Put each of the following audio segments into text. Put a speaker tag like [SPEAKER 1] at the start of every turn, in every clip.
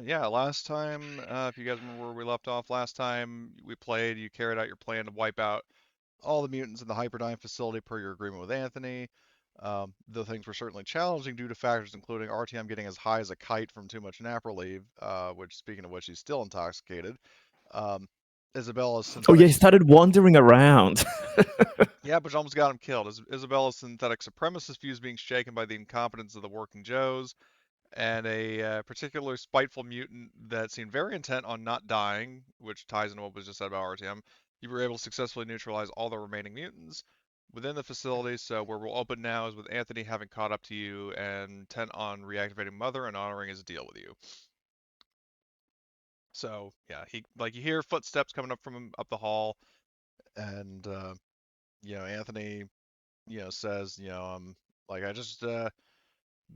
[SPEAKER 1] Yeah, last time, if you guys remember where we left off last time we played, you carried out your plan to wipe out all the mutants in the Hyperdyne facility per your agreement with Anthony. Though things were certainly challenging due to factors including RTM getting as high as a kite from too much nap relief, which, speaking of which, he's still intoxicated. Um, Isabella's
[SPEAKER 2] Oh
[SPEAKER 1] synthetic.
[SPEAKER 2] yeah, he started wandering around.
[SPEAKER 1] Yeah, but almost got him killed. Isabella's synthetic supremacist views being shaken by the incompetence of the working Joes, and a particular spiteful mutant that seemed very intent on not dying, which ties into what was just said about RTM. You were able to successfully neutralize all the remaining mutants within the facility. So where we'll open now is with Anthony having caught up to you and intent on reactivating Mother and honoring his deal with you. So yeah, you hear footsteps coming up from up the hall, and Anthony says, I just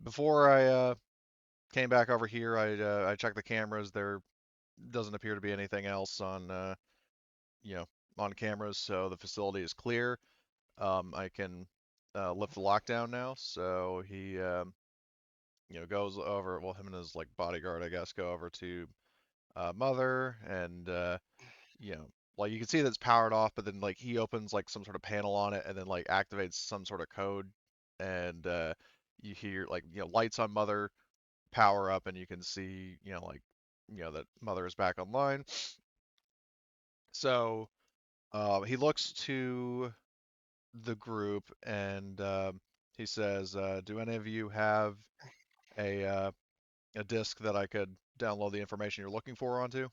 [SPEAKER 1] before I came back over here, I checked the cameras. There doesn't appear to be anything else on you know on cameras, so the facility is clear. I can lift the lockdown now. So he goes over. Well, him and his bodyguard, I guess, go over to Mother, and you can see that it's powered off, but then he opens some sort of panel on it, and then activates some sort of code, and you hear lights on Mother power up, and you can see that Mother is back online. So he looks to the group, and he says, "Do any of you have a disk that I could download the information you're looking for onto?"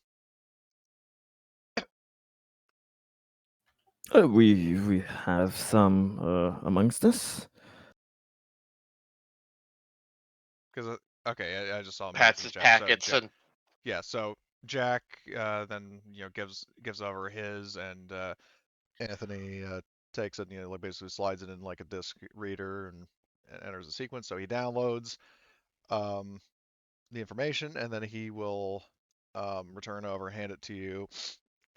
[SPEAKER 2] We have some amongst us.
[SPEAKER 1] Because okay, I just saw a
[SPEAKER 3] Pats
[SPEAKER 1] message in
[SPEAKER 3] his
[SPEAKER 1] the chat. So
[SPEAKER 3] packets and
[SPEAKER 1] yeah, so Jack then gives over his, and Anthony takes it, basically slides it in like a disk reader, and enters the sequence. So he downloads um, the information, and then he will return over, hand it to you,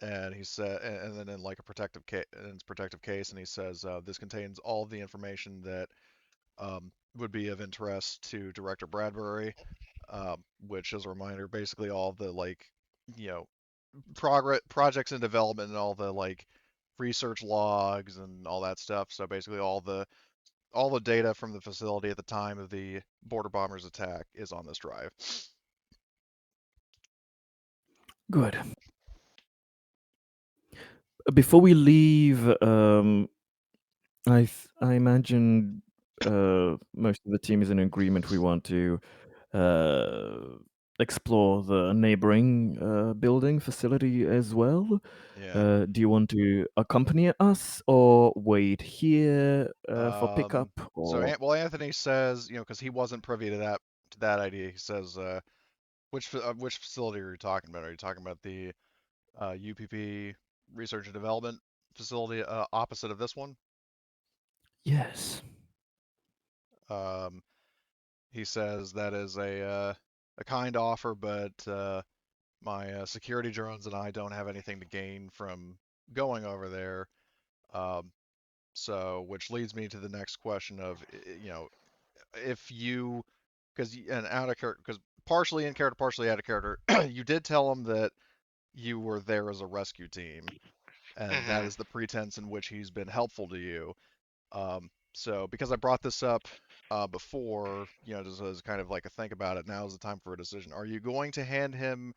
[SPEAKER 1] and he said, and then in a protective case, and he says, this contains all of the information that would be of interest to Director Bradbury, which, as a reminder, basically all the you know projects in development and all the research logs and all that stuff. So basically all the data from the facility at the time of the border bombers attack is on this drive.
[SPEAKER 2] Good. Before we leave, I imagine most of the team is in agreement. We want to explore the neighboring building facility as well.
[SPEAKER 1] Yeah.
[SPEAKER 2] Do you want to accompany us or wait here for pickup?
[SPEAKER 1] So
[SPEAKER 2] Or
[SPEAKER 1] Anthony says, because he wasn't privy to that idea. He says, which facility are you talking about? Are you talking about the UPP Research and Development facility opposite of this one?
[SPEAKER 2] yes.
[SPEAKER 1] Um, he says that is a kind offer, but my security drones and I don't have anything to gain from going over there. Um, so, which leads me to the next question of, if you, because and out of character, because partially in character, partially out of character, you did tell him that you were there as a rescue team, and that is the pretense in which he's been helpful to you. So because I brought this up before, just as kind of like a think about it, now is the time for a decision. Are you going to hand him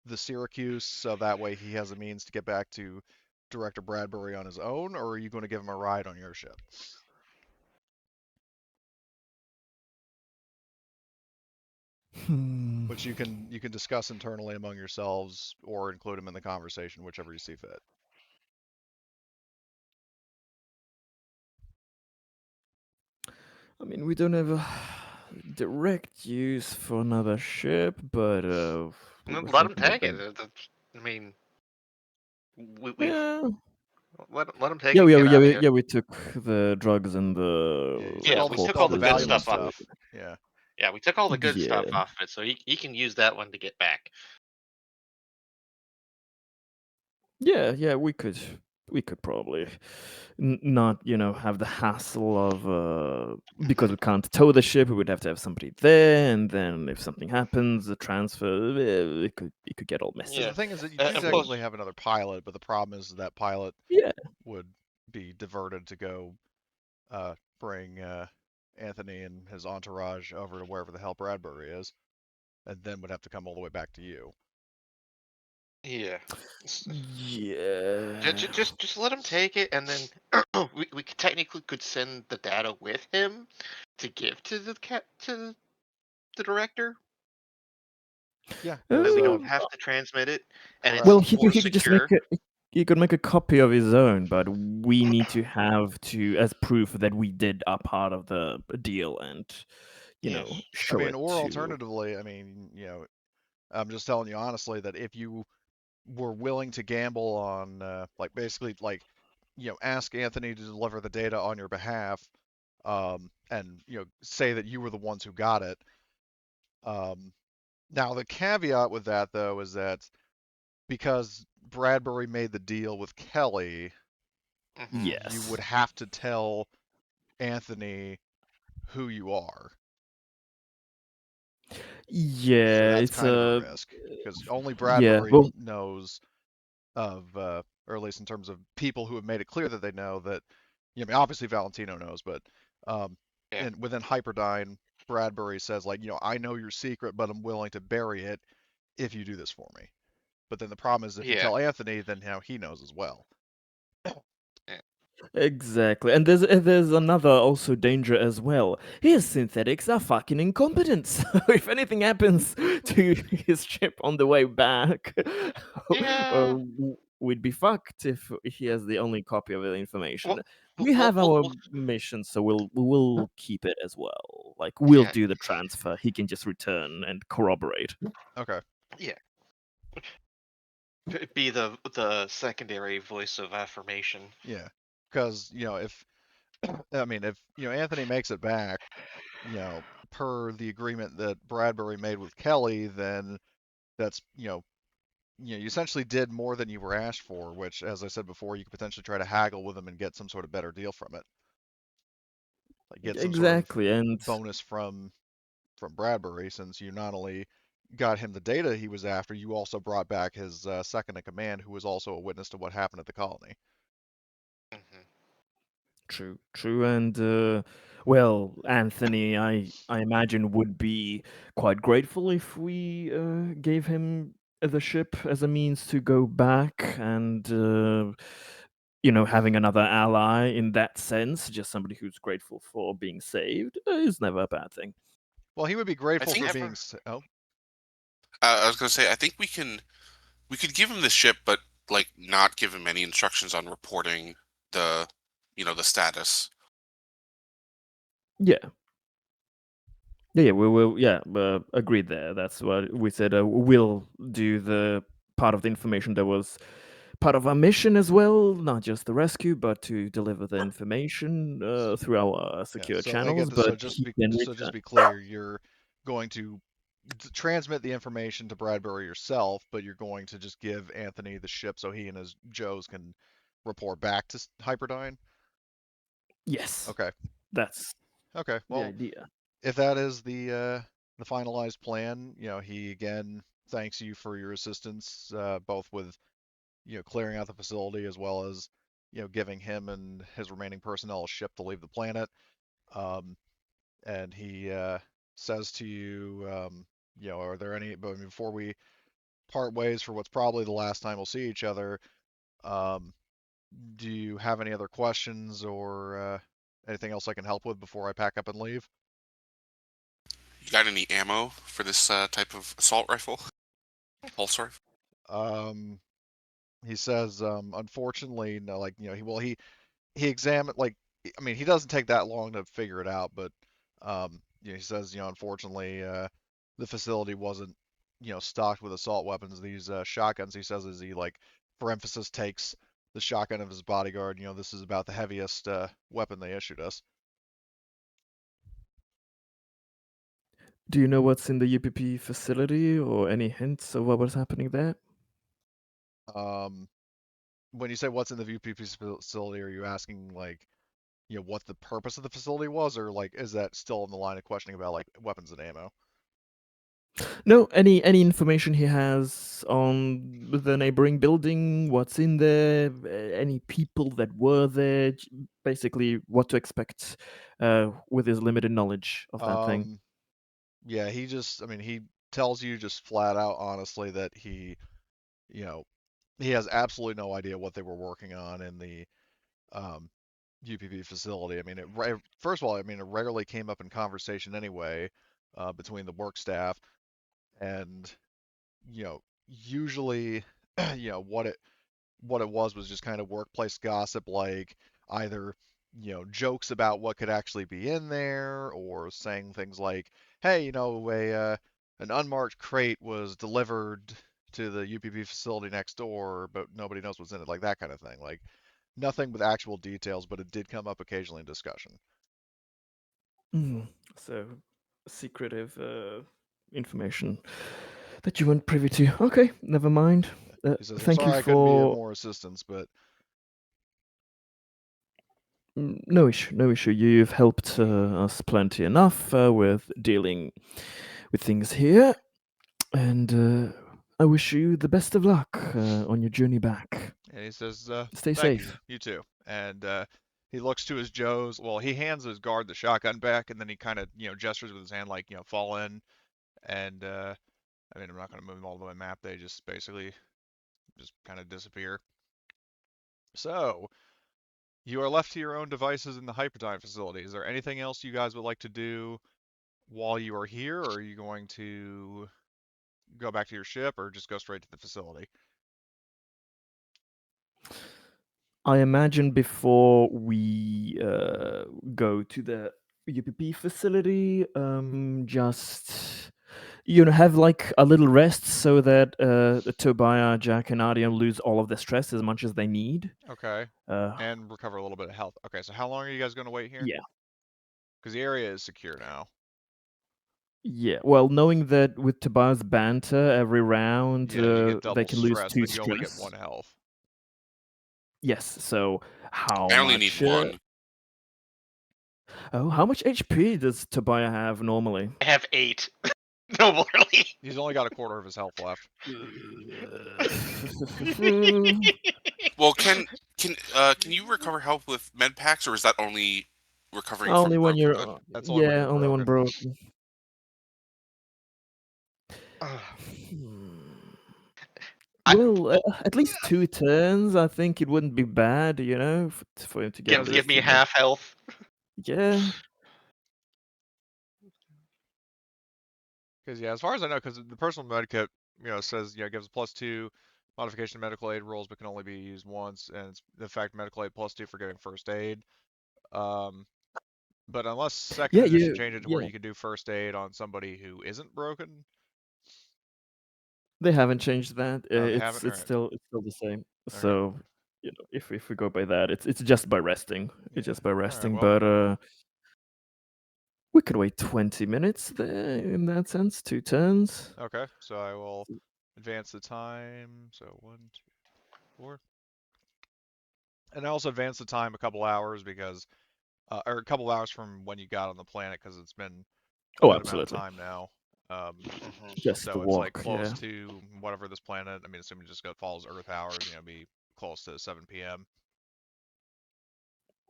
[SPEAKER 1] the Syracuse so that way he has a means to get back to Director Bradbury on his own, or are you going to give him a ride on your ship?
[SPEAKER 2] Hmm.
[SPEAKER 1] Which you can discuss internally among yourselves or include him in the conversation, whichever you see fit.
[SPEAKER 2] I mean, we don't have a direct use for another ship, but we were
[SPEAKER 3] let him
[SPEAKER 2] thinking
[SPEAKER 3] take
[SPEAKER 2] about.
[SPEAKER 3] it. I mean, we've
[SPEAKER 2] Yeah.
[SPEAKER 3] let him take
[SPEAKER 2] Yeah,
[SPEAKER 3] it. Get out of here.
[SPEAKER 2] we took the drugs and
[SPEAKER 1] Yeah, you
[SPEAKER 2] the
[SPEAKER 1] took
[SPEAKER 3] Yeah,
[SPEAKER 1] all
[SPEAKER 3] we
[SPEAKER 1] the
[SPEAKER 3] took
[SPEAKER 1] all
[SPEAKER 3] all
[SPEAKER 1] the
[SPEAKER 3] the good
[SPEAKER 1] valuable
[SPEAKER 2] corpses.
[SPEAKER 3] stuff off.
[SPEAKER 1] stuff. Yeah.
[SPEAKER 3] Yeah, we took all the good stuff
[SPEAKER 2] Yeah.
[SPEAKER 3] off of it, so he can use that one to get back.
[SPEAKER 2] Yeah, we could we could probably not, have the hassle of because we can't tow the ship. We would have to have somebody there, and then if something happens, the transfer, it could get all
[SPEAKER 1] Because
[SPEAKER 2] messy.
[SPEAKER 3] Yeah.
[SPEAKER 1] the thing is that you do
[SPEAKER 3] And
[SPEAKER 2] So
[SPEAKER 1] technically
[SPEAKER 3] plus,
[SPEAKER 1] have another pilot, but the problem is that pilot
[SPEAKER 2] yeah,
[SPEAKER 1] would be diverted to go bring Anthony and his entourage over to wherever the hell Bradbury is, and then would have to come all the way back to you.
[SPEAKER 3] yeah.
[SPEAKER 2] yeah.
[SPEAKER 3] Just let him take it, and then we technically could send the data with him to give to the director,
[SPEAKER 1] Yeah,
[SPEAKER 3] so
[SPEAKER 1] because
[SPEAKER 3] we
[SPEAKER 2] Uh,
[SPEAKER 3] don't have to transmit it, and
[SPEAKER 1] correct.
[SPEAKER 2] well,
[SPEAKER 3] it's
[SPEAKER 2] he
[SPEAKER 3] more
[SPEAKER 2] could, he could just make
[SPEAKER 3] secure.
[SPEAKER 2] a he could make a copy of his own, but we need to have to as proof that we did our part of the deal and
[SPEAKER 3] Yeah.
[SPEAKER 1] I
[SPEAKER 2] show
[SPEAKER 1] mean,
[SPEAKER 2] it
[SPEAKER 1] or
[SPEAKER 2] to.
[SPEAKER 1] alternatively, I'm just telling you honestly that if you were willing to gamble on, like basically, like, ask Anthony to deliver the data on your behalf, and say that you were the ones who got it. Um, Now the caveat with that though is that because Bradbury made the deal with Kelly,
[SPEAKER 3] Hmm.
[SPEAKER 1] you
[SPEAKER 2] Yes.
[SPEAKER 1] would have to tell Anthony who you are. So
[SPEAKER 2] Yeah,
[SPEAKER 1] that's
[SPEAKER 2] it's
[SPEAKER 1] kind of a
[SPEAKER 2] a
[SPEAKER 1] risk because only
[SPEAKER 2] yeah.
[SPEAKER 1] Bradbury
[SPEAKER 2] Well,
[SPEAKER 1] knows of, or at least in terms of people who have made it clear that they know that. I mean, obviously Valentino knows, but um,
[SPEAKER 3] Yeah.
[SPEAKER 1] within Hyperdyne, Bradbury says like, I know your secret, but I'm willing to bury it if you do this for me. But then the problem is if you
[SPEAKER 3] Yeah.
[SPEAKER 1] tell Anthony, then he knows as well.
[SPEAKER 3] Yeah.
[SPEAKER 2] exactly. And there's another also danger as well. His synthetics are fucking incompetent. So if anything happens to his ship on the way back,
[SPEAKER 3] Yeah.
[SPEAKER 2] we'd be fucked if he has the only copy of the information.
[SPEAKER 3] Well,
[SPEAKER 2] We have our
[SPEAKER 3] well,
[SPEAKER 2] mission, so we'll keep it as well. Like we'll
[SPEAKER 3] yeah.
[SPEAKER 2] do the transfer. He can just return and corroborate.
[SPEAKER 1] Okay.
[SPEAKER 3] Yeah. Be the secondary voice of affirmation.
[SPEAKER 1] Yeah. Because, if, I mean, if, Anthony makes it back, per the agreement that Bradbury made with Kelly, then that's, you essentially did more than you were asked for, which, as I said before, you could potentially try to haggle with him and get some sort of better deal from it. Like get some sort of
[SPEAKER 2] Exactly, and
[SPEAKER 1] bonus from Bradbury, since you not only got him the data he was after, you also brought back his second in command, who was also a witness to what happened at the colony.
[SPEAKER 3] Hmm.
[SPEAKER 2] true, and well, Anthony, I imagine would be quite grateful if we gave him the ship as a means to go back and having another ally in that sense, just somebody who's grateful for being saved, is never a bad thing.
[SPEAKER 1] Well, he would be
[SPEAKER 4] I
[SPEAKER 1] grateful
[SPEAKER 4] think
[SPEAKER 1] for
[SPEAKER 3] Never.
[SPEAKER 1] being. Oh,
[SPEAKER 4] I was gonna say I think we could give him the ship, but like not give him any instructions on reporting the the status.
[SPEAKER 2] Yeah. Yeah, we will. Yeah, agreed there. That's what we said. We'll do the part of the information that was part of our mission as well, not just the rescue, but to deliver the information through our
[SPEAKER 1] yeah.
[SPEAKER 2] secure
[SPEAKER 1] So I get
[SPEAKER 2] channels.
[SPEAKER 1] this.
[SPEAKER 2] But
[SPEAKER 1] So just
[SPEAKER 2] he
[SPEAKER 1] be
[SPEAKER 2] can
[SPEAKER 1] so just
[SPEAKER 2] return.
[SPEAKER 1] be clear. You're going to transmit the information to Bradbury yourself, but you're going to just give Anthony the ship so he and his Joes can report back to Hyperdyne.
[SPEAKER 2] Yes,
[SPEAKER 1] Okay.
[SPEAKER 2] that's
[SPEAKER 1] Okay.
[SPEAKER 2] the
[SPEAKER 1] Well,
[SPEAKER 2] idea.
[SPEAKER 1] if that is the finalized plan, he again thanks you for your assistance, both with clearing out the facility as well as giving him and his remaining personnel a ship to leave the planet. Um, and he says to you, are there any? But before we part ways for what's probably the last time we'll see each other, um, do you have any other questions or anything else I can help with before I pack up and leave?
[SPEAKER 4] You got any ammo for this type of assault rifle? Pulse rifle?
[SPEAKER 1] Um, he says, unfortunately, no, like, he examined, like, I mean, he doesn't take that long to figure it out, but he says, unfortunately, the facility wasn't, stocked with assault weapons. These shotguns, he says, as he, like, for emphasis, takes the shotgun of his bodyguard. This is about the heaviest weapon they issued us.
[SPEAKER 2] Do you know what's in the UPP facility or any hints of what was happening there?
[SPEAKER 1] Um, when you say what's in the UPP facility, are you asking like, what the purpose of the facility was, or like is that still in the line of questioning about like weapons and ammo?
[SPEAKER 2] No, any information he has on the neighboring building, what's in there, any people that were there, basically what to expect with his limited knowledge of that thing.
[SPEAKER 1] Yeah, I mean, he tells you just flat out honestly that you know, he has absolutely no idea what they were working on in the um, UPP facility. I mean, first of all, I mean, it rarely came up in conversation anyway between the work staff, and usually, what it was just kind of workplace gossip, like either jokes about what could actually be in there, or saying things like, "Hey, a an unmarked crate was delivered to the UPP facility next door, but nobody knows what's in it," like that kind of thing. Like nothing with actual details, but it did come up occasionally in discussion.
[SPEAKER 2] So, secretive information that you weren't privy to. Okay, never mind.
[SPEAKER 1] He says, "I'm
[SPEAKER 2] Thank you
[SPEAKER 1] sorry I couldn't be of
[SPEAKER 2] for.
[SPEAKER 1] more assistance, but
[SPEAKER 2] No issue, no issue. You've helped us plenty enough with dealing with things here, and I wish you the best of luck on your journey back.
[SPEAKER 1] And he says,
[SPEAKER 2] Stay
[SPEAKER 1] "Thank you,
[SPEAKER 2] safe.
[SPEAKER 1] you too." And he looks to his Joes. Well, he hands his guard the shotgun back, and then he kind of, gestures with his hand like, fall in. And I mean, I'm not going to move them all the way map. They just basically just kind of disappear. So you are left to your own devices in the Hypertime facility. Is there anything else you guys would like to do while you are here, or are you going to go back to your ship, or just go straight to the facility?
[SPEAKER 2] I imagine before we go to the UPP facility, just have like a little rest so that Tobiah, Jack, and Nadia lose all of the stress as much as they need.
[SPEAKER 1] Okay.
[SPEAKER 2] Uh,
[SPEAKER 1] And recover a little bit of health. Okay, so how long are you guys going to wait here?
[SPEAKER 2] yeah,
[SPEAKER 1] Because the area is secure now.
[SPEAKER 2] yeah. Well, knowing that with Tobiah's banter every round,
[SPEAKER 1] Yeah, you get
[SPEAKER 2] they
[SPEAKER 1] double
[SPEAKER 2] can lose
[SPEAKER 1] stress,
[SPEAKER 2] 2
[SPEAKER 1] but you only get
[SPEAKER 2] stress.
[SPEAKER 1] 1 health.
[SPEAKER 2] Yes. So how
[SPEAKER 4] I only need
[SPEAKER 2] much?
[SPEAKER 4] one.
[SPEAKER 2] How much HP does Tobiah have normally?
[SPEAKER 3] I have 8. No, literally.
[SPEAKER 1] He's only got a quarter of his health left.
[SPEAKER 4] Well, can you recover health with med packs, or is that only recovering from
[SPEAKER 2] Only when
[SPEAKER 4] broken?
[SPEAKER 2] you're,
[SPEAKER 1] That's only when you're
[SPEAKER 2] only when
[SPEAKER 1] broken.
[SPEAKER 2] broken. Well, at least 2 turns. I think it wouldn't be bad, for him to get
[SPEAKER 3] Give,
[SPEAKER 2] this.
[SPEAKER 3] give me half health.
[SPEAKER 2] Yeah.
[SPEAKER 1] Because, yeah, as far as I know, because the personal med kit, says, gives a +2 modification to medical aid rolls, but can only be used once, and it's the fact medical aid +2 for giving first aid. But unless second
[SPEAKER 2] Yeah,
[SPEAKER 1] edition changed it to where
[SPEAKER 2] yeah.
[SPEAKER 1] you can do first aid on somebody who isn't broken.
[SPEAKER 2] They haven't changed that.
[SPEAKER 1] Oh, they
[SPEAKER 2] It's
[SPEAKER 1] haven't?
[SPEAKER 2] it's
[SPEAKER 1] Alright.
[SPEAKER 2] still it's still the same.
[SPEAKER 1] Okay.
[SPEAKER 2] So, if we go by that, it's just by resting. It's
[SPEAKER 1] Yeah.
[SPEAKER 2] just by
[SPEAKER 1] Alright,
[SPEAKER 2] resting,
[SPEAKER 1] well,
[SPEAKER 2] but we could wait 20 minutes there in that sense, 2 turns.
[SPEAKER 1] okay. So I will advance the time. So 1, 2, 4. And I also advance the time a couple hours because, or a couple hours from when you got on the planet, because it's been a
[SPEAKER 2] Oh,
[SPEAKER 1] good amount of
[SPEAKER 2] absolutely.
[SPEAKER 1] time now.
[SPEAKER 2] Just the
[SPEAKER 1] So it's like
[SPEAKER 2] walk,
[SPEAKER 1] close
[SPEAKER 2] yeah.
[SPEAKER 1] to whatever this planet. I mean, assuming just follows Earth hours, be close to 7 p.m.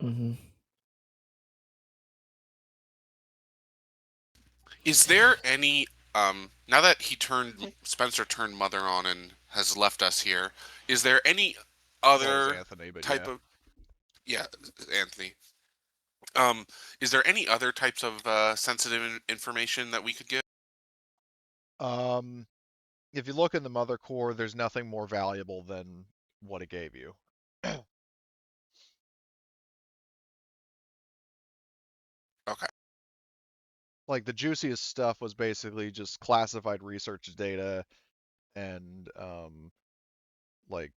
[SPEAKER 2] Mhm.
[SPEAKER 4] Is there any now that Spencer turned mother on and has left us here? Is there any
[SPEAKER 1] Well, as
[SPEAKER 4] other
[SPEAKER 1] Anthony, but
[SPEAKER 4] type
[SPEAKER 1] yeah.
[SPEAKER 4] of Anthony? Is there any other types of sensitive information that we could get?
[SPEAKER 1] If you look in the mother core, there's nothing more valuable than what it gave you.
[SPEAKER 4] Okay.
[SPEAKER 1] Like the juiciest stuff was basically just classified research data and like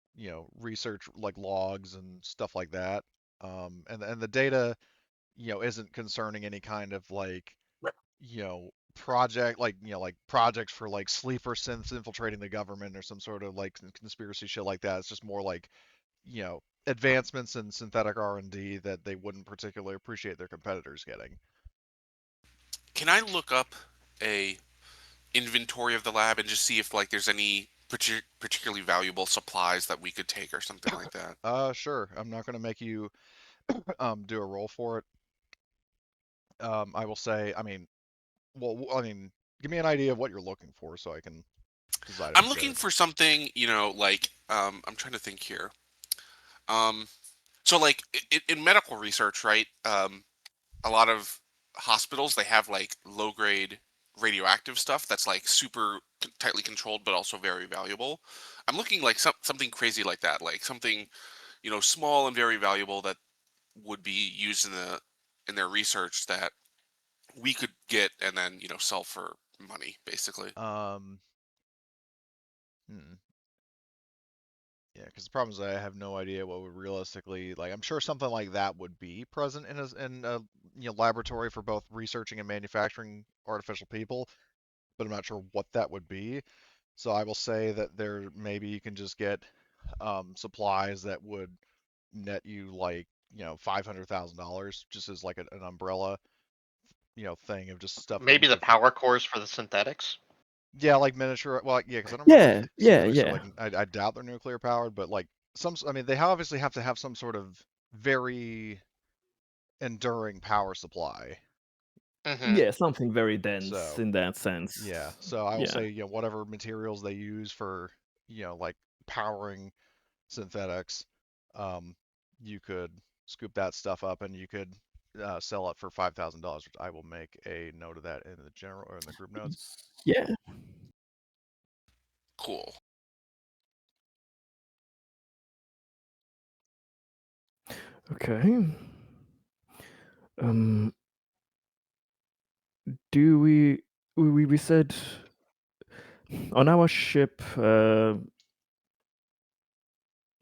[SPEAKER 1] research like logs and stuff like that. And the data isn't concerning any kind of like project like projects for like sleeper synths infiltrating the government or some sort of like conspiracy shit like that. It's just more like advancements in synthetic R&D that they wouldn't particularly appreciate their competitors getting.
[SPEAKER 4] Can I look up a inventory of the lab and just see if like there's any particularly valuable supplies that we could take or something like that?
[SPEAKER 1] Sure. I'm not going to make you do a roll for it. I will say, give me an idea of what you're looking for so I can decide if
[SPEAKER 4] I'm
[SPEAKER 1] it's
[SPEAKER 4] looking
[SPEAKER 1] good.
[SPEAKER 4] for something, like I'm trying to think here. Um, so like in medical research, right? A lot of hospitals they have like low grade radioactive stuff that's like super tightly controlled but also very valuable. I'm looking like something crazy like that, like something small and very valuable that would be used in their research that we could get and then sell for money basically.
[SPEAKER 1] Um, hmm. Yeah, because the problem is I have no idea what would realistically like. I'm sure something like that would be present in a laboratory for both researching and manufacturing artificial people, but I'm not sure what that would be. So I will say that there maybe you can just get supplies that would net you like $500,000 just as like an umbrella thing of just stuff that
[SPEAKER 3] Maybe
[SPEAKER 1] you
[SPEAKER 3] the
[SPEAKER 1] could
[SPEAKER 3] power cores for the synthetics.
[SPEAKER 1] yeah, like miniature. Well, yeah, because I don't remember if
[SPEAKER 2] Yeah,
[SPEAKER 1] the
[SPEAKER 2] yeah,
[SPEAKER 1] synthetics are
[SPEAKER 2] yeah.
[SPEAKER 1] like. I doubt they're nuclear powered, but like I mean, they obviously have to have some sort of very enduring power supply.
[SPEAKER 3] Mm-hmm.
[SPEAKER 2] Yeah, something very dense
[SPEAKER 1] So
[SPEAKER 2] in that sense.
[SPEAKER 1] yeah, so I will
[SPEAKER 2] Yeah.
[SPEAKER 1] say whatever materials they use for like powering synthetics, um, you could scoop that stuff up and you could sell it for $5,000, which I will make a note of that in the general or in the group notes.
[SPEAKER 2] Yeah.
[SPEAKER 4] Cool.
[SPEAKER 2] Okay. Um do we said on our ship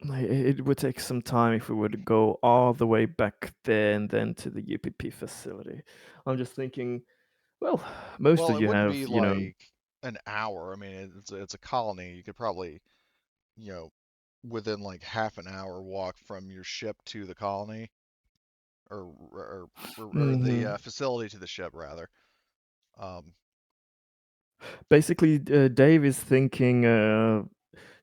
[SPEAKER 2] it would take some time if we were to go all the way back there and then to the UPP facility. I'm just thinking, well, most
[SPEAKER 1] Well,
[SPEAKER 2] of
[SPEAKER 1] it
[SPEAKER 2] you
[SPEAKER 1] wouldn't
[SPEAKER 2] have,
[SPEAKER 1] be like an hour. I mean, it's a colony. You could probably, you know, within like half an hour walk from your ship to the colony, or the
[SPEAKER 2] mhm.
[SPEAKER 1] facility to the ship rather. Um,
[SPEAKER 2] Basically, Dave is thinking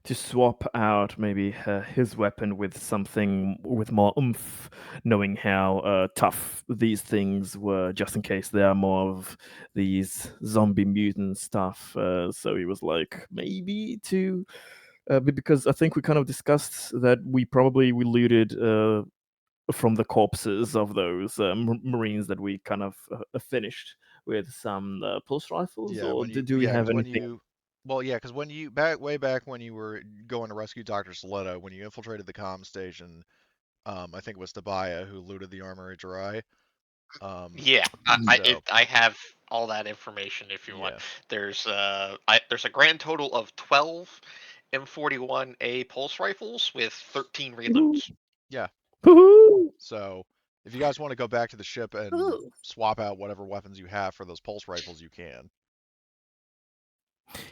[SPEAKER 2] to swap out maybe his weapon with something with more oomph, knowing how tough these things were, just in case there are more of these zombie mutant stuff. So he was like, maybe to. Because I think we kind of discussed that we probably we looted from the corpses of those Marines that we kind of finished with some pulse rifles,
[SPEAKER 1] yeah,
[SPEAKER 2] or
[SPEAKER 1] when you
[SPEAKER 2] do we
[SPEAKER 1] yeah,
[SPEAKER 2] have
[SPEAKER 1] because when
[SPEAKER 2] anything?
[SPEAKER 1] you well yeah, because when you way back when you were going to rescue Dr. Soletta, when you infiltrated the comm station, I think it was Tabaya who looted the armory dry. Um,
[SPEAKER 3] Yeah,
[SPEAKER 1] so
[SPEAKER 3] I have all that information if you want.
[SPEAKER 1] yeah,
[SPEAKER 3] There's a grand total of 12 M41A pulse rifles with 13
[SPEAKER 2] Woohoo!
[SPEAKER 3] reloads.
[SPEAKER 1] yeah.
[SPEAKER 2] Woohoo!
[SPEAKER 1] So if you guys want to go back to the ship and
[SPEAKER 2] Ooh.
[SPEAKER 1] swap out whatever weapons you have for those pulse rifles, you can.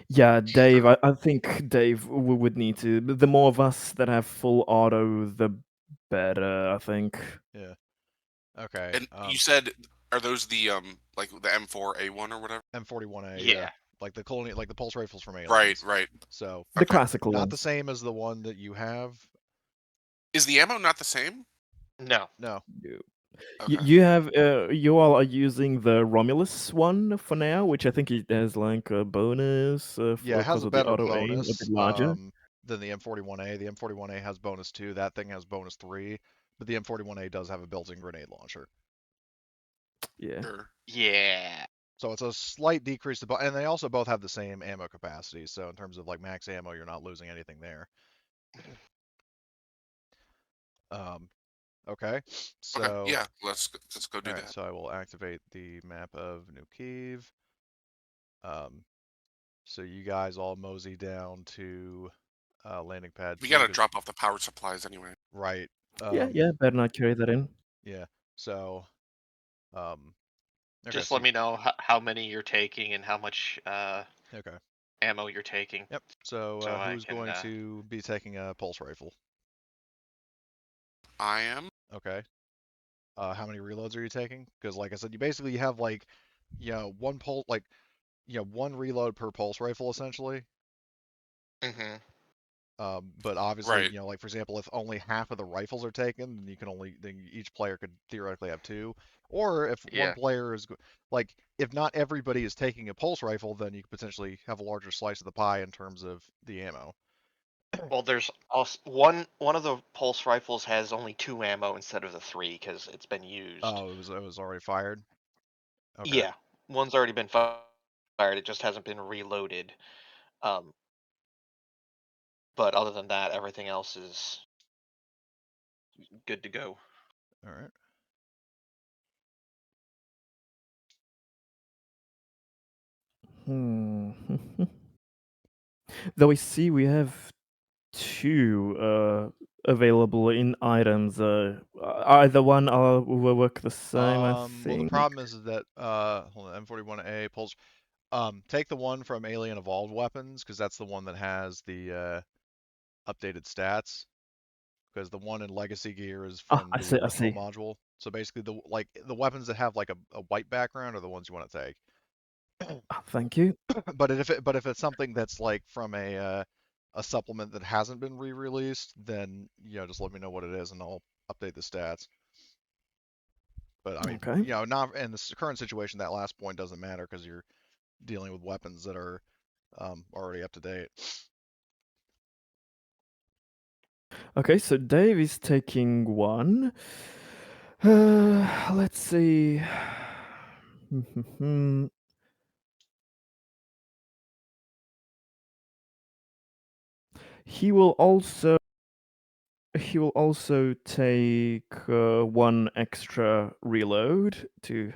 [SPEAKER 2] Yeah, Dave.
[SPEAKER 4] Sure.
[SPEAKER 2] I think Dave would need to. The more of us that have full auto, the better. I think.
[SPEAKER 1] Yeah. Okay.
[SPEAKER 4] And you said, are those the like the M4A1 or whatever?
[SPEAKER 1] M41A, yeah.
[SPEAKER 3] Yeah,
[SPEAKER 1] Like the colony, like the pulse rifles from
[SPEAKER 4] Right,
[SPEAKER 1] Aliens.
[SPEAKER 4] right.
[SPEAKER 1] So
[SPEAKER 2] The
[SPEAKER 4] Okay.
[SPEAKER 2] classical
[SPEAKER 1] not the
[SPEAKER 2] ones.
[SPEAKER 1] same as the one that you have.
[SPEAKER 4] Is the ammo not the same?
[SPEAKER 3] no.
[SPEAKER 1] No.
[SPEAKER 2] You,
[SPEAKER 4] Okay.
[SPEAKER 2] you have you all are using the Romulus one for now, which I think it has like a bonus
[SPEAKER 1] Yeah, it has
[SPEAKER 2] because
[SPEAKER 1] a
[SPEAKER 2] of the
[SPEAKER 1] better
[SPEAKER 2] auto aim, a bit
[SPEAKER 1] bonus
[SPEAKER 2] larger.
[SPEAKER 1] than the M41A. The M41A has bonus 2. That thing has bonus 3. But the M41A does have a built-in grenade launcher.
[SPEAKER 2] Yeah.
[SPEAKER 4] Sure.
[SPEAKER 3] Yeah.
[SPEAKER 1] So it's a slight decrease to, and they also both have the same ammo capacity. So in terms of like max ammo, you're not losing anything there. Um, okay.
[SPEAKER 4] Okay.
[SPEAKER 1] So
[SPEAKER 4] Yeah. Let's go
[SPEAKER 1] all
[SPEAKER 4] do
[SPEAKER 1] right.
[SPEAKER 4] that.
[SPEAKER 1] So I will activate the map of New Kiev. Um, so you guys all mosey down to landing pad
[SPEAKER 4] We
[SPEAKER 1] 2,
[SPEAKER 4] gotta
[SPEAKER 1] because
[SPEAKER 4] drop off the power supplies anyway.
[SPEAKER 1] right.
[SPEAKER 2] Yeah,
[SPEAKER 1] Um,
[SPEAKER 2] yeah. Better not carry that in.
[SPEAKER 1] yeah. So um, okay.
[SPEAKER 3] Just
[SPEAKER 1] So
[SPEAKER 3] let me know how many you're taking and how much
[SPEAKER 1] okay.
[SPEAKER 3] ammo you're taking,
[SPEAKER 1] Yep. So
[SPEAKER 3] so I
[SPEAKER 1] who's
[SPEAKER 3] can.
[SPEAKER 1] going to be taking a pulse rifle?
[SPEAKER 4] I am.
[SPEAKER 1] Okay. How many reloads are you taking? Because like I said, you basically have like, one reload per pulse rifle essentially.
[SPEAKER 3] Mm-hmm.
[SPEAKER 1] But obviously,
[SPEAKER 4] Right.
[SPEAKER 1] like for example, if only half of the rifles are taken, then each player could theoretically have two. Or if one
[SPEAKER 3] Yeah.
[SPEAKER 1] player like, if not everybody is taking a pulse rifle, then you could potentially have a larger slice of the pie in terms of the ammo.
[SPEAKER 3] Well, there's also one of the pulse rifles has only 2 ammo instead of the 3 because it's been used.
[SPEAKER 1] Oh, it was already fired. Okay.
[SPEAKER 3] Yeah, one's already been fired. It just hasn't been reloaded. Um, but other than that, everything else is good to go.
[SPEAKER 1] All right.
[SPEAKER 2] Though I see we have 2 available in items. Either one will work the same, I
[SPEAKER 1] Well, the
[SPEAKER 2] think.
[SPEAKER 1] problem is that hold on, M41A pulse. Take the one from Alien Evolved Weapons because that's the one that has the updated stats. Because the one in Legacy Gear is from
[SPEAKER 2] I
[SPEAKER 1] the
[SPEAKER 2] see. I
[SPEAKER 1] original
[SPEAKER 2] see.
[SPEAKER 1] module. So basically, the weapons that have like a white background are the ones you want to take.
[SPEAKER 2] Thank you.
[SPEAKER 1] But if it's something that's like from a supplement that hasn't been re-released, then just let me know what it is and I'll update the stats. But I mean,
[SPEAKER 2] Okay.
[SPEAKER 1] not in the current situation, that last point doesn't matter because you're dealing with weapons that are already up to date.
[SPEAKER 2] Okay, so Dave is taking 1. Let's see. He will also take 1 extra reload to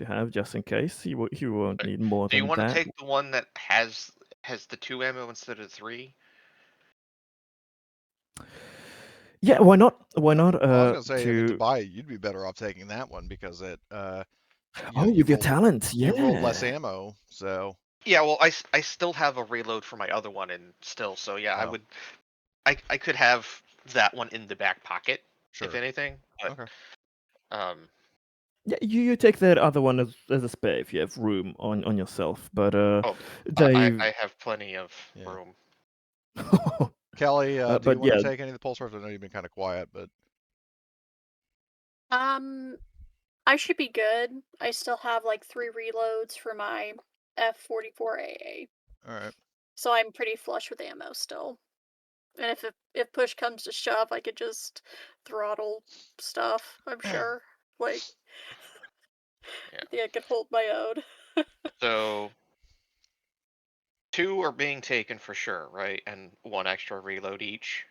[SPEAKER 2] have just in case. He won't need more
[SPEAKER 3] Do you
[SPEAKER 2] than
[SPEAKER 3] want to
[SPEAKER 2] that.
[SPEAKER 3] take the one that has the 2 ammo instead of 3?
[SPEAKER 2] Yeah, why not? Why not?
[SPEAKER 1] Well, I was gonna say, I mean, to
[SPEAKER 2] To
[SPEAKER 1] buy it, you'd be better off taking that one because you
[SPEAKER 2] with your
[SPEAKER 1] rolled
[SPEAKER 2] talent,
[SPEAKER 1] you rolled less
[SPEAKER 2] yeah.
[SPEAKER 1] ammo, so
[SPEAKER 3] Yeah, well, I still have a reload for my other one, and still, so yeah,
[SPEAKER 1] oh,
[SPEAKER 3] I could have that one in the back pocket if
[SPEAKER 1] sure,
[SPEAKER 3] anything, but
[SPEAKER 1] okay.
[SPEAKER 2] Yeah, you take that other one as a spare if you have room on yourself. But
[SPEAKER 3] oh,
[SPEAKER 2] Dave,
[SPEAKER 3] I have plenty of
[SPEAKER 1] Yeah.
[SPEAKER 3] room.
[SPEAKER 1] Kelly, do you
[SPEAKER 2] but
[SPEAKER 1] want to
[SPEAKER 2] yeah,
[SPEAKER 1] take any of the pulse rifles? I know you've been kind of quiet, but
[SPEAKER 5] I should be good. I still have like 3 reloads for my F44AA.
[SPEAKER 1] all right.
[SPEAKER 5] So I'm pretty flush with ammo still. And if push comes to shove, I could just throttle stuff, I'm sure. Like,
[SPEAKER 3] Yeah.
[SPEAKER 5] I think I could hold my own.
[SPEAKER 3] So 2 are being taken for sure, right? And 1 extra reload each.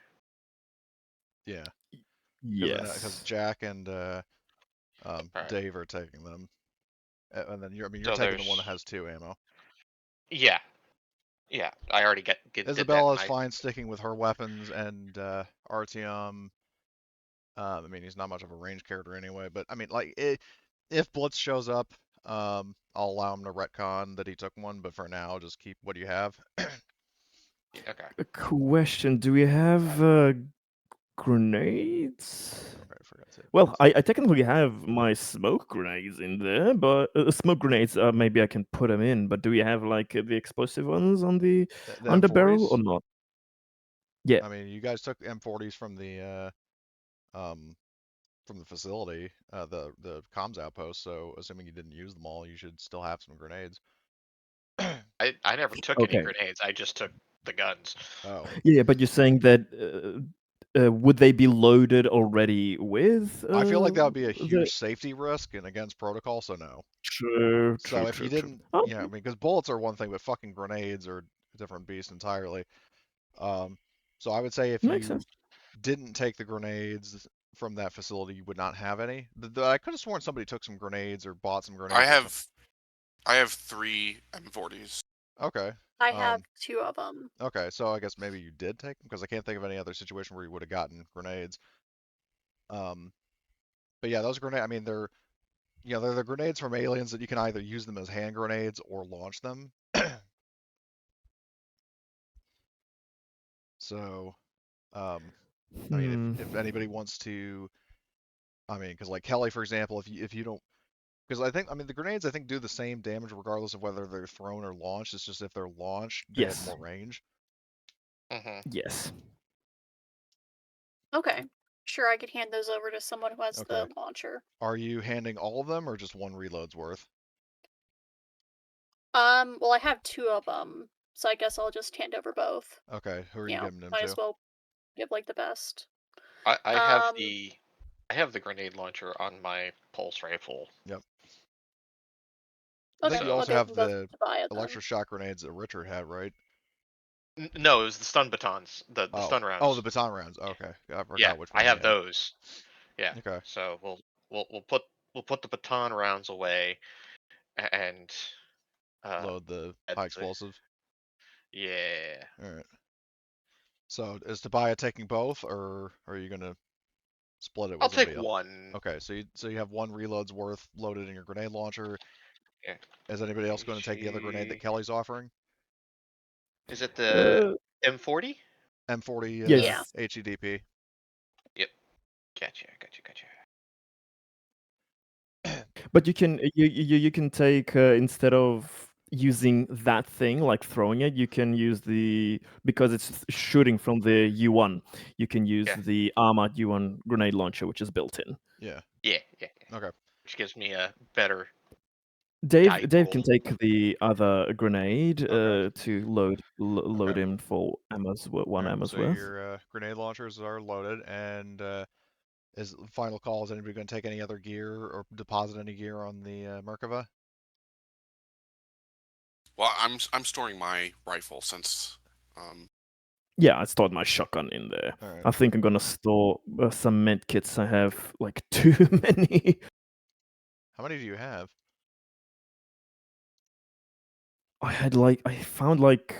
[SPEAKER 1] Yeah, because
[SPEAKER 2] yes.
[SPEAKER 1] Jack and
[SPEAKER 3] All right.
[SPEAKER 1] Dave are taking them, and then you're
[SPEAKER 3] So
[SPEAKER 1] taking the one that
[SPEAKER 3] there's
[SPEAKER 1] has 2 ammo.
[SPEAKER 3] yeah, yeah. I already did that in
[SPEAKER 1] Isabella's
[SPEAKER 3] my.
[SPEAKER 1] fine sticking with her weapons, and Artyom. I mean, he's not much of a range character anyway, but I mean, like, if Blitz shows up, I'll allow him to retcon that he took one, but for now, just keep what you have.
[SPEAKER 3] Okay.
[SPEAKER 2] A question: do we have grenades?
[SPEAKER 1] Alright, for God's sake.
[SPEAKER 2] Well, I technically have my smoke grenades in there, but smoke grenades, maybe I can put them in. But do we have like the explosive ones on the
[SPEAKER 1] The
[SPEAKER 2] underbarrel or
[SPEAKER 1] M40s.
[SPEAKER 2] not? Yeah.
[SPEAKER 1] I mean, you guys took M40s from the facility, the comms outpost. So assuming you didn't use them all, you should still have some grenades.
[SPEAKER 3] I never took any
[SPEAKER 2] Okay.
[SPEAKER 3] grenades. I just took the guns.
[SPEAKER 1] Oh,
[SPEAKER 2] Yeah, but you're saying that would they be loaded already with
[SPEAKER 1] I feel like that would be a
[SPEAKER 2] the?
[SPEAKER 1] huge safety risk and against protocol, so no.
[SPEAKER 2] True,
[SPEAKER 1] So
[SPEAKER 2] true,
[SPEAKER 1] if you
[SPEAKER 2] true, true.
[SPEAKER 1] didn't,
[SPEAKER 2] Oh,
[SPEAKER 1] I mean, because bullets are one thing, but fucking grenades are a different beast entirely. Um, so I would say if
[SPEAKER 2] makes
[SPEAKER 1] you
[SPEAKER 2] sense.
[SPEAKER 1] didn't take the grenades from that facility, you would not have any. I could have sworn somebody took some grenades or bought some
[SPEAKER 4] I
[SPEAKER 1] grenades or something.
[SPEAKER 4] have 3 M40s.
[SPEAKER 1] Okay.
[SPEAKER 5] I have 2 of them.
[SPEAKER 1] Okay, so I guess maybe you did take them because I can't think of any other situation where you would have gotten grenades. But yeah, those grenades. I mean, they're the grenades from aliens that you can either use them as hand grenades or launch them. So, I mean,
[SPEAKER 2] Hmm.
[SPEAKER 1] if anybody wants to I mean, because like Kelly, for example, if you don't, because I mean the grenades I think do the same damage regardless of whether they're thrown or launched. It's just if they're launched, they have
[SPEAKER 2] Yes.
[SPEAKER 1] more range.
[SPEAKER 2] Yes.
[SPEAKER 5] Okay. Sure, I could hand those over to someone who has
[SPEAKER 1] Okay.
[SPEAKER 5] the launcher.
[SPEAKER 1] Are you handing all of them or just one reload's worth?
[SPEAKER 5] Well, I have 2 of them, so I guess I'll just hand over both.
[SPEAKER 1] Okay. Who are
[SPEAKER 5] You
[SPEAKER 1] you
[SPEAKER 5] know,
[SPEAKER 1] giving them
[SPEAKER 5] might as
[SPEAKER 1] to?
[SPEAKER 5] well give like the best.
[SPEAKER 3] I have
[SPEAKER 5] Um,
[SPEAKER 3] the I have the grenade launcher on my pulse rifle.
[SPEAKER 1] Yep. I
[SPEAKER 5] okay,
[SPEAKER 1] think you
[SPEAKER 5] I'll
[SPEAKER 1] also
[SPEAKER 5] give
[SPEAKER 1] have
[SPEAKER 5] them both
[SPEAKER 1] the
[SPEAKER 5] to Tobiah then.
[SPEAKER 1] electroshock grenades that Richard had, right?
[SPEAKER 3] No, it was the stun batons, the
[SPEAKER 1] Oh.
[SPEAKER 3] stun
[SPEAKER 1] Oh, the
[SPEAKER 3] rounds.
[SPEAKER 1] baton rounds. Okay. I
[SPEAKER 3] Yeah,
[SPEAKER 1] forgot which
[SPEAKER 3] I
[SPEAKER 1] one he
[SPEAKER 3] have
[SPEAKER 1] had.
[SPEAKER 3] those. Yeah.
[SPEAKER 1] Okay.
[SPEAKER 3] So we'll put the baton rounds away and
[SPEAKER 1] Load the
[SPEAKER 3] add
[SPEAKER 1] high
[SPEAKER 3] the
[SPEAKER 1] explosive.
[SPEAKER 3] yeah.
[SPEAKER 1] All right. So is Tobiah taking both, or are you gonna split it
[SPEAKER 3] I'll
[SPEAKER 1] with
[SPEAKER 3] take
[SPEAKER 1] somebody else?
[SPEAKER 3] one.
[SPEAKER 1] Okay. So you have one reload's worth loaded in your grenade launcher.
[SPEAKER 3] Yeah.
[SPEAKER 1] Is anybody else going to take the other grenade that Kelly's offering?
[SPEAKER 3] Is it the
[SPEAKER 2] Uh,
[SPEAKER 3] M40?
[SPEAKER 1] M40
[SPEAKER 5] Yeah.
[SPEAKER 2] yes.
[SPEAKER 1] HEDP.
[SPEAKER 3] Yep. Gotcha.
[SPEAKER 2] But you can take instead of using that thing like throwing it, you can use because it's shooting from the U1. You can use
[SPEAKER 3] Yeah.
[SPEAKER 2] the armored U1 grenade launcher, which is built in.
[SPEAKER 1] Yeah.
[SPEAKER 3] Yeah.
[SPEAKER 1] Okay.
[SPEAKER 3] Which gives me a better
[SPEAKER 2] Dave
[SPEAKER 3] die
[SPEAKER 2] can
[SPEAKER 3] pool.
[SPEAKER 2] take the other grenade
[SPEAKER 1] Okay.
[SPEAKER 2] to load
[SPEAKER 1] Okay.
[SPEAKER 2] him for ammo's one
[SPEAKER 1] All right.
[SPEAKER 2] ammo's
[SPEAKER 1] So
[SPEAKER 2] worth.
[SPEAKER 1] your grenade launchers are loaded, and is final call? Is anybody going to take any other gear or deposit any gear on the Merkava?
[SPEAKER 4] Well, I'm storing my rifle since
[SPEAKER 2] Yeah, I stored my shotgun in there.
[SPEAKER 1] All right.
[SPEAKER 2] I think I'm gonna store some med kits. I have like too many.
[SPEAKER 1] How many do you have?
[SPEAKER 2] I found like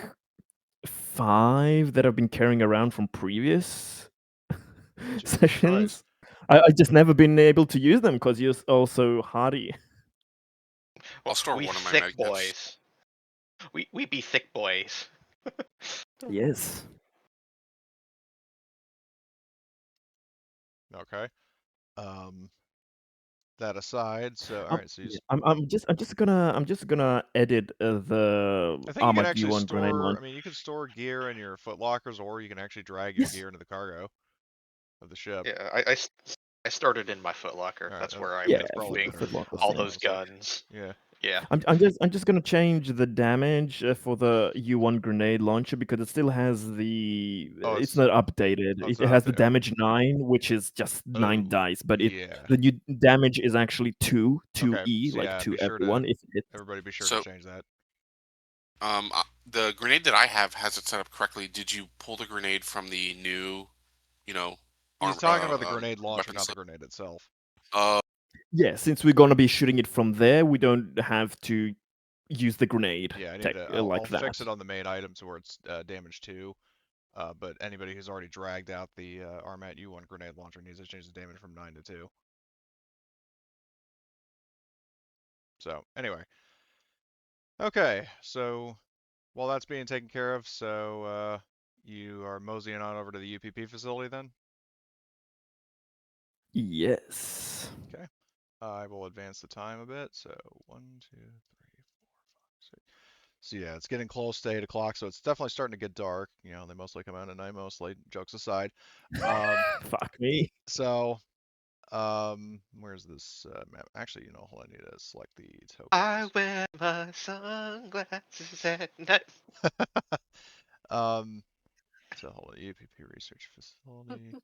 [SPEAKER 2] 5 that I've been carrying around from previous
[SPEAKER 1] Jesus Christ.
[SPEAKER 2] sessions. I just never been able to use them because you're also hardy.
[SPEAKER 4] I'll store
[SPEAKER 3] We
[SPEAKER 4] one of my
[SPEAKER 3] thick
[SPEAKER 4] medkits.
[SPEAKER 3] boys. We be thick boys.
[SPEAKER 2] Yes.
[SPEAKER 1] Okay. That aside, so all right. So you,
[SPEAKER 2] Yeah, I'm just gonna edit the
[SPEAKER 1] I think you can
[SPEAKER 2] armored
[SPEAKER 1] actually
[SPEAKER 2] U1 grenade
[SPEAKER 1] store.
[SPEAKER 2] launcher.
[SPEAKER 1] I mean, you can store gear in your foot lockers, or you can actually drag your
[SPEAKER 2] Yes.
[SPEAKER 1] gear into the cargo of the ship.
[SPEAKER 3] Yeah, I started in my footlocker.
[SPEAKER 1] All right.
[SPEAKER 3] That's where I've
[SPEAKER 2] Yeah,
[SPEAKER 3] been
[SPEAKER 1] That's probably
[SPEAKER 3] keeping
[SPEAKER 1] better.
[SPEAKER 2] Footlocker's
[SPEAKER 3] all
[SPEAKER 2] fine.
[SPEAKER 3] those
[SPEAKER 1] Honestly.
[SPEAKER 3] guns.
[SPEAKER 1] Yeah.
[SPEAKER 3] Yeah.
[SPEAKER 2] I'm just gonna change the damage for the U1 grenade launcher because it still has the
[SPEAKER 1] Oh,
[SPEAKER 2] it's not updated.
[SPEAKER 1] it's
[SPEAKER 2] It
[SPEAKER 1] not up
[SPEAKER 2] has the
[SPEAKER 1] there. Okay.
[SPEAKER 2] damage 9, which is just 9
[SPEAKER 1] Oh,
[SPEAKER 2] dice, but
[SPEAKER 1] yeah.
[SPEAKER 2] the new damage is actually 2
[SPEAKER 1] Okay.
[SPEAKER 2] E,
[SPEAKER 1] So
[SPEAKER 2] like
[SPEAKER 1] yeah,
[SPEAKER 2] 2
[SPEAKER 1] be sure to
[SPEAKER 2] everyone if it hits.
[SPEAKER 1] everybody be sure to
[SPEAKER 4] So
[SPEAKER 1] change that.
[SPEAKER 4] the grenade that I have has it set up correctly. Did you pull the grenade from the new, you know,
[SPEAKER 1] He's
[SPEAKER 4] arm
[SPEAKER 1] talking about the grenade launcher,
[SPEAKER 4] weapon
[SPEAKER 1] not the
[SPEAKER 4] set?
[SPEAKER 1] grenade itself.
[SPEAKER 2] Yeah, since we're gonna be shooting it from there, we don't have to use the grenade
[SPEAKER 1] Yeah, I need to.
[SPEAKER 2] like
[SPEAKER 1] I'll
[SPEAKER 2] that.
[SPEAKER 1] fix it on the main item to where it's damage 2. But anybody who's already dragged out the Armat U1 grenade launcher needs to change the damage from 9 to 2. So anyway, okay. So while that's being taken care of, so you are moseying on over to the UPP facility then.
[SPEAKER 2] Yes.
[SPEAKER 1] Okay. I will advance the time a bit. So 1, 2, 3, 4, 5, 6. So yeah, it's getting close to 8 o'clock, so it's definitely starting to get dark. You know, they mostly come out at night, mostly. Jokes aside.
[SPEAKER 2] Fuck me.
[SPEAKER 1] So, where's this map? Actually, you know, hold on, I need to select the
[SPEAKER 3] I
[SPEAKER 1] tokens.
[SPEAKER 3] wear my sunglasses at night.
[SPEAKER 1] So hold on, UPP research facility.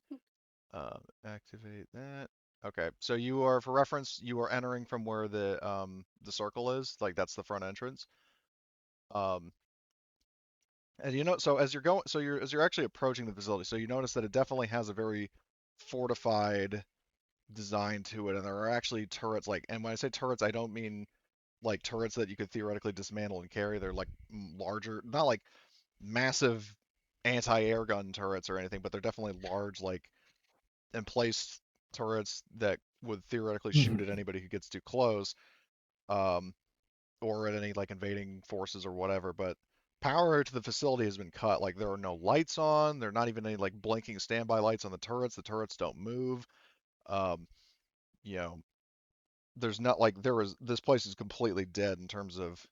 [SPEAKER 1] Activate that. Okay, so you are, for reference, you are entering from where the circle is, like that's the front entrance. And you know, so as you're going, so as you're actually approaching the facility, so you notice that it definitely has a very fortified design to it, and there are actually turrets, like, and when I say turrets, I don't mean like turrets that you could theoretically dismantle and carry. They're like larger, not like massive anti-air gun turrets or anything, but they're definitely large, like emplaced turrets that would theoretically shoot at anybody who gets too close, um, or at any like invading forces or whatever. But power to the facility has been cut. Like there are no lights on. There are not even any like blinking standby lights on the turrets. The turrets don't move. Um, there's not like this place is completely dead in terms of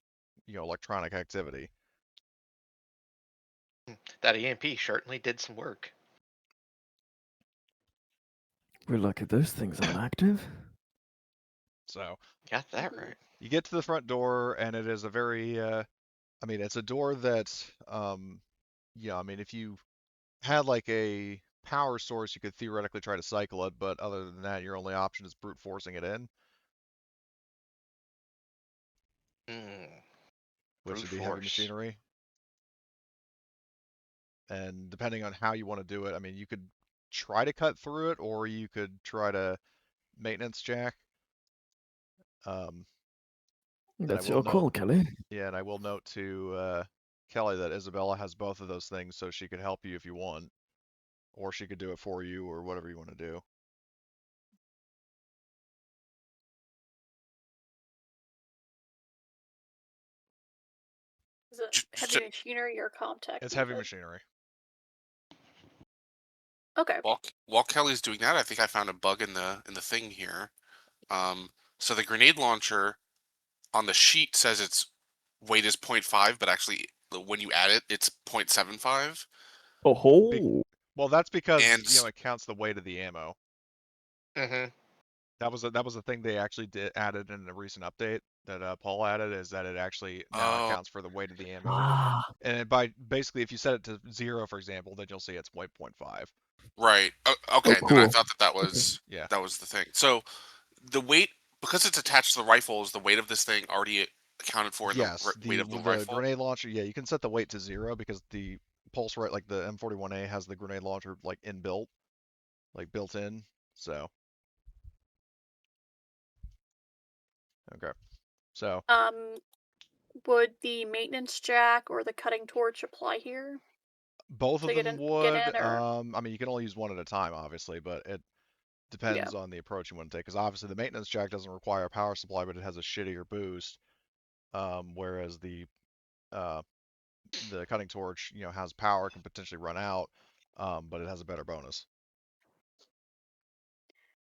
[SPEAKER 1] electronic activity.
[SPEAKER 3] That EMP certainly did some work.
[SPEAKER 2] We're lucky those things aren't active.
[SPEAKER 1] So
[SPEAKER 3] Got that right.
[SPEAKER 1] you get to the front door, and it is a very it's a door that if you had like a power source, you could theoretically try to cycle it, but other than that, your only option is brute forcing it in, which
[SPEAKER 3] Brute
[SPEAKER 1] would be heavy
[SPEAKER 3] force.
[SPEAKER 1] machinery. And depending on how you want to do it, you could try to cut through it, or you could try to maintenance jack. And I
[SPEAKER 2] That's
[SPEAKER 1] will
[SPEAKER 2] your call,
[SPEAKER 1] note,
[SPEAKER 2] Kelly.
[SPEAKER 1] yeah, and I will note to Kelly that Isabella has both of those things, so she could help you if you want, or she could do it for you, or whatever you want to do.
[SPEAKER 5] Is it heavy machinery or contact?
[SPEAKER 1] It's heavy machinery.
[SPEAKER 5] Okay.
[SPEAKER 4] While Kelly's doing that, I think I found a bug in the thing here. So the grenade launcher on the sheet says its weight is 0.5, but actually when you add it, it's 0.75.
[SPEAKER 2] Oh,
[SPEAKER 1] Well, that's because
[SPEAKER 4] And
[SPEAKER 1] it counts the weight of the ammo.
[SPEAKER 3] Mm-hmm.
[SPEAKER 1] That was a thing they actually added in a recent update that Paul added, is that it actually now accounts for the weight of the ammo.
[SPEAKER 2] ah,
[SPEAKER 1] And basically, if you set it to 0, for example, then you'll see it's 0.5.
[SPEAKER 4] right. Okay.
[SPEAKER 2] Oh,
[SPEAKER 4] Then I
[SPEAKER 2] cool.
[SPEAKER 4] thought that was
[SPEAKER 1] Yeah.
[SPEAKER 4] that was the thing. So the weight, because it's attached to the rifle, is the weight of this thing already accounted for in
[SPEAKER 1] Yes,
[SPEAKER 4] the weight of the
[SPEAKER 1] the
[SPEAKER 4] rifle?
[SPEAKER 1] grenade launcher. Yeah, you can set the weight to 0 because the pulse rate, like the M41A, has the grenade launcher like built in. So okay, so
[SPEAKER 5] Would the maintenance jack or the cutting torch apply here?
[SPEAKER 1] both of
[SPEAKER 5] To
[SPEAKER 1] them
[SPEAKER 5] get
[SPEAKER 1] would.
[SPEAKER 5] in, or
[SPEAKER 1] You can only use one at a time, obviously, but it depends on the approach you want to take. Because obviously the maintenance jack doesn't require a power supply, but it has a shittier boost. Whereas the cutting torch, has power, can potentially run out, but it has a better bonus.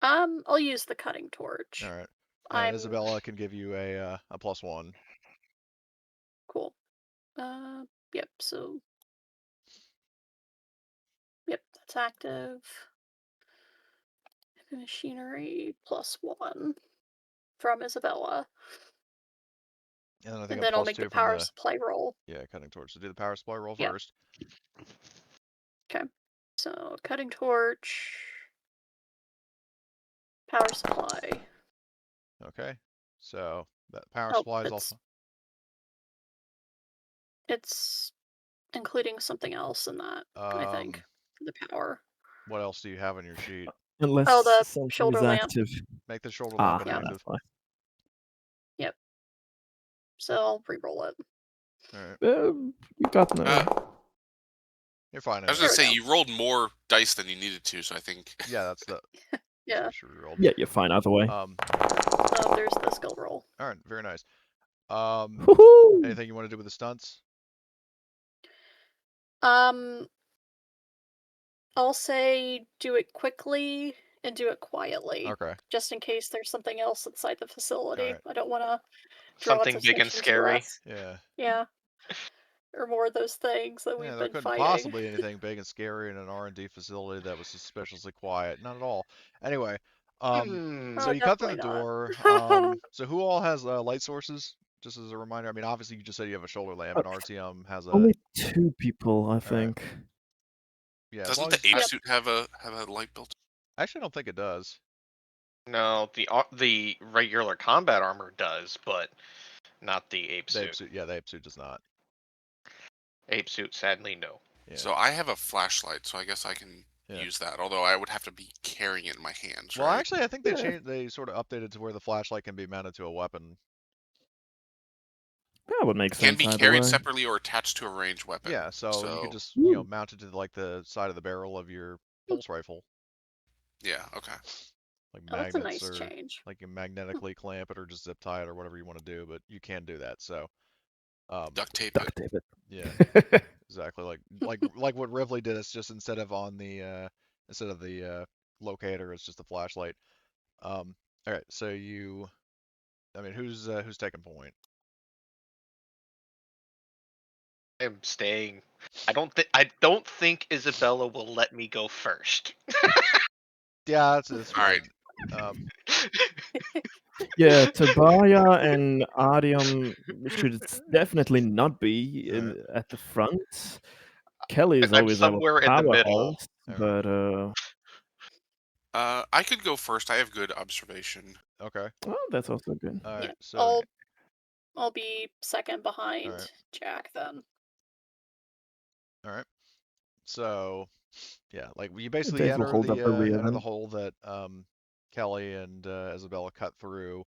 [SPEAKER 5] I'll use the cutting torch.
[SPEAKER 1] All right. And Isabella can give you a +1.
[SPEAKER 5] Cool. Yep. So, yep, that's active. Heavy machinery +1 from Isabella.
[SPEAKER 1] And then I think
[SPEAKER 5] And then I'll make
[SPEAKER 1] +2
[SPEAKER 5] the
[SPEAKER 1] from
[SPEAKER 5] power
[SPEAKER 1] the
[SPEAKER 5] supply roll.
[SPEAKER 1] cutting torch. So do the power supply roll
[SPEAKER 5] Yep.
[SPEAKER 1] first.
[SPEAKER 5] Okay. So cutting torch, power supply.
[SPEAKER 1] Okay. So that power supply is also.
[SPEAKER 5] It's including something else in that, I think, for the power.
[SPEAKER 1] What else do you have on your sheet?
[SPEAKER 2] unless
[SPEAKER 5] the
[SPEAKER 2] something
[SPEAKER 5] shoulder
[SPEAKER 2] is
[SPEAKER 5] lamp.
[SPEAKER 2] active.
[SPEAKER 1] Make the shoulder lamp
[SPEAKER 2] Yeah,
[SPEAKER 1] inactive.
[SPEAKER 2] that's fine.
[SPEAKER 5] Yep. So I'll re-roll it.
[SPEAKER 1] All right.
[SPEAKER 2] You got no.
[SPEAKER 1] You're fine.
[SPEAKER 4] I was
[SPEAKER 1] Anyway.
[SPEAKER 4] gonna say you rolled more dice than you needed to, so I think.
[SPEAKER 1] Yeah, that's the.
[SPEAKER 5] Yeah.
[SPEAKER 1] Sure rolled.
[SPEAKER 2] Yeah, you're fine either way.
[SPEAKER 5] There's the skill roll.
[SPEAKER 1] All right. Very nice.
[SPEAKER 2] Woohoo!
[SPEAKER 1] Anything you want to do with the stunts?
[SPEAKER 5] I'll say do it quickly and do it quietly.
[SPEAKER 1] Okay.
[SPEAKER 5] Just in case there's something else inside the facility.
[SPEAKER 1] Right.
[SPEAKER 5] I don't want to draw
[SPEAKER 3] Something big and
[SPEAKER 5] attention to
[SPEAKER 3] scary.
[SPEAKER 5] us.
[SPEAKER 1] Yeah.
[SPEAKER 5] Yeah. Or more of those things that we've
[SPEAKER 1] there
[SPEAKER 5] been
[SPEAKER 1] couldn't
[SPEAKER 5] fighting.
[SPEAKER 1] possibly anything big and scary in an R&D facility that was suspiciously quiet. Not at all. Anyway, so you cut through the door. So who all has light sources? Just as a reminder. Obviously you just said you have a shoulder lamp, and RTM has a.
[SPEAKER 2] Only 2 people, I think.
[SPEAKER 1] Yeah.
[SPEAKER 4] Doesn't the ape suit have a light built?
[SPEAKER 1] Actually, I don't think it does.
[SPEAKER 3] No, the regular combat armor does, but not the ape
[SPEAKER 1] The
[SPEAKER 3] suit.
[SPEAKER 1] ape suit. Yeah, the ape suit does not.
[SPEAKER 3] Ape suit, sadly, no.
[SPEAKER 1] Yeah.
[SPEAKER 4] So I have a flashlight, so I guess I can use that. Although I would have to be carrying it in my hands.
[SPEAKER 1] Well,
[SPEAKER 4] right?
[SPEAKER 1] actually, I think they sort of updated to where the flashlight can be mounted to a weapon.
[SPEAKER 2] That would make sense.
[SPEAKER 4] Can be carried separately or attached to a ranged weapon.
[SPEAKER 1] Yeah, so you could just mount it to the side of the barrel of your pulse rifle.
[SPEAKER 4] Yeah. Okay.
[SPEAKER 1] Like
[SPEAKER 5] magnets,
[SPEAKER 1] that's a nice
[SPEAKER 5] or change.
[SPEAKER 1] Like you magnetically clamp it or just zip tie it or whatever you want to do, but you can do that. So
[SPEAKER 4] duct tape
[SPEAKER 2] it.
[SPEAKER 1] Yeah, exactly. Like what Rivley did. It's just instead of the locator, it's just a flashlight. All right, so I mean, who's taking point?
[SPEAKER 3] I'm staying. I don't think Isabella will let me go first.
[SPEAKER 1] Yeah, that's
[SPEAKER 4] All right.
[SPEAKER 1] fine.
[SPEAKER 2] Yeah, Tobiah and Artyom should definitely not be
[SPEAKER 1] Alright.
[SPEAKER 2] at the front. Kelly is
[SPEAKER 3] I'm
[SPEAKER 2] always our
[SPEAKER 3] somewhere in the middle.
[SPEAKER 2] powerhouse,
[SPEAKER 1] Alright.
[SPEAKER 2] but
[SPEAKER 4] I could go first. I have good observation.
[SPEAKER 1] Okay.
[SPEAKER 2] well, that's also good.
[SPEAKER 1] All right.
[SPEAKER 5] Yeah,
[SPEAKER 1] So
[SPEAKER 5] I'll be second behind
[SPEAKER 1] Alright.
[SPEAKER 5] Jack then.
[SPEAKER 1] All right. So yeah, like you basically
[SPEAKER 2] Dave will hold up the rear
[SPEAKER 1] enter the
[SPEAKER 2] then.
[SPEAKER 1] hole that Kelly and Isabella cut through,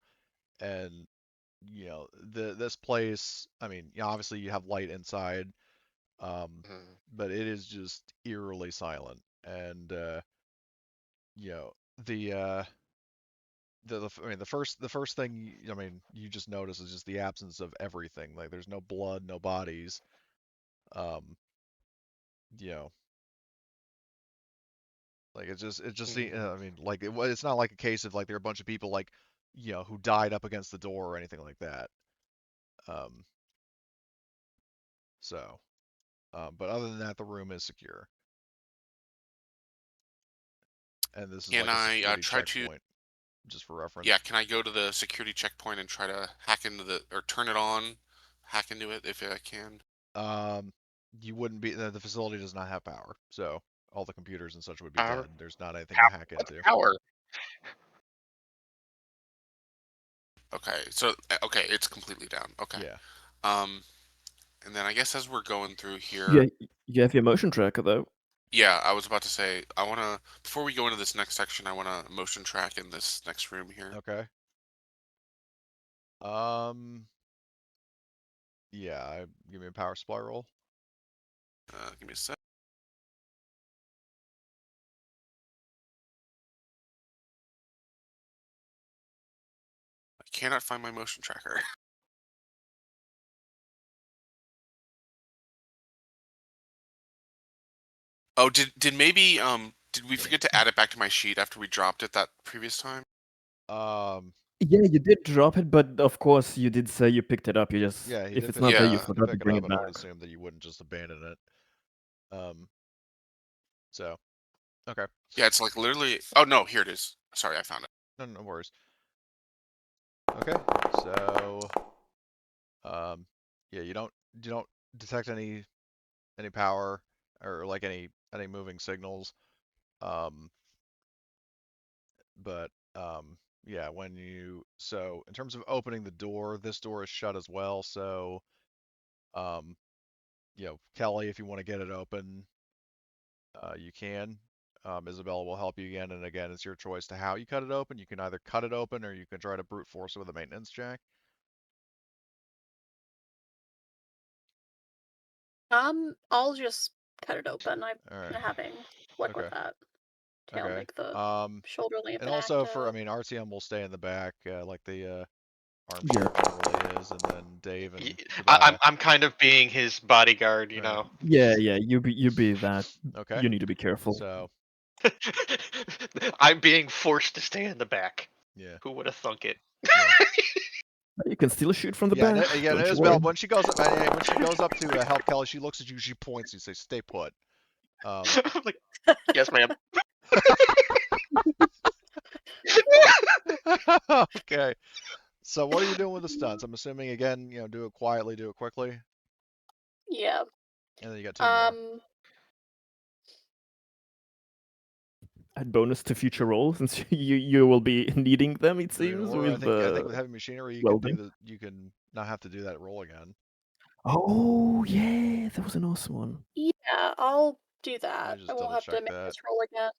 [SPEAKER 1] and this place. I mean, obviously you have light inside,
[SPEAKER 3] Mhm.
[SPEAKER 1] but it is just eerily silent, and you know the I mean the first thing I mean you just notice is just the absence of everything. Like there's no blood, no bodies. Um, you know, like I mean, like it's not like a case of like there are a bunch of people like who died up against the door or anything like that. Um, so, but other than that, the room is secure, and this is
[SPEAKER 4] Can
[SPEAKER 1] like a
[SPEAKER 4] I
[SPEAKER 1] security
[SPEAKER 4] try to?
[SPEAKER 1] checkpoint, just for reference.
[SPEAKER 4] Yeah, can I go to the security checkpoint and try to hack into the or turn it on, hack into it if I can?
[SPEAKER 1] Um, you wouldn't be the facility does not have power, so all the computers and such would be
[SPEAKER 3] Power?
[SPEAKER 1] dead. There's not anything to hack
[SPEAKER 3] What's
[SPEAKER 1] into.
[SPEAKER 3] power?
[SPEAKER 4] Okay, so okay, it's completely down. Okay.
[SPEAKER 1] Yeah.
[SPEAKER 4] Um, and then I guess as we're going through
[SPEAKER 2] Yeah,
[SPEAKER 4] here,
[SPEAKER 2] you have your motion tracker though.
[SPEAKER 4] yeah, I was about to say I wanna before we go into this next section, I wanna motion track in this next room here.
[SPEAKER 1] Okay. Um. Yeah. Give me a power supply roll.
[SPEAKER 4] Give me a sec. I cannot find my motion tracker. Oh, did maybe did we forget to add it back to my sheet after we dropped it that previous time?
[SPEAKER 1] Um.
[SPEAKER 2] Yeah, you did drop it, but of course you did say you picked it up. You just
[SPEAKER 1] Yeah, he
[SPEAKER 2] if
[SPEAKER 1] did
[SPEAKER 2] it's
[SPEAKER 1] pick it
[SPEAKER 2] not there,
[SPEAKER 1] up.
[SPEAKER 2] you
[SPEAKER 4] Yeah.
[SPEAKER 1] He did
[SPEAKER 2] forgot to
[SPEAKER 1] pick it
[SPEAKER 2] bring
[SPEAKER 1] up,
[SPEAKER 2] it
[SPEAKER 1] and I would
[SPEAKER 2] back.
[SPEAKER 1] assume that you wouldn't just abandon it. So okay.
[SPEAKER 4] Yeah, it's like literally. Oh no, here it is. Sorry, I found it.
[SPEAKER 1] No worries. Okay. So yeah, you don't detect any power or like any moving signals. Um, but yeah, so in terms of opening the door, this door is shut as well. So um, Kelly, if you want to get it open, you can. Isabella will help you again, and again, it's your choice to how you cut it open. You can either cut it open, or you can try to brute force it with a maintenance check.
[SPEAKER 5] I'll just cut it open. I've
[SPEAKER 1] All right.
[SPEAKER 5] been having luck with
[SPEAKER 1] Okay.
[SPEAKER 5] that. I'll
[SPEAKER 1] Okay.
[SPEAKER 5] make the shoulder lamp
[SPEAKER 1] And also for, I
[SPEAKER 5] inactive.
[SPEAKER 1] mean, RTM will stay in the back, like the
[SPEAKER 2] Yeah,
[SPEAKER 1] armchair generally is, and then Dave
[SPEAKER 3] Y-
[SPEAKER 1] and
[SPEAKER 3] I'm
[SPEAKER 1] Tobiah.
[SPEAKER 3] I'm kind of being his bodyguard, you
[SPEAKER 1] All right.
[SPEAKER 3] know.
[SPEAKER 2] yeah. You be that.
[SPEAKER 1] Okay.
[SPEAKER 2] You need to be careful.
[SPEAKER 1] So
[SPEAKER 3] I'm being forced to stay in the back.
[SPEAKER 1] yeah,
[SPEAKER 3] Who would have thunk it?
[SPEAKER 1] yeah,
[SPEAKER 2] You can still shoot from the
[SPEAKER 1] yeah.
[SPEAKER 2] back.
[SPEAKER 1] Yeah,
[SPEAKER 2] Don't you
[SPEAKER 1] Isabel.
[SPEAKER 2] worry.
[SPEAKER 1] When she goes up to help Kelly, she looks at you. She points. You say, "Stay put." Um.
[SPEAKER 3] I'm like, yes, ma'am.
[SPEAKER 1] Okay. So what are you doing with the stunts? I'm assuming again, do it quietly, do it quickly,
[SPEAKER 5] Yeah.
[SPEAKER 1] and then you got two more.
[SPEAKER 2] Add bonus to future rolls since you will be needing them. It
[SPEAKER 1] I mean,
[SPEAKER 2] seems
[SPEAKER 1] or
[SPEAKER 2] with
[SPEAKER 1] I think with heavy machinery,
[SPEAKER 2] welding.
[SPEAKER 1] you can not have to do that roll again.
[SPEAKER 2] Oh yeah, that was an awesome one.
[SPEAKER 5] Yeah, I'll do
[SPEAKER 1] Let
[SPEAKER 5] that.
[SPEAKER 1] me
[SPEAKER 5] I
[SPEAKER 1] just
[SPEAKER 5] won't
[SPEAKER 1] double
[SPEAKER 5] have to
[SPEAKER 1] check
[SPEAKER 5] make
[SPEAKER 1] that.
[SPEAKER 5] this roll again.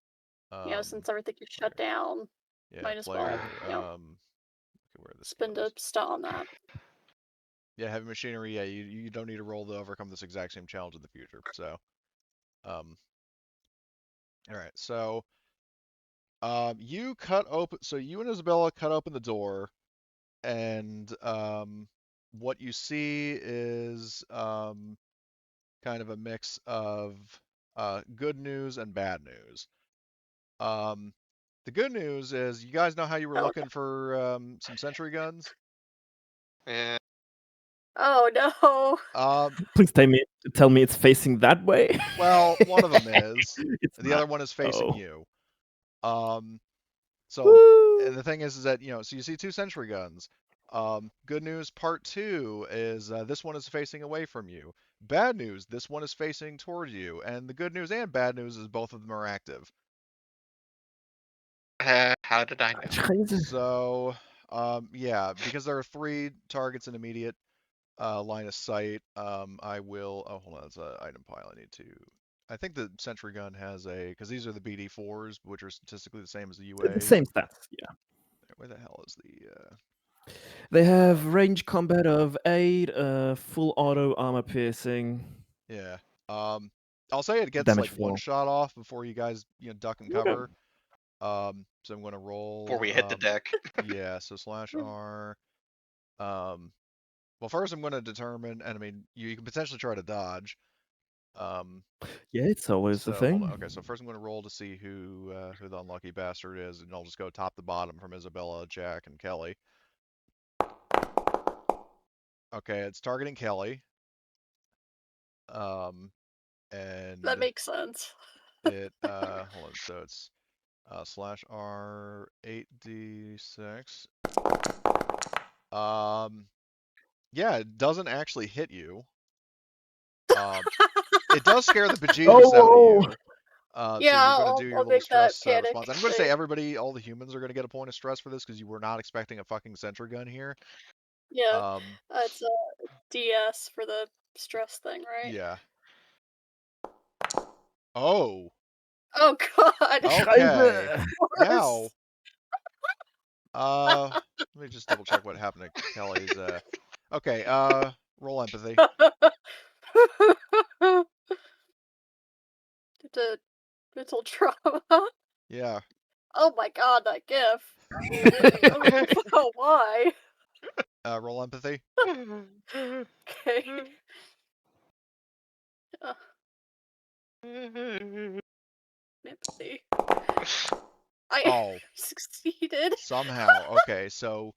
[SPEAKER 1] Um,
[SPEAKER 5] Since everything is shut
[SPEAKER 1] player,
[SPEAKER 5] down,
[SPEAKER 1] yeah,
[SPEAKER 5] might as well,
[SPEAKER 1] player. Okay, where this
[SPEAKER 5] spend a
[SPEAKER 1] goes.
[SPEAKER 5] stat on that.
[SPEAKER 1] Yeah, heavy machinery. Yeah, you don't need to roll to overcome this exact same challenge in the future. So, um, all right. So, you cut open. So you and Isabella cut open the door, and what you see is kind of a mix of good news and bad news. Um, The good news is, you guys know how you were
[SPEAKER 5] Oh,
[SPEAKER 1] looking for some sentry guns?
[SPEAKER 3] Yeah.
[SPEAKER 5] Oh no.
[SPEAKER 2] Please tell me it's facing that way.
[SPEAKER 1] Well, one of them is.
[SPEAKER 2] It's
[SPEAKER 1] The
[SPEAKER 2] not.
[SPEAKER 1] other one is facing
[SPEAKER 2] Oh.
[SPEAKER 1] you. So,
[SPEAKER 2] Woo!
[SPEAKER 1] and the thing is that, so you see 2 sentry guns. Good news part 2 is this one is facing away from you. Bad news, this one is facing toward you. And the good news and bad news is both of them are active.
[SPEAKER 3] How did I know?
[SPEAKER 1] So, yeah, because there are 3 targets in immediate line of sight, I will. Oh, hold on, it's an item pile. I need to. I think the sentry gun has because these are the BD4s, which are statistically the same as the
[SPEAKER 2] The
[SPEAKER 1] UAs.
[SPEAKER 2] same stats, yeah.
[SPEAKER 1] Where the hell is the?
[SPEAKER 2] They have range combat of 8, full auto armor piercing.
[SPEAKER 1] Yeah. I'll say it gets
[SPEAKER 2] Damage
[SPEAKER 1] like 1
[SPEAKER 2] 4.
[SPEAKER 1] shot off before you guys duck and cover. So I'm gonna roll.
[SPEAKER 3] Before we hit the deck.
[SPEAKER 1] Yeah. So /R. Well, first I'm gonna determine, and I mean you can potentially try to dodge.
[SPEAKER 2] Yeah, it's always the
[SPEAKER 1] So hold on.
[SPEAKER 2] thing.
[SPEAKER 1] Okay, so first I'm going to roll to see who the unlucky bastard is, and I'll just go top to bottom from Isabella, Jack, and Kelly. Okay, it's targeting Kelly. And
[SPEAKER 5] That makes sense.
[SPEAKER 1] it hold on. So it's /R 8d6. Yeah, it doesn't actually hit you. It does scare the bejesus out of you. So
[SPEAKER 5] Yeah,
[SPEAKER 1] you're going to do your
[SPEAKER 5] I'll
[SPEAKER 1] little
[SPEAKER 5] make that
[SPEAKER 1] stress
[SPEAKER 5] panic
[SPEAKER 1] response. I'm going to say
[SPEAKER 5] thing.
[SPEAKER 1] everybody, all the humans are going to get a point of stress for this because you were not expecting a fucking sentry gun here.
[SPEAKER 5] Yeah, it's a DS for the stress thing, right?
[SPEAKER 1] Yeah. Oh.
[SPEAKER 5] Oh god.
[SPEAKER 1] Okay. Now,
[SPEAKER 5] Worse.
[SPEAKER 1] let me just double check what happened to Kelly's. Okay. Roll empathy.
[SPEAKER 5] The mental trauma.
[SPEAKER 1] Yeah.
[SPEAKER 5] Oh my god, that gif. I don't know why.
[SPEAKER 1] Roll empathy.
[SPEAKER 5] Okay. Empathy. I
[SPEAKER 1] Oh,
[SPEAKER 5] succeeded.
[SPEAKER 1] somehow. Okay, so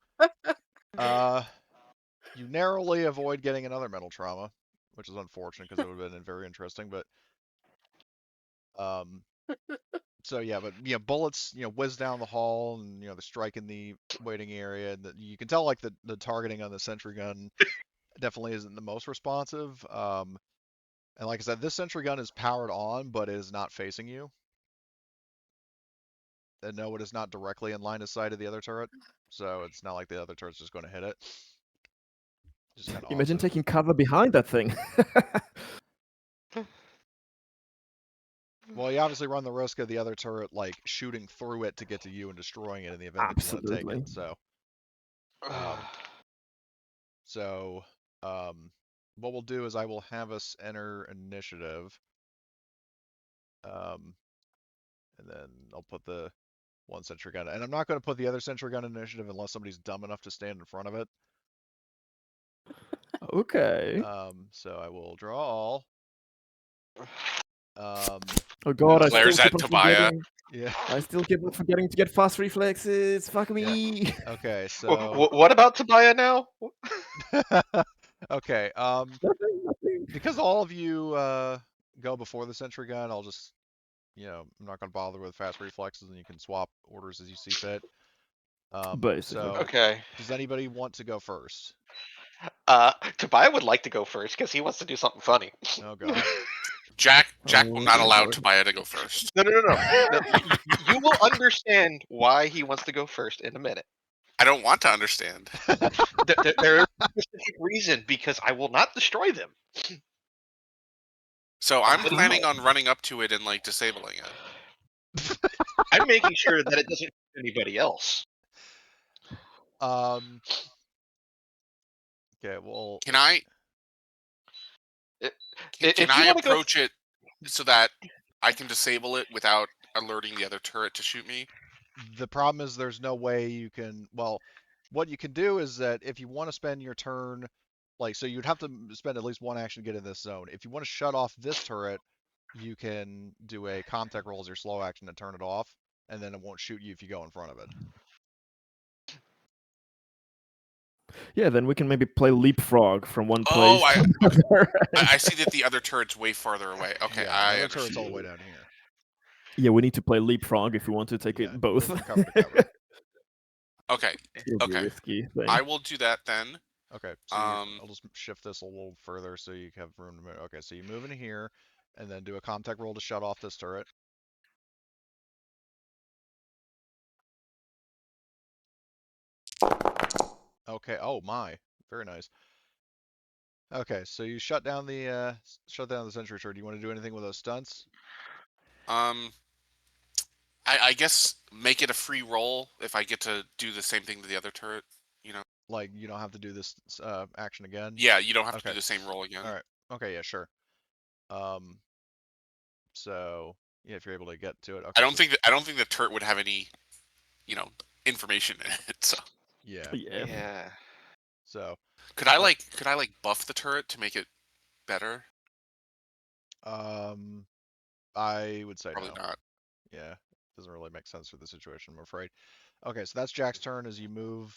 [SPEAKER 1] you narrowly avoid getting another mental trauma, which is unfortunate because it would have been very interesting. But so yeah, but bullets whiz down the hall, and they're striking the waiting area, and you can tell like the targeting on the sentry gun definitely isn't the most responsive. And like I said, this sentry gun is powered on, but it is not facing you. And no, it is not directly in line of sight of the other turret, so it's not like the other turret's just going to hit it. Just kind of
[SPEAKER 2] Imagine
[SPEAKER 1] awesome.
[SPEAKER 2] taking cover behind that thing.
[SPEAKER 1] Well, you obviously run the risk of the other turret like shooting through it to get to you and destroying it in the event that you want to take
[SPEAKER 2] Absolutely.
[SPEAKER 1] it. So, what we'll do is I will have us enter initiative, and then I'll put the one sentry gun, and I'm not going to put the other sentry gun in initiative unless somebody's dumb enough to stand in front of it.
[SPEAKER 2] Okay.
[SPEAKER 1] So I will draw all.
[SPEAKER 2] Oh god, I
[SPEAKER 4] Blair's
[SPEAKER 2] still
[SPEAKER 4] at
[SPEAKER 2] keep on
[SPEAKER 4] Tobiah.
[SPEAKER 2] forgetting.
[SPEAKER 1] Yeah.
[SPEAKER 2] I still keep on forgetting to get fast reflexes. Fuck me.
[SPEAKER 1] Okay, so
[SPEAKER 3] What about Tobiah now?
[SPEAKER 1] okay,
[SPEAKER 2] Nothing.
[SPEAKER 1] because all of you go before the sentry gun, I'll just I'm not going to bother with fast reflexes, and you can swap orders as you see fit.
[SPEAKER 2] Basically.
[SPEAKER 1] So
[SPEAKER 3] Okay.
[SPEAKER 1] does anybody want to go first?
[SPEAKER 3] Tobiah would like to go first because he wants to do something funny.
[SPEAKER 1] Oh god.
[SPEAKER 4] Jack
[SPEAKER 2] Oh,
[SPEAKER 4] will not
[SPEAKER 2] dear
[SPEAKER 4] allow
[SPEAKER 2] Lord.
[SPEAKER 4] Tobiah to go first.
[SPEAKER 3] No. You will understand why he wants to go first in a minute.
[SPEAKER 4] I don't want to understand.
[SPEAKER 3] There is a specific reason because I will not destroy them.
[SPEAKER 4] So I'm
[SPEAKER 3] But
[SPEAKER 4] planning
[SPEAKER 3] no.
[SPEAKER 4] on running up to it and like disabling it.
[SPEAKER 3] I'm making sure that it doesn't hit anybody else.
[SPEAKER 1] Okay, well,
[SPEAKER 4] Can I
[SPEAKER 3] If
[SPEAKER 4] can
[SPEAKER 3] you
[SPEAKER 4] I
[SPEAKER 3] want to go,
[SPEAKER 4] approach it so that I can disable it without alerting the other turret to shoot me?
[SPEAKER 1] the problem is there's no way you can. Well, what you can do is that if you want to spend your turn, like, so you'd have to spend at least one action to get in this zone. If you want to shut off this turret, you can do a Comtech roll as your slow action to turn it off. and then it won't shoot you if you go in front of it.
[SPEAKER 2] Yeah, then we can maybe play leapfrog from one place
[SPEAKER 4] Oh,
[SPEAKER 2] to another.
[SPEAKER 4] I see that the other turret's way farther away. Okay,
[SPEAKER 1] Yeah,
[SPEAKER 4] I
[SPEAKER 1] the other
[SPEAKER 4] understand.
[SPEAKER 1] turret's all the way down here.
[SPEAKER 2] Yeah, we need to play leapfrog if we want to take
[SPEAKER 1] Yeah,
[SPEAKER 2] it both.
[SPEAKER 1] from cover to cover.
[SPEAKER 4] Okay,
[SPEAKER 2] It'll be a
[SPEAKER 4] okay.
[SPEAKER 2] risky thing.
[SPEAKER 4] I will do that then.
[SPEAKER 1] Okay, so I'll just shift this a little further so you have room to move. Okay, so you move in here, and then do a comtech roll to shut off this turret. Okay. Oh my, very nice. Okay, so you shut down the sentry turret. Do you want to do anything with those stunts?
[SPEAKER 4] I guess make it a free roll if I get to do the same thing to the other turret. You know.
[SPEAKER 1] Like you don't have to do this action again.
[SPEAKER 4] Yeah, you don't have to
[SPEAKER 1] Okay.
[SPEAKER 4] do the same roll again.
[SPEAKER 1] All right. Okay. Yeah. Sure. So yeah, if you're able to get to it. Okay.
[SPEAKER 4] I don't think the turret would have any, information in it. So
[SPEAKER 1] Yeah.
[SPEAKER 3] Yeah.
[SPEAKER 1] So
[SPEAKER 4] could I like buff the turret to make it better?
[SPEAKER 1] I would say
[SPEAKER 4] Probably
[SPEAKER 1] no.
[SPEAKER 4] not.
[SPEAKER 1] Yeah, doesn't really make sense for the situation, I'm afraid. Okay, so that's Jack's turn as you move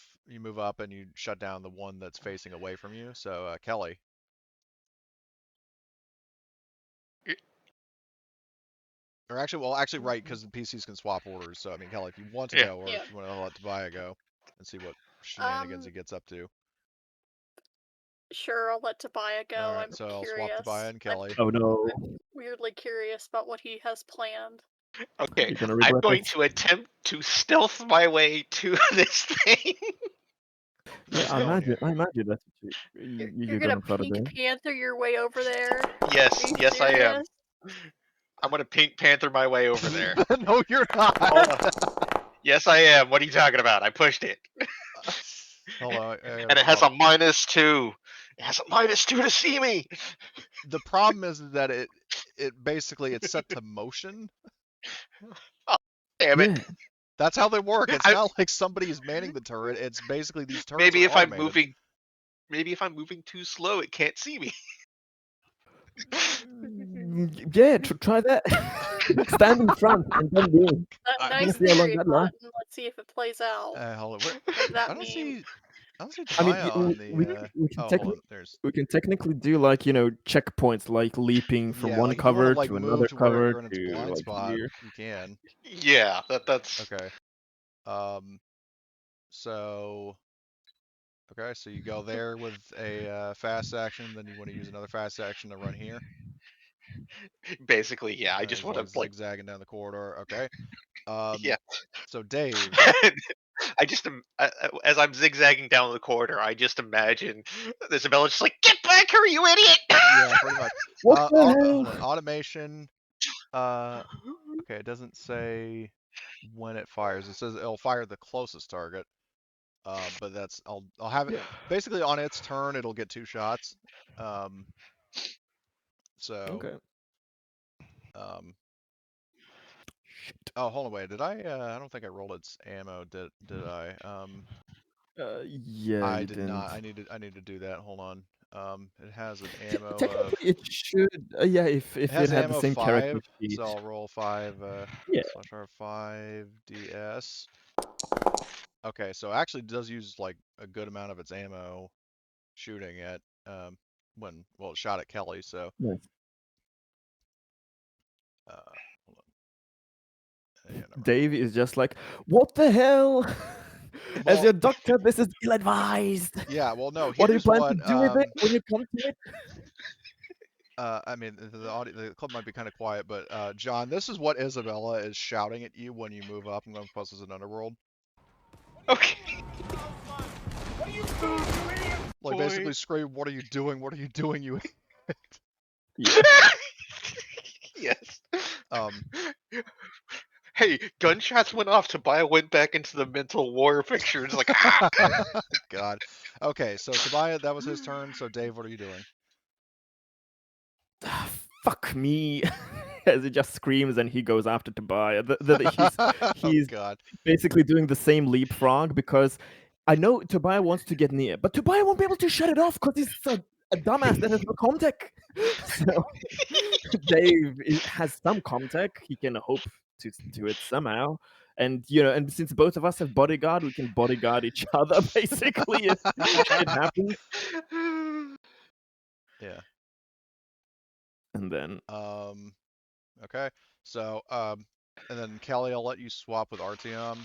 [SPEAKER 1] up and you shut down the one that's facing away from you. So Kelly. Or actually right, because the PCs can swap orders. So I mean, Kelly, if you want to
[SPEAKER 3] Yeah.
[SPEAKER 1] go, or
[SPEAKER 5] Yeah.
[SPEAKER 1] if you want to let Tobiah go and see what shenanigans he gets up to.
[SPEAKER 5] Sure, I'll let Tobiah go.
[SPEAKER 1] All right,
[SPEAKER 5] I'm
[SPEAKER 1] so I'll
[SPEAKER 5] curious.
[SPEAKER 1] swap Tobiah and Kelly.
[SPEAKER 2] Oh no.
[SPEAKER 5] I'm weirdly curious about what he has planned.
[SPEAKER 3] Okay,
[SPEAKER 2] You're gonna
[SPEAKER 3] I'm
[SPEAKER 2] regret
[SPEAKER 3] going
[SPEAKER 2] this.
[SPEAKER 3] to attempt to stealth my way to this thing.
[SPEAKER 2] Yeah, I imagine that's what
[SPEAKER 5] You're
[SPEAKER 2] you're
[SPEAKER 5] gonna
[SPEAKER 2] gonna try to
[SPEAKER 5] Pink
[SPEAKER 2] do.
[SPEAKER 5] Panther your way over there?
[SPEAKER 3] Yes,
[SPEAKER 5] Are you
[SPEAKER 3] yes, I am.
[SPEAKER 5] serious?
[SPEAKER 3] I'm gonna Pink Panther my way over there.
[SPEAKER 1] No, you're not.
[SPEAKER 3] Hold on. Yes, I am. What are you talking about? I pushed it.
[SPEAKER 1] Hold on.
[SPEAKER 3] And it has a -2. It has a -2 to see me.
[SPEAKER 1] The problem is that it basically it's set to motion.
[SPEAKER 3] Damn it.
[SPEAKER 2] Yeah.
[SPEAKER 1] That's how they work. It's
[SPEAKER 3] I-
[SPEAKER 1] not like somebody's manning the turret. It's basically these turrets
[SPEAKER 3] Maybe
[SPEAKER 1] are
[SPEAKER 3] if I'm
[SPEAKER 1] automated.
[SPEAKER 3] moving too slow, it can't see me.
[SPEAKER 2] Yeah, try that. Stand in front and then win.
[SPEAKER 5] That
[SPEAKER 1] I-
[SPEAKER 5] nice
[SPEAKER 2] see how long
[SPEAKER 5] theory
[SPEAKER 2] that lasts.
[SPEAKER 5] button. Let's see if it plays out.
[SPEAKER 1] Hold on.
[SPEAKER 5] What does that
[SPEAKER 1] I don't
[SPEAKER 5] mean?
[SPEAKER 1] see
[SPEAKER 2] I mean,
[SPEAKER 1] Tobiah on the.
[SPEAKER 2] we can
[SPEAKER 1] Oh, hold on. There's.
[SPEAKER 2] we can technically do like checkpoints, like leaping from
[SPEAKER 1] Yeah,
[SPEAKER 2] one
[SPEAKER 1] like if you want
[SPEAKER 2] cover
[SPEAKER 1] to like
[SPEAKER 2] to
[SPEAKER 1] move
[SPEAKER 2] another
[SPEAKER 1] to where
[SPEAKER 2] cover
[SPEAKER 1] you're in its
[SPEAKER 2] to
[SPEAKER 1] blind
[SPEAKER 2] like
[SPEAKER 1] spot,
[SPEAKER 2] here.
[SPEAKER 1] you can.
[SPEAKER 3] Yeah, that's
[SPEAKER 1] Okay. So. Okay, so you go there with a fast action, then you want to use another fast action to run here.
[SPEAKER 3] basically, yeah. I
[SPEAKER 1] Alright,
[SPEAKER 3] just
[SPEAKER 1] he's
[SPEAKER 3] want
[SPEAKER 1] like
[SPEAKER 3] to like,
[SPEAKER 1] zigzagging down the corridor. Okay.
[SPEAKER 3] yeah.
[SPEAKER 1] So Dave.
[SPEAKER 3] I just as I'm zigzagging down the corridor, I just imagine Isabella just like, get back here, you idiot!
[SPEAKER 1] Yeah, pretty much.
[SPEAKER 2] What the hell?
[SPEAKER 1] Hold on. Automation. Okay, it doesn't say when it fires. It says it'll fire the closest target. But that's I'll have it basically on its turn. It'll get 2 shots. So.
[SPEAKER 2] Okay.
[SPEAKER 1] Oh, hold on, wait. Did I? I don't think I rolled its ammo. Did I?
[SPEAKER 2] Yeah,
[SPEAKER 1] I
[SPEAKER 2] you
[SPEAKER 1] did
[SPEAKER 2] didn't.
[SPEAKER 1] not. I need to do that. Hold on. It has an ammo of.
[SPEAKER 2] Technically, it should. Yeah, if
[SPEAKER 1] It
[SPEAKER 2] it
[SPEAKER 1] has
[SPEAKER 2] had
[SPEAKER 1] ammo
[SPEAKER 2] the same
[SPEAKER 1] 5,
[SPEAKER 2] character sheet.
[SPEAKER 1] so I'll roll 5.
[SPEAKER 2] Yeah.
[SPEAKER 1] /R5 DS. Okay, so it actually does use like a good amount of its ammo shooting at when it shot at Kelly. So.
[SPEAKER 2] Nice.
[SPEAKER 1] Hold on. Yeah, never mind.
[SPEAKER 2] Dave is just like, what the hell? As
[SPEAKER 1] Well-
[SPEAKER 2] your doctor, this is ill-advised.
[SPEAKER 1] Yeah, well, no.
[SPEAKER 2] What do you
[SPEAKER 1] Here's
[SPEAKER 2] plan
[SPEAKER 1] what.
[SPEAKER 2] to do with it when you come to it?
[SPEAKER 1] I mean, the club might be kind of quiet, but John, this is what Isabella is shouting at you when you move up. I'm going to post this in Underworld.
[SPEAKER 3] Okay.
[SPEAKER 1] Like basically scream, "What are you doing? What are you doing, you?"
[SPEAKER 2] Yeah.
[SPEAKER 3] Yes.
[SPEAKER 1] Um.
[SPEAKER 3] Hey, gunshots went off. Tobiah went back into the mental war picture. It's like, ah!
[SPEAKER 1] God. Okay, so Tobiah, that was his turn. So Dave, what are you doing?
[SPEAKER 2] Fuck me. As he just screams and he goes after Tobiah. He's
[SPEAKER 1] Oh God.
[SPEAKER 2] basically doing the same leapfrog because I know Tobiah wants to get near, but Tobiah won't be able to shut it off because he's a dumbass that has no comtech. So Dave has some comtech. He can hope to it somehow. And and since both of us have bodyguard, we can bodyguard each other basically if shit happens.
[SPEAKER 1] Yeah.
[SPEAKER 2] And then
[SPEAKER 1] Okay. So and then Kelly, I'll let you swap with Artyom.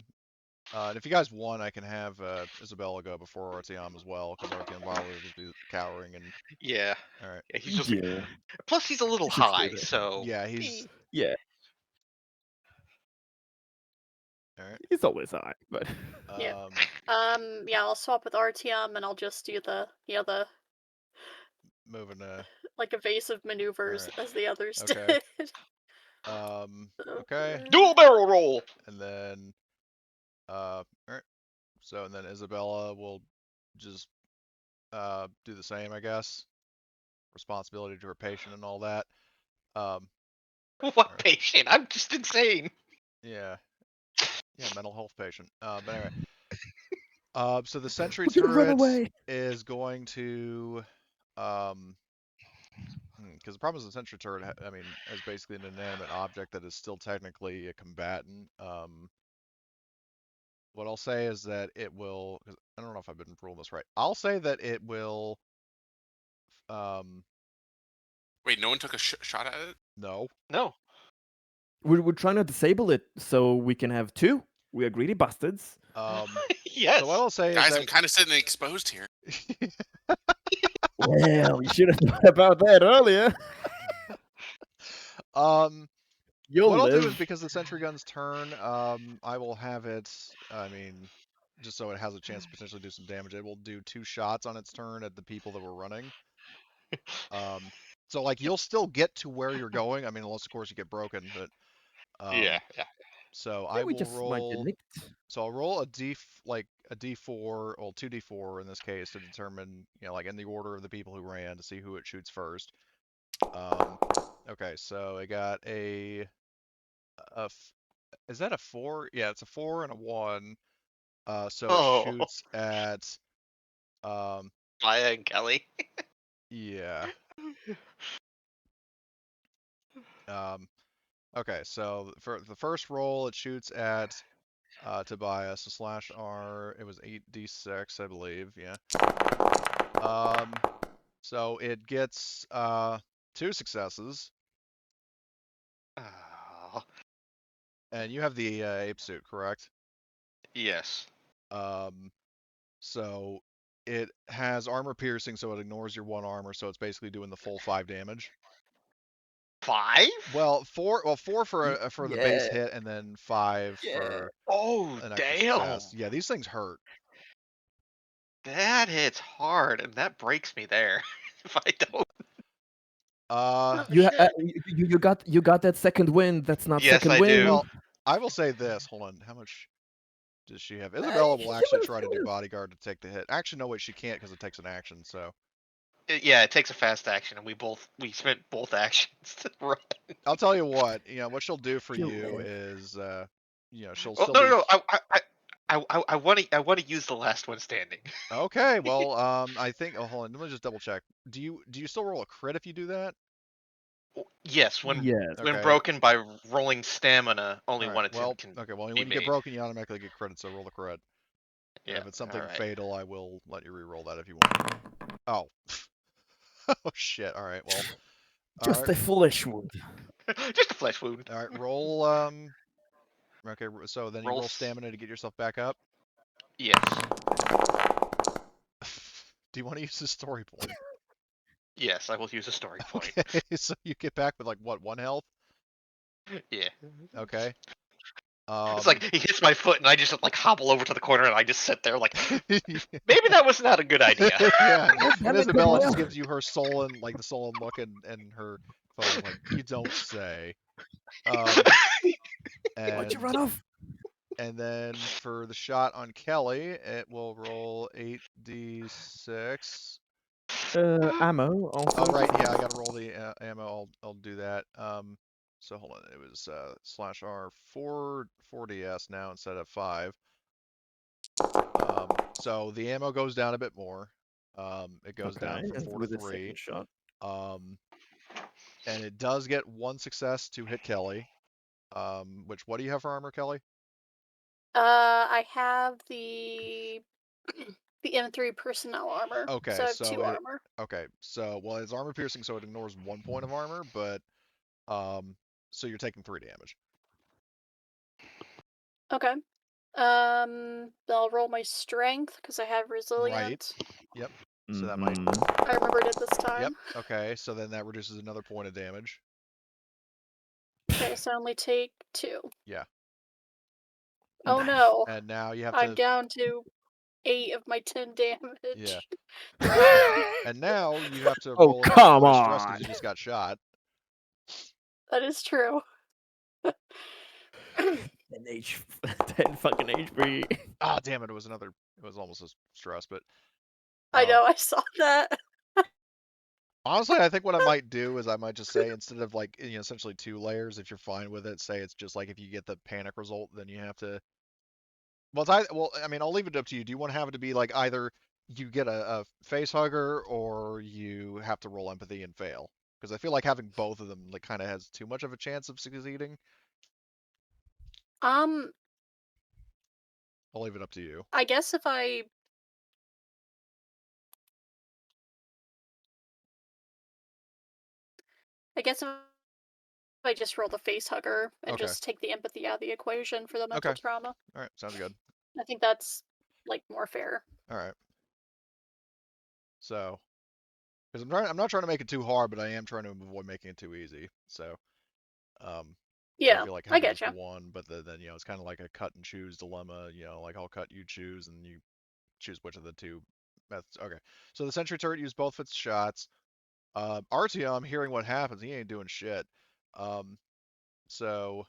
[SPEAKER 1] And if you guys want, I can have Isabella go before Artyom as well, because Artyom probably will just be cowering and.
[SPEAKER 3] Yeah.
[SPEAKER 1] All right.
[SPEAKER 3] Yeah, he's just.
[SPEAKER 2] yeah,
[SPEAKER 3] Plus, he's a little
[SPEAKER 2] you should stay
[SPEAKER 3] high,
[SPEAKER 2] there.
[SPEAKER 3] so.
[SPEAKER 1] Yeah, he's.
[SPEAKER 2] Yeah,
[SPEAKER 1] All right.
[SPEAKER 2] he's always high, but
[SPEAKER 5] Yeah. Yeah, I'll swap with Artyom and I'll just do the
[SPEAKER 1] moving.
[SPEAKER 5] like evasive maneuvers
[SPEAKER 1] Alright.
[SPEAKER 5] as the others
[SPEAKER 1] Okay.
[SPEAKER 5] did.
[SPEAKER 1] Okay.
[SPEAKER 3] Dual barrel roll!
[SPEAKER 1] And then. All right. So and then Isabella will just do the same, I guess. Responsibility to her patient and all that.
[SPEAKER 3] What
[SPEAKER 1] Alright.
[SPEAKER 3] patient? I'm just insane.
[SPEAKER 1] Yeah. Yeah, mental health patient. But anyway. So the sentry
[SPEAKER 2] we're gonna run
[SPEAKER 1] turret
[SPEAKER 2] away.
[SPEAKER 1] is going to, because the problem is the sentry turret, I mean, is basically an inanimate object that is still technically a combatant. What I'll say is that it will, 'cause I don't know if I've been ruling this right. I'll say that it will,
[SPEAKER 4] Wait, no one took a shot at it?
[SPEAKER 1] no.
[SPEAKER 3] No.
[SPEAKER 2] We're trying to disable it so we can have two. We are greedy bastards.
[SPEAKER 3] Yes.
[SPEAKER 1] So what I'll say
[SPEAKER 4] Guys,
[SPEAKER 1] is
[SPEAKER 4] I'm kind of sitting exposed here.
[SPEAKER 1] that.
[SPEAKER 2] Well, you should have thought about that earlier. You'll
[SPEAKER 1] What I'll
[SPEAKER 2] live.
[SPEAKER 1] do is because the sentry gun's turn, I will have it. I mean, just so it has a chance to potentially do some damage. It will do 2 shots on its turn at the people that were running. So like you'll still get to where you're going. I mean, unless of course you get broken, but.
[SPEAKER 3] Yeah.
[SPEAKER 1] So
[SPEAKER 2] Yeah,
[SPEAKER 1] I
[SPEAKER 2] we
[SPEAKER 1] will
[SPEAKER 2] just might get
[SPEAKER 1] roll.
[SPEAKER 2] nicked.
[SPEAKER 1] So I'll roll a D4, well 2D4 in this case to determine, like in the order of the people who ran to see who it shoots first. Okay, so I got is that a 4? Yeah, it's a 4 and a 1. So it
[SPEAKER 3] Oh.
[SPEAKER 1] shoots at,
[SPEAKER 3] Maya and Kelly.
[SPEAKER 1] yeah. Okay, so for the first roll, it shoots at Tobias. So slash R, it was 8d6, I believe. Yeah. So it gets 2 successes,
[SPEAKER 3] Oh.
[SPEAKER 1] and you have the ape suit, correct?
[SPEAKER 3] Yes.
[SPEAKER 1] So it has armor piercing, so it ignores your 1 armor, so it's basically doing the full 5 damage.
[SPEAKER 3] 5?
[SPEAKER 1] Well, 4 for the base
[SPEAKER 2] Yeah.
[SPEAKER 1] hit, and then 5
[SPEAKER 2] Yeah.
[SPEAKER 1] for
[SPEAKER 3] Oh,
[SPEAKER 1] an extra
[SPEAKER 3] damn.
[SPEAKER 1] success. Yeah, these things hurt.
[SPEAKER 3] That hits hard, and that breaks me there. If I don't.
[SPEAKER 2] You,
[SPEAKER 5] shit.
[SPEAKER 2] you got that second wind. That's not
[SPEAKER 3] Yes,
[SPEAKER 2] second
[SPEAKER 3] I
[SPEAKER 2] wind.
[SPEAKER 3] do.
[SPEAKER 1] Well, I will say this. Hold on. How much does she have? Isabella will actually try to do bodyguard to take the hit. Actually, no, wait, she can't because it takes an action. So
[SPEAKER 3] Yeah, it takes a fast action, and we spent both actions to run.
[SPEAKER 1] I'll tell you what. What she'll do for
[SPEAKER 2] She'll
[SPEAKER 1] you
[SPEAKER 2] live.
[SPEAKER 1] is, she'll
[SPEAKER 3] Well,
[SPEAKER 1] still
[SPEAKER 3] no,
[SPEAKER 1] be.
[SPEAKER 3] no, I want to use the last one standing.
[SPEAKER 1] Okay. Well, I think. Oh, hold on. Let me just double check. Do you still roll a crit if you do that?
[SPEAKER 3] Yes, when
[SPEAKER 2] Yes.
[SPEAKER 3] when
[SPEAKER 1] Okay.
[SPEAKER 3] broken by rolling stamina, only
[SPEAKER 1] All right.
[SPEAKER 3] one attempt
[SPEAKER 1] Well,
[SPEAKER 3] can.
[SPEAKER 1] okay. Well,
[SPEAKER 3] be
[SPEAKER 1] when you get
[SPEAKER 3] made.
[SPEAKER 1] broken, you automatically get credit. So roll the crit. And
[SPEAKER 3] Yeah.
[SPEAKER 1] if it's something
[SPEAKER 3] all right.
[SPEAKER 1] fatal, I will let you re-roll that if you want. Oh. Oh shit. All right. Well.
[SPEAKER 2] Just a foolish wound.
[SPEAKER 3] Just a flesh wound.
[SPEAKER 1] All right. Roll. Okay. So then you
[SPEAKER 3] Roll
[SPEAKER 1] roll stamina to get yourself back up.
[SPEAKER 3] Yes.
[SPEAKER 1] Do you want to use the story point?
[SPEAKER 3] Yes, I will use a story point.
[SPEAKER 1] Okay. So you get back with like what, 1 health?
[SPEAKER 3] Yeah.
[SPEAKER 1] Okay.
[SPEAKER 3] It's like he hits my foot, and I just like hobble over to the corner, and I just sit there like, maybe that was not a good idea.
[SPEAKER 1] Yeah. And
[SPEAKER 2] That
[SPEAKER 1] Isabella
[SPEAKER 2] didn't
[SPEAKER 1] just
[SPEAKER 2] work.
[SPEAKER 1] gives you her sullen, like the sullen look, and her phone, like, you don't say.
[SPEAKER 2] Why'd
[SPEAKER 1] And
[SPEAKER 2] you run off?
[SPEAKER 1] And then for the shot on Kelly, it will roll 8d6.
[SPEAKER 2] Ammo also.
[SPEAKER 1] Oh right, yeah, I gotta roll the ammo. I'll do that. So hold on, it was slash R 4DS now instead of 5. So the ammo goes down a bit more. It goes down from 4 to
[SPEAKER 2] with the
[SPEAKER 1] 3.
[SPEAKER 2] second shot.
[SPEAKER 1] And it does get 1 success to hit Kelly. What do you have for armor, Kelly?
[SPEAKER 5] I have the M3 personnel armor.
[SPEAKER 1] Okay,
[SPEAKER 5] So I have 2 armor.
[SPEAKER 1] Okay, so well, it's armor piercing, so it ignores 1 point of armor, but so you're taking 3 damage.
[SPEAKER 5] Okay. I'll roll my strength because I have resilient.
[SPEAKER 1] Yep. So that might.
[SPEAKER 5] I remembered it this
[SPEAKER 1] Yep.
[SPEAKER 5] time.
[SPEAKER 1] Okay, so then that reduces another point of damage.
[SPEAKER 5] Okay, so I only take 2.
[SPEAKER 1] Yeah.
[SPEAKER 5] Oh no.
[SPEAKER 1] And now you have
[SPEAKER 5] I'm
[SPEAKER 1] to.
[SPEAKER 5] down to 8 of my 10 damage.
[SPEAKER 1] Yeah. And now you have to
[SPEAKER 2] Oh,
[SPEAKER 1] roll
[SPEAKER 2] come
[SPEAKER 1] another stress
[SPEAKER 2] on.
[SPEAKER 1] because you just got shot.
[SPEAKER 5] That is true.
[SPEAKER 2] 10 fucking HP.
[SPEAKER 1] Ah, damn it! It was almost a stress, but.
[SPEAKER 5] I know, I saw that.
[SPEAKER 1] Honestly, I think what I might do is I might just say instead of like essentially 2 layers, if you're fine with it, say it's just like if you get the panic result, then you have to. Well, I mean, I'll leave it up to you. Do you want to have it to be like either you get a face hugger or you have to roll empathy and fail? Because I feel like having both of them like kind of has too much of a chance of succeeding.
[SPEAKER 5] Um,
[SPEAKER 1] I'll leave it up to you.
[SPEAKER 5] I guess if I just roll the face hugger and
[SPEAKER 1] Okay.
[SPEAKER 5] just take the empathy out of the equation for the mental
[SPEAKER 1] Okay.
[SPEAKER 5] trauma.
[SPEAKER 1] All right, sounds good.
[SPEAKER 5] I think that's like more fair.
[SPEAKER 1] All right. So, because I'm not trying to make it too hard, but I am trying to avoid making it too easy. So, so
[SPEAKER 5] Yeah,
[SPEAKER 1] I feel like
[SPEAKER 5] I
[SPEAKER 1] having just
[SPEAKER 5] getcha.
[SPEAKER 1] one, but then it's kind of like a cut and choose dilemma. Like I'll cut, you choose, and you choose which of the 2 methods. Okay. So the sentry turret used both its shots. Artyom, I'm hearing what happens. He ain't doing shit. So,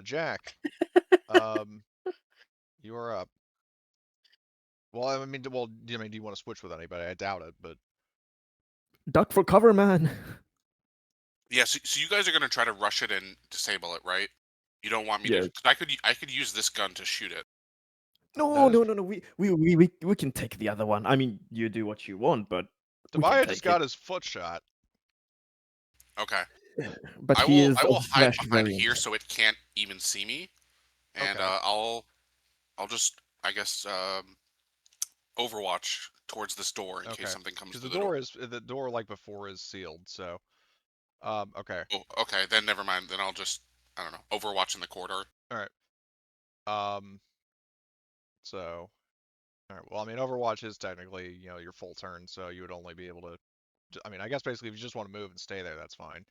[SPEAKER 1] Jack, you are up. Well, I mean, do you want to switch with anybody? I doubt it, but
[SPEAKER 2] Duck for cover, man.
[SPEAKER 4] Yeah, so you guys are gonna try to rush it and disable it, right? You don't want me
[SPEAKER 2] Yeah.
[SPEAKER 4] to? 'Cause I could use this gun to shoot it.
[SPEAKER 2] No.
[SPEAKER 1] That is-
[SPEAKER 2] No. We can take the other one. I mean, you do what you want, but we can
[SPEAKER 1] Tobiah just
[SPEAKER 2] take
[SPEAKER 1] got
[SPEAKER 2] it.
[SPEAKER 1] his foot shot.
[SPEAKER 4] Okay.
[SPEAKER 2] But
[SPEAKER 4] I
[SPEAKER 2] he
[SPEAKER 4] will
[SPEAKER 2] is
[SPEAKER 4] I
[SPEAKER 2] of
[SPEAKER 4] will hide
[SPEAKER 2] flesh
[SPEAKER 4] behind
[SPEAKER 2] variant.
[SPEAKER 4] here so it can't even see me, and
[SPEAKER 1] Okay.
[SPEAKER 4] I'll just I guess Overwatch towards this door in
[SPEAKER 1] Okay.
[SPEAKER 4] case something comes
[SPEAKER 1] Because
[SPEAKER 4] through the door.
[SPEAKER 1] the door like before is sealed. So, okay.
[SPEAKER 4] Oh, okay, then never mind. Then I'll just I don't know Overwatch in the corridor.
[SPEAKER 1] All right. So, all right. Well, I mean, Overwatch is technically your full turn, so you would only be able to. I mean, I guess basically if you just want to move and stay there, that's fine.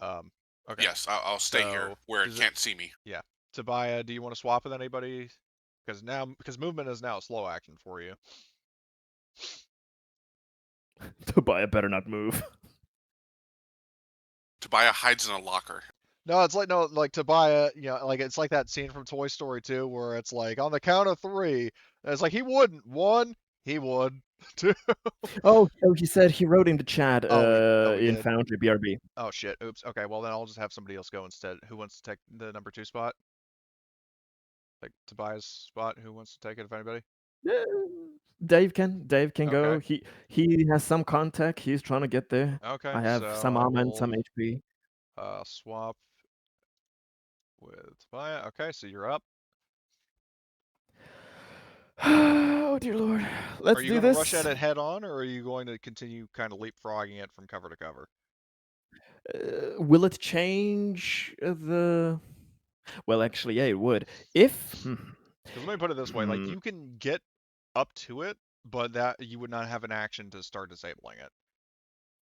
[SPEAKER 1] Okay.
[SPEAKER 4] Yes, I'll stay here
[SPEAKER 1] So,
[SPEAKER 4] where it can't see me.
[SPEAKER 1] Yeah. Tobiah, do you want to swap with anybody? Because movement is now a slow action for you.
[SPEAKER 2] Tobiah better not move.
[SPEAKER 4] Tobiah hides in a locker.
[SPEAKER 1] No, it's like Tobiah, like it's like that scene from Toy Story 2 where it's like on the count of 3, and it's like he wouldn't. 1, he would. 2.
[SPEAKER 2] Oh, he said he wrote in the chat
[SPEAKER 1] he
[SPEAKER 2] in
[SPEAKER 1] did.
[SPEAKER 2] Foundry BRB.
[SPEAKER 1] Oh shit. Oops. Okay, well then I'll just have somebody else go instead. Who wants to take the number 2 spot? Like Tobiah's spot. Who wants to take it? If anybody.
[SPEAKER 2] Dave can go.
[SPEAKER 1] Okay.
[SPEAKER 2] He has some contact. He's trying to get there.
[SPEAKER 1] Okay.
[SPEAKER 2] I have
[SPEAKER 1] So
[SPEAKER 2] some
[SPEAKER 1] I
[SPEAKER 2] armor and some
[SPEAKER 1] will
[SPEAKER 2] HP.
[SPEAKER 1] swap with Tobiah. Okay, so you're up.
[SPEAKER 2] Oh dear lord. Let's
[SPEAKER 1] Are you
[SPEAKER 2] do
[SPEAKER 1] going to
[SPEAKER 2] this.
[SPEAKER 1] rush at it head on, or are you going to continue kind of leapfrogging it from cover to cover?
[SPEAKER 2] Will it change the? Well, actually, yeah, it would. If.
[SPEAKER 1] Because let me put it this way: like you can get up to it, but that you would not have an action to start disabling it.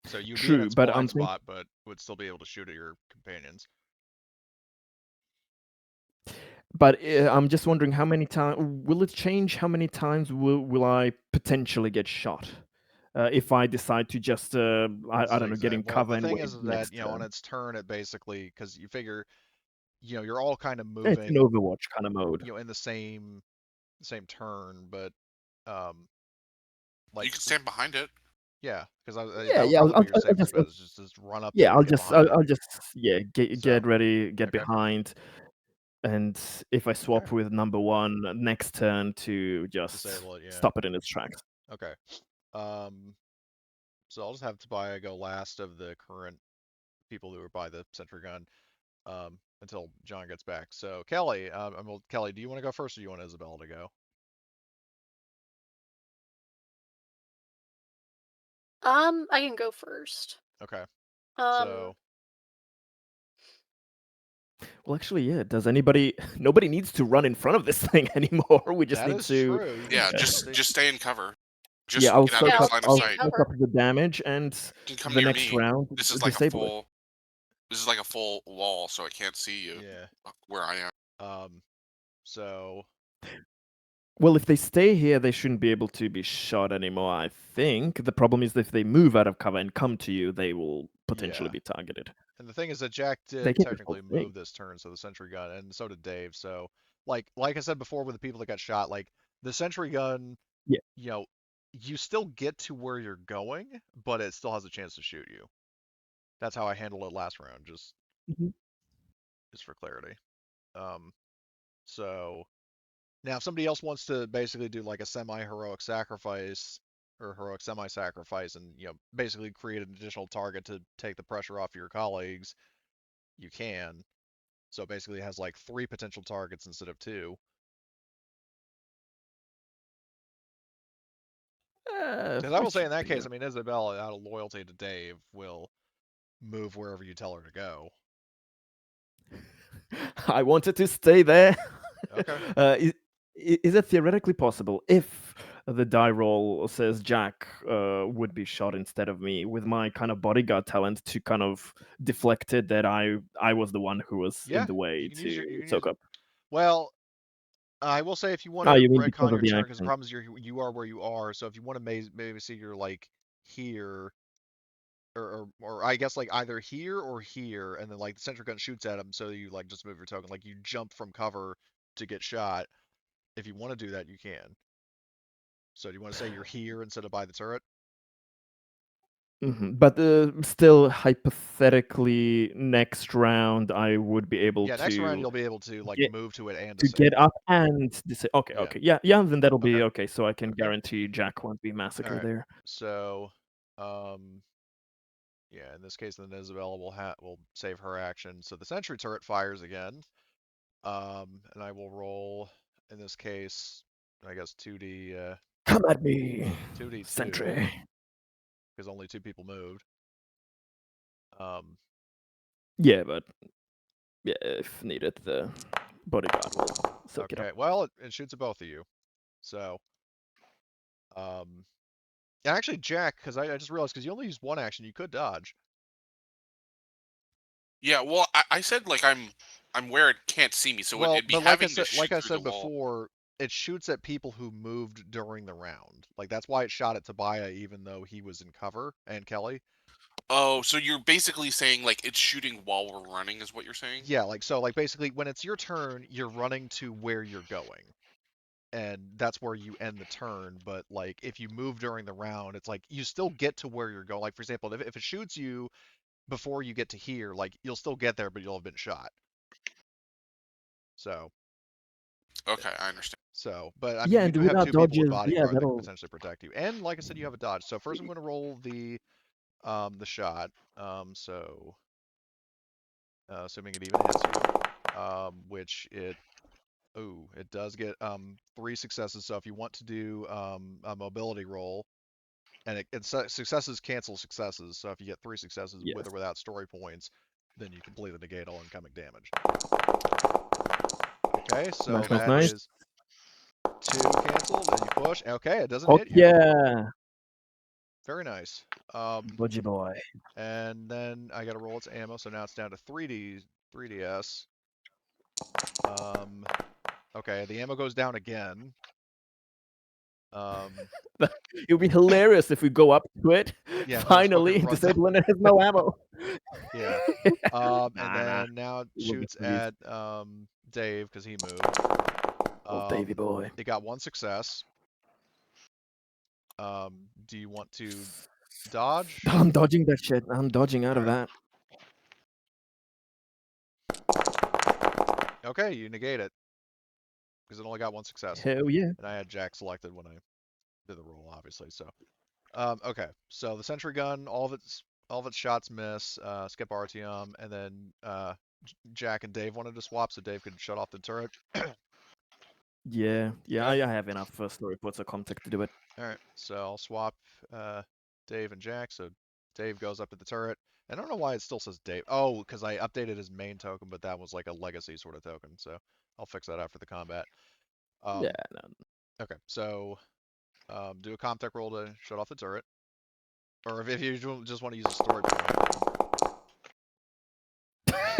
[SPEAKER 1] So you'd be in its blind spot, but would still be able to shoot at your companions.
[SPEAKER 2] But I'm just wondering how many times will it change? How many times will I potentially get shot if I decide to just I don't know, get in cover and
[SPEAKER 1] the thing
[SPEAKER 2] wait
[SPEAKER 1] is that
[SPEAKER 2] next
[SPEAKER 1] on
[SPEAKER 2] turn?
[SPEAKER 1] its turn, it basically because you figure you're all kind of
[SPEAKER 2] It's
[SPEAKER 1] moving
[SPEAKER 2] an Overwatch kind of mode.
[SPEAKER 1] in the same turn, but
[SPEAKER 4] You can stand behind it.
[SPEAKER 1] Yeah, because
[SPEAKER 2] Yeah,
[SPEAKER 1] that would probably be your
[SPEAKER 2] I'll
[SPEAKER 1] safest bet. Is just run up.
[SPEAKER 2] Yeah,
[SPEAKER 1] There and get behind
[SPEAKER 2] I'll just get ready, get
[SPEAKER 1] Okay.
[SPEAKER 2] behind, and if I swap with number 1 next turn to just
[SPEAKER 1] disable it, yeah.
[SPEAKER 2] stop it in its tracks.
[SPEAKER 1] Okay. So I'll just have Tobiah go last of the current people who are by the sentry gun. until John gets back. So Kelly, well, Kelly, do you want to go first, or do you want Isabella to go?
[SPEAKER 5] I can go first.
[SPEAKER 1] Okay.
[SPEAKER 5] Um,
[SPEAKER 1] So
[SPEAKER 2] Well, actually, yeah. Does anybody? Nobody needs to run in front of this thing anymore. We just
[SPEAKER 1] that
[SPEAKER 2] need
[SPEAKER 1] is
[SPEAKER 2] to.
[SPEAKER 1] true. You
[SPEAKER 4] Yeah,
[SPEAKER 1] can
[SPEAKER 4] just stay in cover.
[SPEAKER 2] Yeah,
[SPEAKER 4] Just
[SPEAKER 2] I'll
[SPEAKER 4] get out of
[SPEAKER 2] soak
[SPEAKER 5] Yeah,
[SPEAKER 4] its
[SPEAKER 2] up.
[SPEAKER 5] I'll
[SPEAKER 4] line of
[SPEAKER 2] I'll
[SPEAKER 5] stay in
[SPEAKER 4] sight.
[SPEAKER 2] soak
[SPEAKER 5] cover.
[SPEAKER 2] up the damage, and
[SPEAKER 4] You can come
[SPEAKER 2] the
[SPEAKER 4] near
[SPEAKER 2] next
[SPEAKER 4] me.
[SPEAKER 2] round
[SPEAKER 4] This is like a
[SPEAKER 2] disable it.
[SPEAKER 4] full. This is like a full wall, so I can't see you
[SPEAKER 1] yeah.
[SPEAKER 4] where I am.
[SPEAKER 1] So
[SPEAKER 2] Well, if they stay here, they shouldn't be able to be shot anymore. I think the problem is that if they move out of cover and come to you, they will potentially
[SPEAKER 1] yeah.
[SPEAKER 2] be targeted.
[SPEAKER 1] And the thing is that Jack
[SPEAKER 2] They
[SPEAKER 1] did
[SPEAKER 2] can't just
[SPEAKER 1] technically
[SPEAKER 2] hold me.
[SPEAKER 1] move this turn, so the sentry gun, and so did Dave. So like I said before with the people that got shot, like the sentry gun,
[SPEAKER 2] Yeah.
[SPEAKER 1] you know, you still get to where you're going, but it still has a chance to shoot you. That's how I handled it last round, just
[SPEAKER 2] Mhm.
[SPEAKER 1] for clarity. Um, so now if somebody else wants to basically do like a semi-heroic sacrifice or heroic semi-sacrifice and basically create an additional target to take the pressure off your colleagues, you can. So basically it has like 3 potential targets instead of 2. Because I will say in that case, I mean, Isabella, out of loyalty to Dave, will move wherever you tell her to go.
[SPEAKER 2] I wanted to stay there.
[SPEAKER 1] Okay.
[SPEAKER 2] Is it theoretically possible if the die roll says Jack would be shot instead of me, with my kind of bodyguard talent to kind of deflect it, that I was the one who was in
[SPEAKER 1] Yeah,
[SPEAKER 2] the way
[SPEAKER 1] you can use
[SPEAKER 2] to
[SPEAKER 1] you can use.
[SPEAKER 2] soak up?
[SPEAKER 1] Well, I will say if you want
[SPEAKER 2] Oh,
[SPEAKER 1] to
[SPEAKER 2] you mean
[SPEAKER 1] retcon
[SPEAKER 2] because of
[SPEAKER 1] your
[SPEAKER 2] the
[SPEAKER 1] turn, because the
[SPEAKER 2] accent?
[SPEAKER 1] problem is you are where you are. So if you want to maybe see you're like here, or I guess like either here or here, and then like the sentry gun shoots at him, so you like just move your token, like you jump from cover to get shot. If you want to do that, you can. So do you want to say you're here instead of by the turret?
[SPEAKER 2] But still, hypothetically, next round I would be able
[SPEAKER 1] Yeah, next round
[SPEAKER 2] to
[SPEAKER 1] you'll be able to like
[SPEAKER 2] get
[SPEAKER 1] move to it and
[SPEAKER 2] to get
[SPEAKER 1] disable.
[SPEAKER 2] up and okay,
[SPEAKER 1] Yeah.
[SPEAKER 2] okay, yeah. Then that'll be
[SPEAKER 1] Okay.
[SPEAKER 2] okay. So I can
[SPEAKER 1] Okay.
[SPEAKER 2] guarantee Jack won't be
[SPEAKER 1] All
[SPEAKER 2] massacred
[SPEAKER 1] right.
[SPEAKER 2] there.
[SPEAKER 1] So, yeah, in this case, then Isabella will save her action. So the sentry turret fires again. And I will roll in this case, I guess 2d
[SPEAKER 2] Come at me,
[SPEAKER 1] 2d2
[SPEAKER 2] sentry.
[SPEAKER 1] because only 2 people moved. Um,
[SPEAKER 2] Yeah, but yeah, if needed, the bodyguard will soak it up.
[SPEAKER 1] okay. Well, it shoots at both of you. So, um, and actually, Jack, because I just realized because you only used 1 action, you could dodge.
[SPEAKER 4] Yeah, well, I said like I'm where it can't see me, so
[SPEAKER 1] Well,
[SPEAKER 4] it'd be
[SPEAKER 1] but
[SPEAKER 4] having to
[SPEAKER 1] like
[SPEAKER 4] shoot
[SPEAKER 1] I
[SPEAKER 4] through the
[SPEAKER 1] said
[SPEAKER 4] wall.
[SPEAKER 1] before, it shoots at people who moved during the round. Like that's why it shot at Tobiah, even though he was in cover, and Kelly.
[SPEAKER 4] Oh, so you're basically saying like it's shooting while we're running, is what you're saying?
[SPEAKER 1] Yeah, like so, like basically, when it's your turn, you're running to where you're going, and that's where you end the turn. But like if you move during the round, it's like you still get to where you're going. Like for example, if it shoots you before you get to here, like you'll still get there, but you'll have been shot. So.
[SPEAKER 4] Okay, I understand.
[SPEAKER 1] But I mean,
[SPEAKER 2] Yeah,
[SPEAKER 1] you
[SPEAKER 2] and
[SPEAKER 1] do have
[SPEAKER 2] without
[SPEAKER 1] 2 people with
[SPEAKER 2] dodges, yeah,
[SPEAKER 1] bodyguard that can
[SPEAKER 2] that'll.
[SPEAKER 1] potentially protect you, and like I said, you have a dodge. So first, I'm going to roll the shot. So assuming it even hits you, which it does get 3 successes. So if you want to do a mobility roll, and successes cancel successes. So if you get 3 successes with or
[SPEAKER 2] Yes.
[SPEAKER 1] without story points, then you completely negate all incoming damage. Okay, so
[SPEAKER 2] Nice, nice,
[SPEAKER 1] that
[SPEAKER 2] nice.
[SPEAKER 1] is 2 canceled, and you push. Okay, it doesn't
[SPEAKER 2] Oh
[SPEAKER 1] hit you.
[SPEAKER 2] yeah,
[SPEAKER 1] Very nice.
[SPEAKER 2] budgie boy.
[SPEAKER 1] And then I got to roll its ammo, so now it's down to 3DS. Okay, the ammo goes down again.
[SPEAKER 2] It would be hilarious if we go up to it,
[SPEAKER 1] Yeah, and he just
[SPEAKER 2] finally
[SPEAKER 1] fucking runs
[SPEAKER 2] disable and it has no ammo.
[SPEAKER 1] Yeah.
[SPEAKER 2] Nah,
[SPEAKER 1] And
[SPEAKER 2] nah.
[SPEAKER 1] then now it
[SPEAKER 2] It will be
[SPEAKER 1] shoots
[SPEAKER 2] freeze.
[SPEAKER 1] at Dave because he moved.
[SPEAKER 2] Old Davy boy.
[SPEAKER 1] It got 1 success. Do you want to dodge?
[SPEAKER 2] I'm dodging that shit. I'm dodging out of
[SPEAKER 1] Alright.
[SPEAKER 2] that.
[SPEAKER 1] Okay, you negate it because it only got 1 success.
[SPEAKER 2] Hell yeah.
[SPEAKER 1] And I had Jack selected when I did the roll, obviously. So, okay. So the sentry gun, all of its shots miss. Skip RTM, and then Jack and Dave wanted to swap so Dave could shut off the turret?
[SPEAKER 2] Yeah,
[SPEAKER 1] Okay.
[SPEAKER 2] I have enough story points of contact to do it.
[SPEAKER 1] All right, so I'll swap Dave and Jack. So Dave goes up to the turret. I don't know why it still says Dave. Oh, because I updated his main token, but that was like a legacy sort of token. So I'll fix that after the combat.
[SPEAKER 2] Yeah, no.
[SPEAKER 1] Okay, so do a comtech roll to shut off the turret. Or if you just want to use a story point.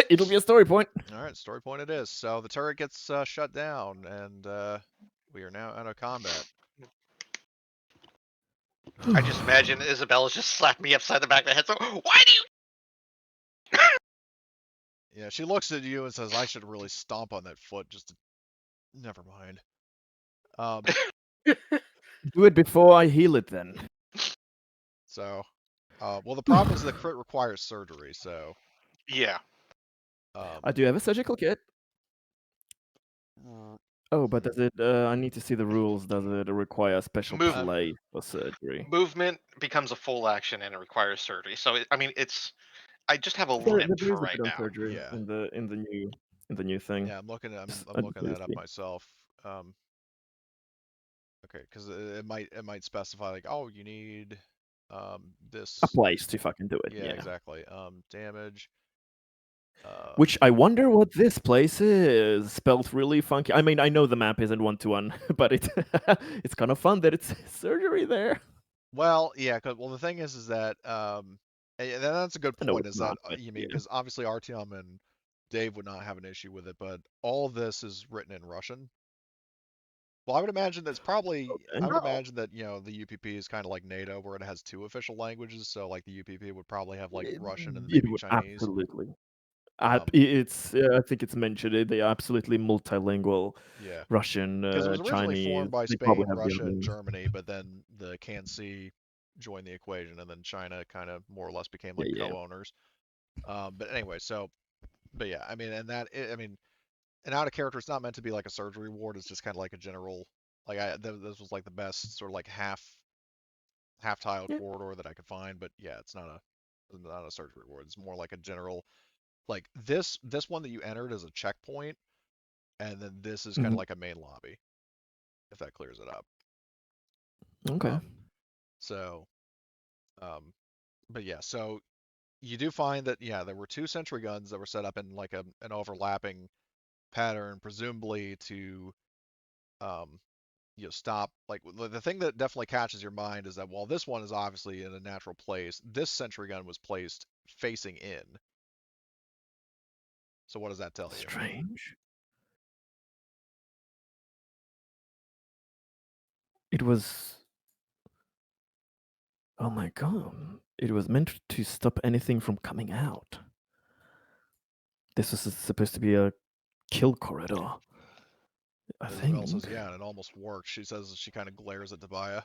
[SPEAKER 2] It'll be a story point.
[SPEAKER 1] All right, story point it is. So the turret gets shut down, and we are now out of combat.
[SPEAKER 3] I just imagine Isabella's just slapped me upside the back of the head. So why do you?
[SPEAKER 1] Yeah, she looks at you and says, "I should really stomp on that foot just to..." Never mind.
[SPEAKER 2] Do it before I heal it then.
[SPEAKER 1] So, well, the problem is the crit requires surgery, so.
[SPEAKER 3] Yeah.
[SPEAKER 2] I do have a surgical kit.
[SPEAKER 1] r-
[SPEAKER 2] Oh, but does it? I need to see the rules. Does it require a special
[SPEAKER 3] Move-
[SPEAKER 2] place for surgery?
[SPEAKER 3] Movement becomes a full action and it requires surgery. So I mean, I just have a
[SPEAKER 2] There
[SPEAKER 3] limp
[SPEAKER 2] is
[SPEAKER 3] for
[SPEAKER 2] a
[SPEAKER 3] right
[SPEAKER 2] bit on
[SPEAKER 3] now.
[SPEAKER 2] surgery
[SPEAKER 1] Yeah.
[SPEAKER 2] in the new thing.
[SPEAKER 1] Yeah, I'm looking
[SPEAKER 2] I just
[SPEAKER 1] looking that up
[SPEAKER 2] see.
[SPEAKER 1] myself. Okay, because it might specify like, oh, you need this.
[SPEAKER 2] A place to fucking do it.
[SPEAKER 1] Yeah,
[SPEAKER 2] Yeah.
[SPEAKER 1] exactly. Damage.
[SPEAKER 2] Which I wonder what this place is. Spelled really funky. I mean, I know the map isn't 1-to-1, but it's kind of fun that it's surgery there.
[SPEAKER 1] Well, yeah. Well, the thing is that and that's a good
[SPEAKER 2] I know
[SPEAKER 1] point.
[SPEAKER 2] it's
[SPEAKER 1] Is
[SPEAKER 2] not,
[SPEAKER 1] that
[SPEAKER 2] but
[SPEAKER 1] you mean
[SPEAKER 2] yeah.
[SPEAKER 1] because obviously Artyom and Dave would not have an issue with it, but all of this is written in Russian. Well, I would imagine that's probably.
[SPEAKER 2] Okay.
[SPEAKER 1] I would
[SPEAKER 5] Oh.
[SPEAKER 1] imagine that the UPP is kind of like NATO, where it has two official languages. So like the UPP would probably have like Russian and
[SPEAKER 2] It
[SPEAKER 1] maybe
[SPEAKER 2] would
[SPEAKER 1] Chinese.
[SPEAKER 2] absolutely.
[SPEAKER 1] Um,
[SPEAKER 2] It's I think it's mentioned they are absolutely multilingual.
[SPEAKER 1] yeah,
[SPEAKER 2] Russian,
[SPEAKER 1] because it was originally
[SPEAKER 2] Chinese.
[SPEAKER 1] formed by
[SPEAKER 2] They probably
[SPEAKER 1] Spain,
[SPEAKER 2] have the
[SPEAKER 1] Russia,
[SPEAKER 2] other
[SPEAKER 1] and
[SPEAKER 2] names.
[SPEAKER 1] Germany, but then the CanC joined the equation, and then China kind of more or less became like
[SPEAKER 2] Yeah.
[SPEAKER 1] co-owners. But anyway, but yeah, I mean, I mean, an out of character, it's not meant to be like a surgery ward. It's just kind of like a general, like this was like the best sort of like half tiled
[SPEAKER 2] Yeah.
[SPEAKER 1] corridor that I could find. But yeah, it's not a surgery ward. It's more like a general, like this one that you entered is a checkpoint, and then this is kind of
[SPEAKER 2] Mhm.
[SPEAKER 1] like a main lobby, if that clears it up.
[SPEAKER 2] Okay.
[SPEAKER 1] So, but yeah, so you do find that there were two sentry guns that were set up in like an overlapping pattern, presumably to stop. Like the thing that definitely catches your mind is that while this one is obviously in a natural place, this sentry gun was placed facing in. So what does that tell you?
[SPEAKER 2] Strange. It was. Oh my god! It was meant to stop anything from coming out. This was supposed to be a kill corridor. I
[SPEAKER 1] Isabel
[SPEAKER 2] think.
[SPEAKER 1] says, yeah, and it almost worked. She says she kind of glares at Tobiah.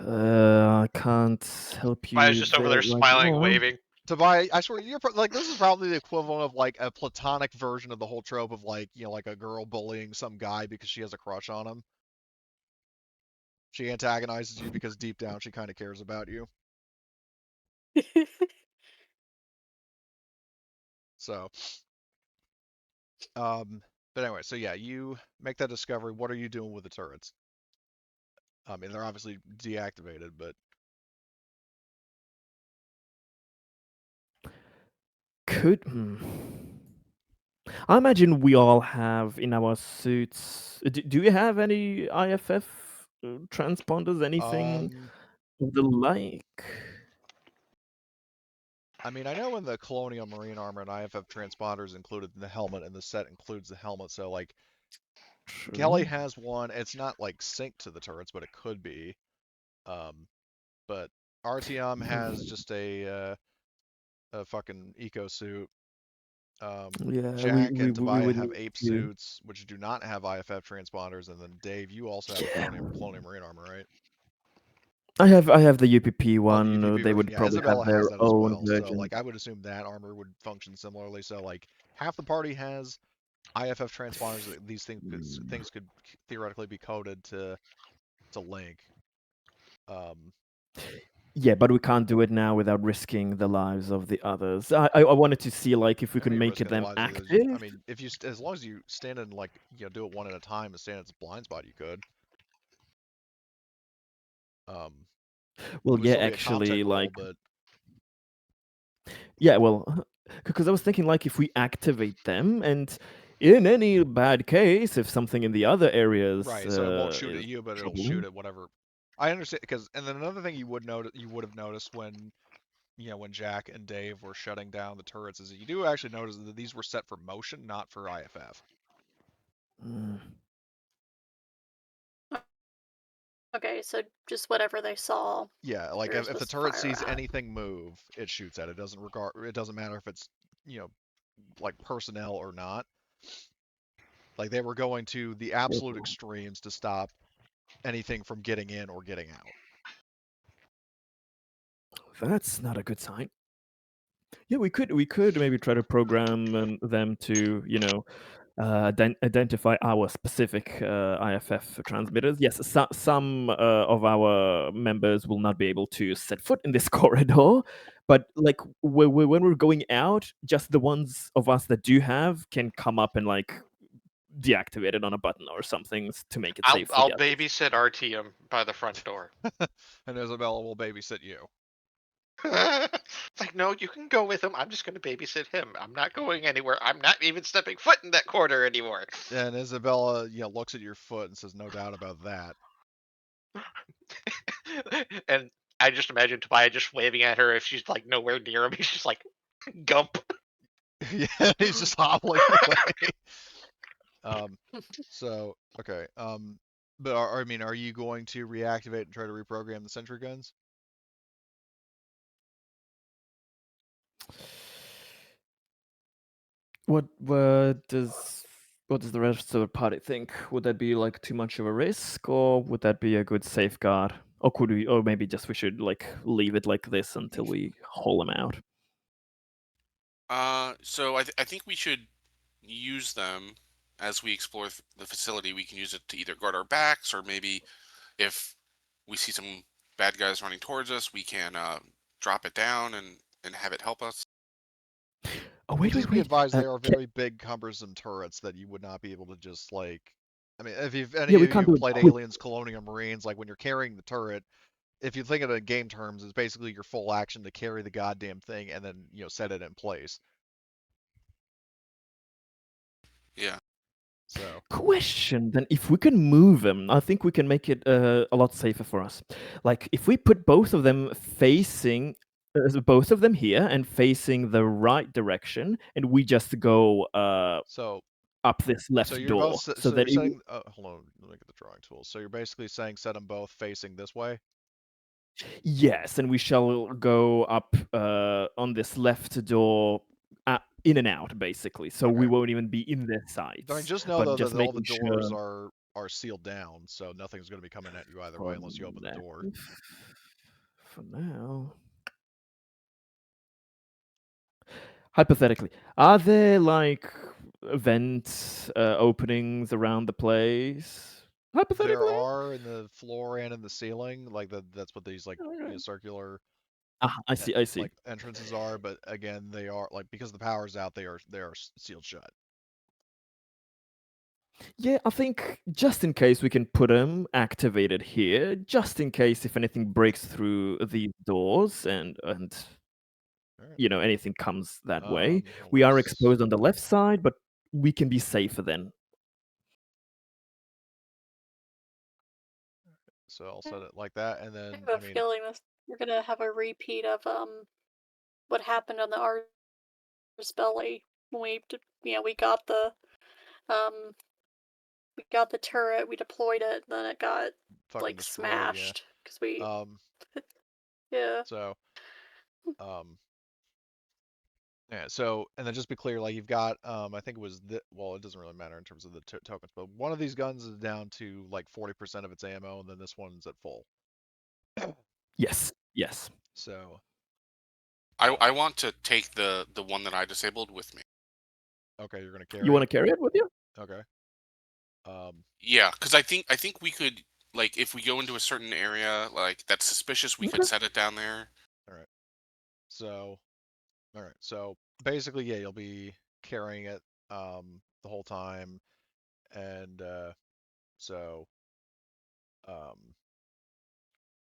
[SPEAKER 2] I can't help
[SPEAKER 3] I was
[SPEAKER 2] you
[SPEAKER 3] just over
[SPEAKER 2] there
[SPEAKER 3] there
[SPEAKER 2] right
[SPEAKER 3] smiling,
[SPEAKER 2] now.
[SPEAKER 3] waving.
[SPEAKER 1] Tobiah, I swear, you're like this is probably the equivalent of like a platonic version of the whole trope of like like a girl bullying some guy because she has a crush on him. She antagonizes you because deep down she kind of cares about you. So, but anyway, so yeah, you make that discovery. What are you doing with the turrets? I mean, they're obviously deactivated, but
[SPEAKER 2] Could. I imagine we all have in our suits. Do you have any IFF transponders? Anything of the like?
[SPEAKER 1] I mean, I know in the Colonial Marine Armor and IFF transponders included in the helmet, and the set includes the helmet. So like, Kelly
[SPEAKER 2] True.
[SPEAKER 1] has one. It's not like synced to the turrets, but it could be. But Artyom has just a fucking eco suit.
[SPEAKER 2] Yeah,
[SPEAKER 1] Jack and
[SPEAKER 2] we
[SPEAKER 1] Tobiah
[SPEAKER 2] would
[SPEAKER 1] have
[SPEAKER 2] need
[SPEAKER 1] ape
[SPEAKER 2] to.
[SPEAKER 1] suits, which do not have IFF transponders, and then Dave, you also have a
[SPEAKER 2] Yeah.
[SPEAKER 1] Colonial Marine Armor, right?
[SPEAKER 2] I have the UPP
[SPEAKER 1] Oh, the
[SPEAKER 2] one.
[SPEAKER 1] UPP
[SPEAKER 2] They
[SPEAKER 1] version.
[SPEAKER 2] would
[SPEAKER 1] Yeah,
[SPEAKER 2] probably have
[SPEAKER 1] Isabella has
[SPEAKER 2] their
[SPEAKER 1] that as
[SPEAKER 2] own
[SPEAKER 1] well. So,
[SPEAKER 2] version.
[SPEAKER 1] like, I would assume that armor would function similarly. So, like, half the party has IFF transponders. These things could theoretically be coded to link. Um,
[SPEAKER 2] Yeah, but we can't do it now without risking the lives of the others. I wanted to see like if we
[SPEAKER 1] I
[SPEAKER 2] could
[SPEAKER 1] mean,
[SPEAKER 2] make
[SPEAKER 1] risking the
[SPEAKER 2] them
[SPEAKER 1] lives of the
[SPEAKER 2] active.
[SPEAKER 1] I mean, if you as long as you stand in like do it one at a time and stand in its blind spot, you could. It
[SPEAKER 2] Well,
[SPEAKER 1] would
[SPEAKER 2] yeah,
[SPEAKER 1] still be a comp tech
[SPEAKER 2] actually,
[SPEAKER 1] roll,
[SPEAKER 2] like,
[SPEAKER 1] but
[SPEAKER 2] yeah, well, because I was thinking like if we activate them, and in any bad case, if something in the other areas
[SPEAKER 1] right. So it won't shoot at
[SPEAKER 2] is
[SPEAKER 1] you, but it'll shoot
[SPEAKER 2] troubling.
[SPEAKER 1] at whatever. I understand because, and then another thing you would have noticed when when Jack and Dave were shutting down the turrets is that you do actually notice that these were set for motion, not for IFF.
[SPEAKER 2] Mm.
[SPEAKER 5] Okay, so just whatever they saw.
[SPEAKER 1] Yeah, like
[SPEAKER 5] You're
[SPEAKER 1] if the
[SPEAKER 5] supposed to
[SPEAKER 1] turret
[SPEAKER 5] fire
[SPEAKER 1] sees
[SPEAKER 5] at.
[SPEAKER 1] anything move, it shoots at it. It doesn't matter if it's like personnel or not. Like they were going to the absolute extremes to stop anything from getting in or getting out.
[SPEAKER 2] That's not a good sign. Yeah, we could maybe try to program them to identify our specific IFF transmitters. Yes, some of our members will not be able to set foot in this corridor, but like when we're going out, just the ones of us that do have can come up and like deactivate it on a button or something to make it safe for
[SPEAKER 3] I'll
[SPEAKER 2] the others.
[SPEAKER 3] babysit RTM by the front door.
[SPEAKER 1] And Isabella will babysit you.
[SPEAKER 3] Like, no, you can go with him. I'm just going to babysit him. I'm not going anywhere. I'm not even stepping foot in that corner anymore.
[SPEAKER 1] And Isabella, looks at your foot and says, "No doubt about that."
[SPEAKER 3] And I just imagine Tobiah just waving at her if she's like nowhere near him. He's just like, gump.
[SPEAKER 1] Yeah, he's just hobbling away. So okay. But I mean, are you going to reactivate and try to reprogram the sentry guns?
[SPEAKER 2] What does the rest of the party think? Would that be like too much of a risk, or would that be a good safeguard? Or could we, or maybe just we should like leave it like this until we haul them out?
[SPEAKER 4] So I think we should use them as we explore the facility. We can use it to either guard our backs, or maybe if we see some bad guys running towards us, we can drop it down and have it help us.
[SPEAKER 2] Oh wait,
[SPEAKER 1] Just
[SPEAKER 2] wait,
[SPEAKER 1] be
[SPEAKER 2] wait.
[SPEAKER 1] advised, they are very big, cumbersome turrets that you would not be able to just like. I mean, if any
[SPEAKER 2] Yeah, we
[SPEAKER 1] of
[SPEAKER 2] can't
[SPEAKER 1] you
[SPEAKER 2] do it
[SPEAKER 1] played
[SPEAKER 2] quick.
[SPEAKER 1] Aliens, Colonial Marines, like when you're carrying the turret, if you think of it in game terms, it's basically your full action to carry the goddamn thing and then set it in place.
[SPEAKER 4] Yeah.
[SPEAKER 1] So
[SPEAKER 2] Question then, if we can move them, I think we can make it a lot safer for us. Like if we put both of them facing, both of them here and facing the right direction, and we just go
[SPEAKER 1] so
[SPEAKER 2] up this
[SPEAKER 1] so
[SPEAKER 2] left
[SPEAKER 1] you're
[SPEAKER 2] door,
[SPEAKER 1] both
[SPEAKER 2] so
[SPEAKER 1] so you're
[SPEAKER 2] that it,
[SPEAKER 1] setting. Hold on, let me get the drawing tool. So you're basically saying set them both facing this way.
[SPEAKER 2] yes, and we shall go up on this left door, in and out, basically. So we
[SPEAKER 1] Okay.
[SPEAKER 2] won't even be in their
[SPEAKER 1] I mean,
[SPEAKER 2] sights,
[SPEAKER 1] just know
[SPEAKER 2] but
[SPEAKER 1] though
[SPEAKER 2] just
[SPEAKER 1] that all the
[SPEAKER 2] making
[SPEAKER 1] doors
[SPEAKER 2] sure.
[SPEAKER 1] are sealed down, so nothing's going to be coming at you either way
[SPEAKER 2] For
[SPEAKER 1] unless you open the door.
[SPEAKER 2] For now. Hypothetically, are there like vent openings around the place?
[SPEAKER 1] There
[SPEAKER 2] Hypothetically?
[SPEAKER 1] are in the floor and in the ceiling, like that's what these like
[SPEAKER 2] Okay.
[SPEAKER 1] circular
[SPEAKER 2] I see. I see.
[SPEAKER 1] like entrances are. But again, they are like because the power's out, they are sealed shut.
[SPEAKER 2] Yeah, I think just in case we can put them activated here, just in case if anything breaks through these doors and
[SPEAKER 1] All right.
[SPEAKER 2] anything comes that way,
[SPEAKER 1] Hold
[SPEAKER 2] we
[SPEAKER 1] on.
[SPEAKER 2] are exposed on the left side, but we can be safer then.
[SPEAKER 1] So I'll set it like that, and then
[SPEAKER 5] I have
[SPEAKER 1] I
[SPEAKER 5] a
[SPEAKER 1] mean,
[SPEAKER 5] feeling we're gonna have a repeat of what happened on the Ars Belli when we got the um we got the turret, we deployed it, then it got
[SPEAKER 1] fucking
[SPEAKER 5] like
[SPEAKER 1] destroyed. Yeah.
[SPEAKER 5] smashed because we yeah.
[SPEAKER 1] So yeah. So and then just be clear, like you've got I think it was well, it doesn't really matter in terms of the tokens, but one of these guns is down to like 40% of its ammo, and then this one's at full.
[SPEAKER 2] Yes. Yes.
[SPEAKER 1] So
[SPEAKER 4] I want to take the one that I disabled with me.
[SPEAKER 1] okay, you're gonna
[SPEAKER 2] You
[SPEAKER 1] carry
[SPEAKER 2] want to
[SPEAKER 1] it.
[SPEAKER 2] carry it with you?
[SPEAKER 1] Okay.
[SPEAKER 4] Yeah, because I think we could like if we go into a certain area like that's suspicious, we could
[SPEAKER 2] Okay.
[SPEAKER 4] set it down there.
[SPEAKER 1] All right. So, all right. So basically, yeah, you'll be carrying it the whole time, and so um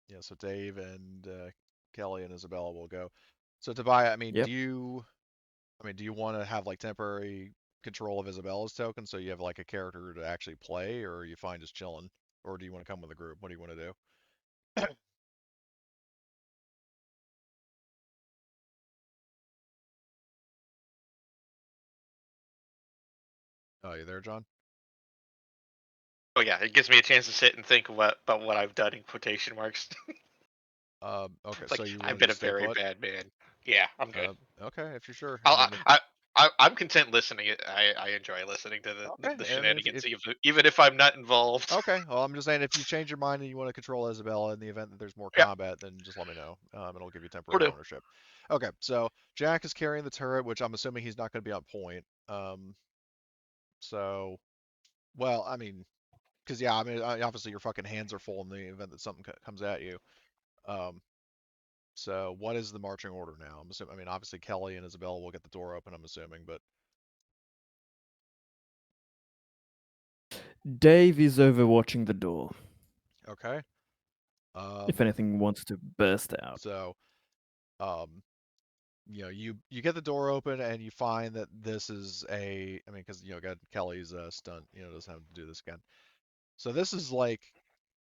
[SPEAKER 1] yeah, so Dave and Kelly and Isabella will go. So Tobiah, I mean,
[SPEAKER 2] Yep.
[SPEAKER 1] do you want to have like temporary control of Isabella's token so you have like a character to actually play, or are you fine just chilling, or do you want to come with a group? What do you want to do? Oh, you there, John?
[SPEAKER 3] Oh yeah, it gives me a chance to sit and think about what I've done in quotation marks.
[SPEAKER 1] Okay, so
[SPEAKER 3] Like
[SPEAKER 1] you want
[SPEAKER 3] I've
[SPEAKER 1] to
[SPEAKER 3] been a
[SPEAKER 1] just stay
[SPEAKER 3] very
[SPEAKER 1] put?
[SPEAKER 3] bad man. Yeah, I'm good.
[SPEAKER 1] Okay, if you're sure. I
[SPEAKER 3] I'll,
[SPEAKER 1] mean,
[SPEAKER 3] I'm content listening. I enjoy listening to
[SPEAKER 1] okay,
[SPEAKER 3] the
[SPEAKER 1] I mean,
[SPEAKER 3] shenanigans, even if I'm not involved.
[SPEAKER 1] okay, well, I'm just saying if you change your mind and you want to control Isabella in the event that there's more
[SPEAKER 3] Yeah,
[SPEAKER 1] combat, then just let me know, and I'll give you
[SPEAKER 3] will
[SPEAKER 1] temporary
[SPEAKER 3] do.
[SPEAKER 1] ownership. Okay, so Jack is carrying the turret, which I'm assuming he's not going to be on point. So, well, I mean, because yeah, I mean, obviously your fucking hands are full in the event that something comes at you. Um, so what is the marching order now? I'm assuming, I mean, obviously Kelly and Isabella will get the door open, I'm assuming, but
[SPEAKER 2] Dave is overwatching the door.
[SPEAKER 1] okay.
[SPEAKER 2] If anything wants to burst out.
[SPEAKER 1] So, um, you know, you get the door open and you find that this is I mean, because, you know, got Kelly's stunt, you know, doesn't have to do this again. So this is like,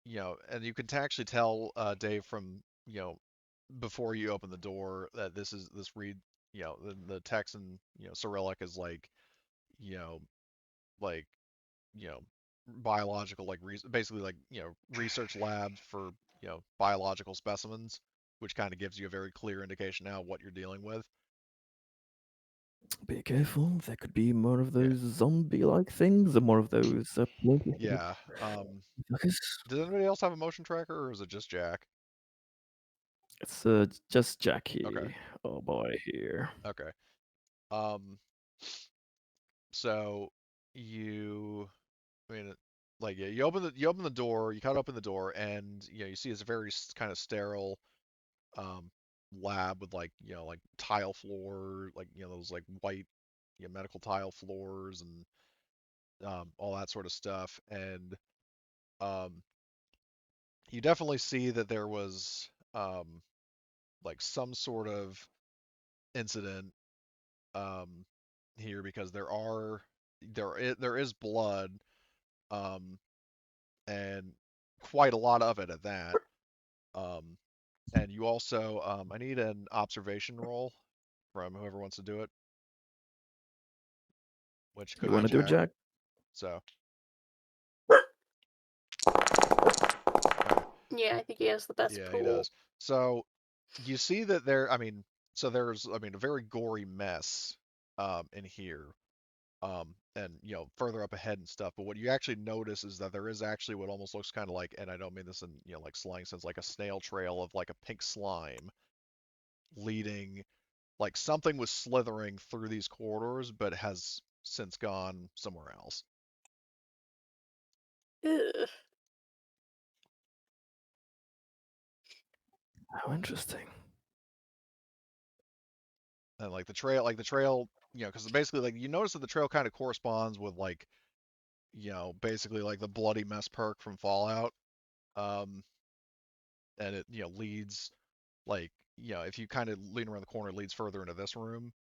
[SPEAKER 1] you know, and you can actually tell Dave from, you know, before you open the door that this read, you know, the text in, you know, Cyrillic is like, you know, like, you know, biological, like basically like, you know, research labs for, you know, biological specimens, which kind of gives you a very clear indication now of what you're dealing with.
[SPEAKER 2] Be careful, there could be more of
[SPEAKER 1] Yeah.
[SPEAKER 2] those zombie-like things, or more of those
[SPEAKER 1] Yeah.
[SPEAKER 2] fuckers.
[SPEAKER 1] Does anybody else have a motion tracker, or is it just Jack?
[SPEAKER 2] It's just Jackie.
[SPEAKER 1] Okay.
[SPEAKER 2] Oh boy, here.
[SPEAKER 1] Okay. Um. So you, I mean, like, yeah, you open the door, you cut open the door, and you know you see it's a very kind of sterile um lab with, like, you know, like tile floor, like, you know, those like white, you know, medical tile floors and all that sort of stuff, and um you definitely see that there was like some sort of incident um here, because there is blood, um and quite a lot of it at that. Um and you also, I need an observation roll from whoever wants to do it, which
[SPEAKER 2] You
[SPEAKER 1] could be
[SPEAKER 2] want to do it,
[SPEAKER 1] Jack.
[SPEAKER 2] Jack?
[SPEAKER 1] So, okay.
[SPEAKER 5] Yeah, I think he has the best
[SPEAKER 1] Yeah, he
[SPEAKER 5] pool.
[SPEAKER 1] does. So you see that there, I mean, so there's, I mean, a very gory mess in here. And, you know, further up ahead and stuff. But what you actually notice is that there is actually what almost looks kind of like, and I don't mean this in, you know, like slang sense, like a snail trail of like a pink slime leading, like something was slithering through these corridors, but has since gone somewhere else.
[SPEAKER 5] Ugh.
[SPEAKER 2] How interesting.
[SPEAKER 1] And like the trail, you know, because basically, like, you notice that the trail kind of corresponds with, like, you know, basically like the bloody mess perk from Fallout. Um, and it, you know, leads, like, you know, if you kind of lean around the corner, it leads further into this room.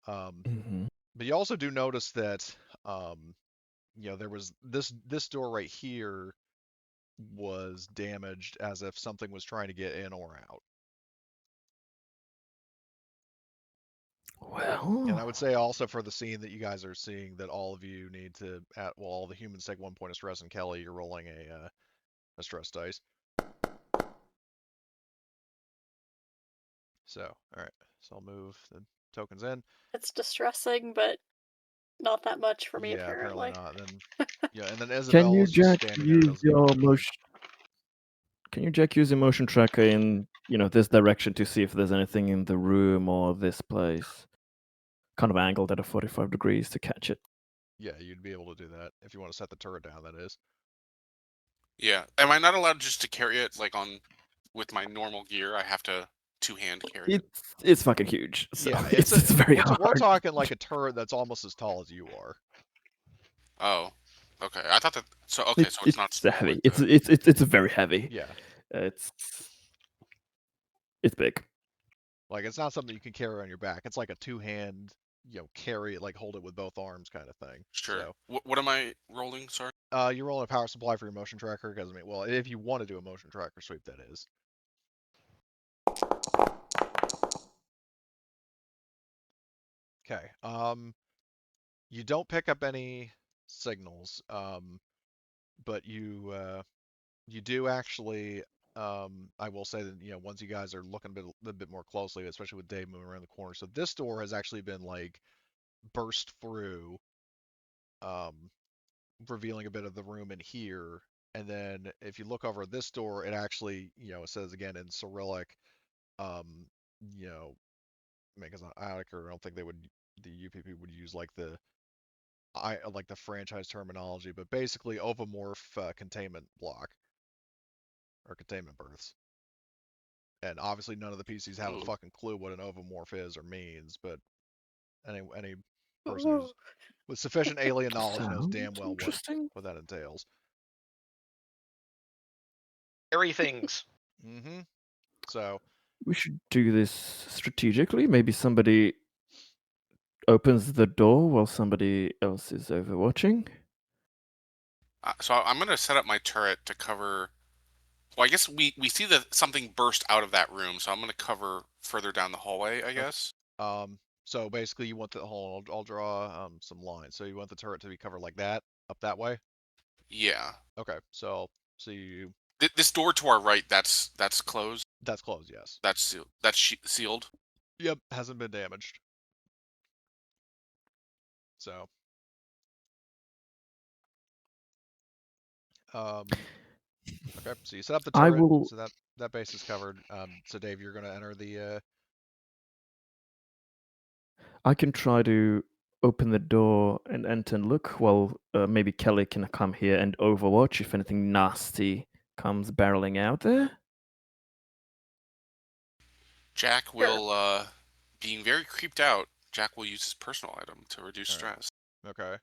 [SPEAKER 2] Mm-hmm.
[SPEAKER 1] But you also do notice that, you know, there was this door right here was damaged as if something was trying to get in or out. And I would
[SPEAKER 2] Well,
[SPEAKER 1] say also for the scene that you guys are seeing, that all of you need to, well, all the humans take 1 point of stress, and Kelly, you're rolling a stress dice. So, all right. So I'll move the tokens in.
[SPEAKER 5] It's distressing, but not that much for me,
[SPEAKER 1] Yeah, apparently
[SPEAKER 5] apparently.
[SPEAKER 1] not. Then, yeah, and then
[SPEAKER 2] can you,
[SPEAKER 1] Isabella's just
[SPEAKER 2] Jack,
[SPEAKER 1] standing there and
[SPEAKER 2] use
[SPEAKER 1] doesn't even
[SPEAKER 2] your
[SPEAKER 1] do anything.
[SPEAKER 2] Can you, Jack, use your motion tracker in, you know, this direction to see if there's anything in the room or this place? Kind of angled at a 45 degrees to catch it.
[SPEAKER 1] Yeah, you'd be able to do that if you want to set the turret down, that is.
[SPEAKER 4] Yeah. Am I not allowed just to carry it like with my normal gear? I have to two-hand carry it.
[SPEAKER 2] It's fucking huge. So
[SPEAKER 1] Yeah,
[SPEAKER 2] it's very
[SPEAKER 1] we're
[SPEAKER 2] hard.
[SPEAKER 1] talking like a turret that's almost as tall as you are.
[SPEAKER 4] Oh. Okay. I thought that. So okay. So it's not small.
[SPEAKER 2] heavy.
[SPEAKER 4] Like
[SPEAKER 2] It's very heavy.
[SPEAKER 1] Yeah,
[SPEAKER 2] It's big.
[SPEAKER 1] like it's not something you can carry on your back. It's like a two-hand, carry it, like hold it with both arms kind of thing.
[SPEAKER 4] sure.
[SPEAKER 1] So,
[SPEAKER 4] What am I rolling? Sorry.
[SPEAKER 1] you're rolling a power supply for your motion tracker because well, if you want to do a motion tracker sweep, that is. Okay. You don't pick up any signals, but you do actually. I will say that once you guys are looking a little bit more closely, especially with Dave moving around the corner, so this door has actually been like burst through, um, revealing a bit of the room in here. And then if you look over this door, it actually it says again in Cyrillic, um, you know, because on Attic, or I don't think the UPP would use like the franchise terminology, but basically ovomorph containment block or containment berths. And obviously none of the PCs have a
[SPEAKER 4] Ooh.
[SPEAKER 1] fucking clue what an ovomorph is or means, but any person who's with sufficient alien knowledge knows
[SPEAKER 2] Sounds
[SPEAKER 1] damn well
[SPEAKER 2] interesting.
[SPEAKER 1] what that entails.
[SPEAKER 3] Scary things.
[SPEAKER 1] Mm-hmm. So
[SPEAKER 2] We should do this strategically. Maybe somebody opens the door while somebody else is overwatching.
[SPEAKER 4] So I'm gonna set up my turret to cover. Well, I guess we see that something burst out of that room, so I'm gonna cover further down the hallway. I guess.
[SPEAKER 1] so basically you want I'll draw some lines. So you want the turret to be covered like that, up that way?
[SPEAKER 4] Yeah.
[SPEAKER 1] Okay. So you
[SPEAKER 4] This door to our right, that's closed.
[SPEAKER 1] that's closed, yes.
[SPEAKER 4] That's sealed. That's sealed.
[SPEAKER 1] Yep, hasn't been damaged. So okay, so you set up the
[SPEAKER 2] I
[SPEAKER 1] turret,
[SPEAKER 2] will.
[SPEAKER 1] so that base is covered. So Dave, you're gonna enter the
[SPEAKER 2] I can try to open the door and enter and look while maybe Kelly can come here and overwatch if anything nasty comes barreling out there.
[SPEAKER 4] Jack will, being very creeped out, Jack will use his personal item to reduce
[SPEAKER 1] All right.
[SPEAKER 4] stress
[SPEAKER 1] Okay.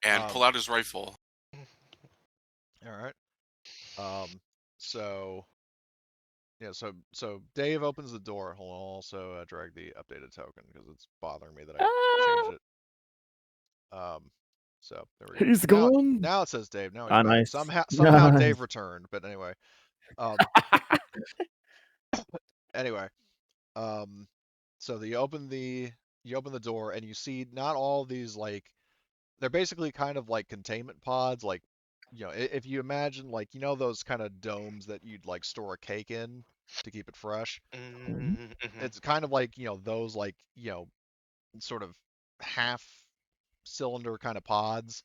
[SPEAKER 4] and pull out his rifle.
[SPEAKER 1] All right. So yeah, so Dave opens the door. Hold on, I'll also drag the updated token because it's bothering me that I changed it. So there we go.
[SPEAKER 2] He's gone.
[SPEAKER 1] Now it says Dave. Now he's back.
[SPEAKER 2] Nice.
[SPEAKER 1] Somehow
[SPEAKER 2] Nice.
[SPEAKER 1] Dave returned. But anyway, anyway, so you open the door and you see not all these like they're basically kind of like containment pods, like if you imagine like those kind of domes that you'd like store a cake in to keep it fresh.
[SPEAKER 3] Mm-hmm.
[SPEAKER 1] It's kind of like those like sort of half cylinder kind of pods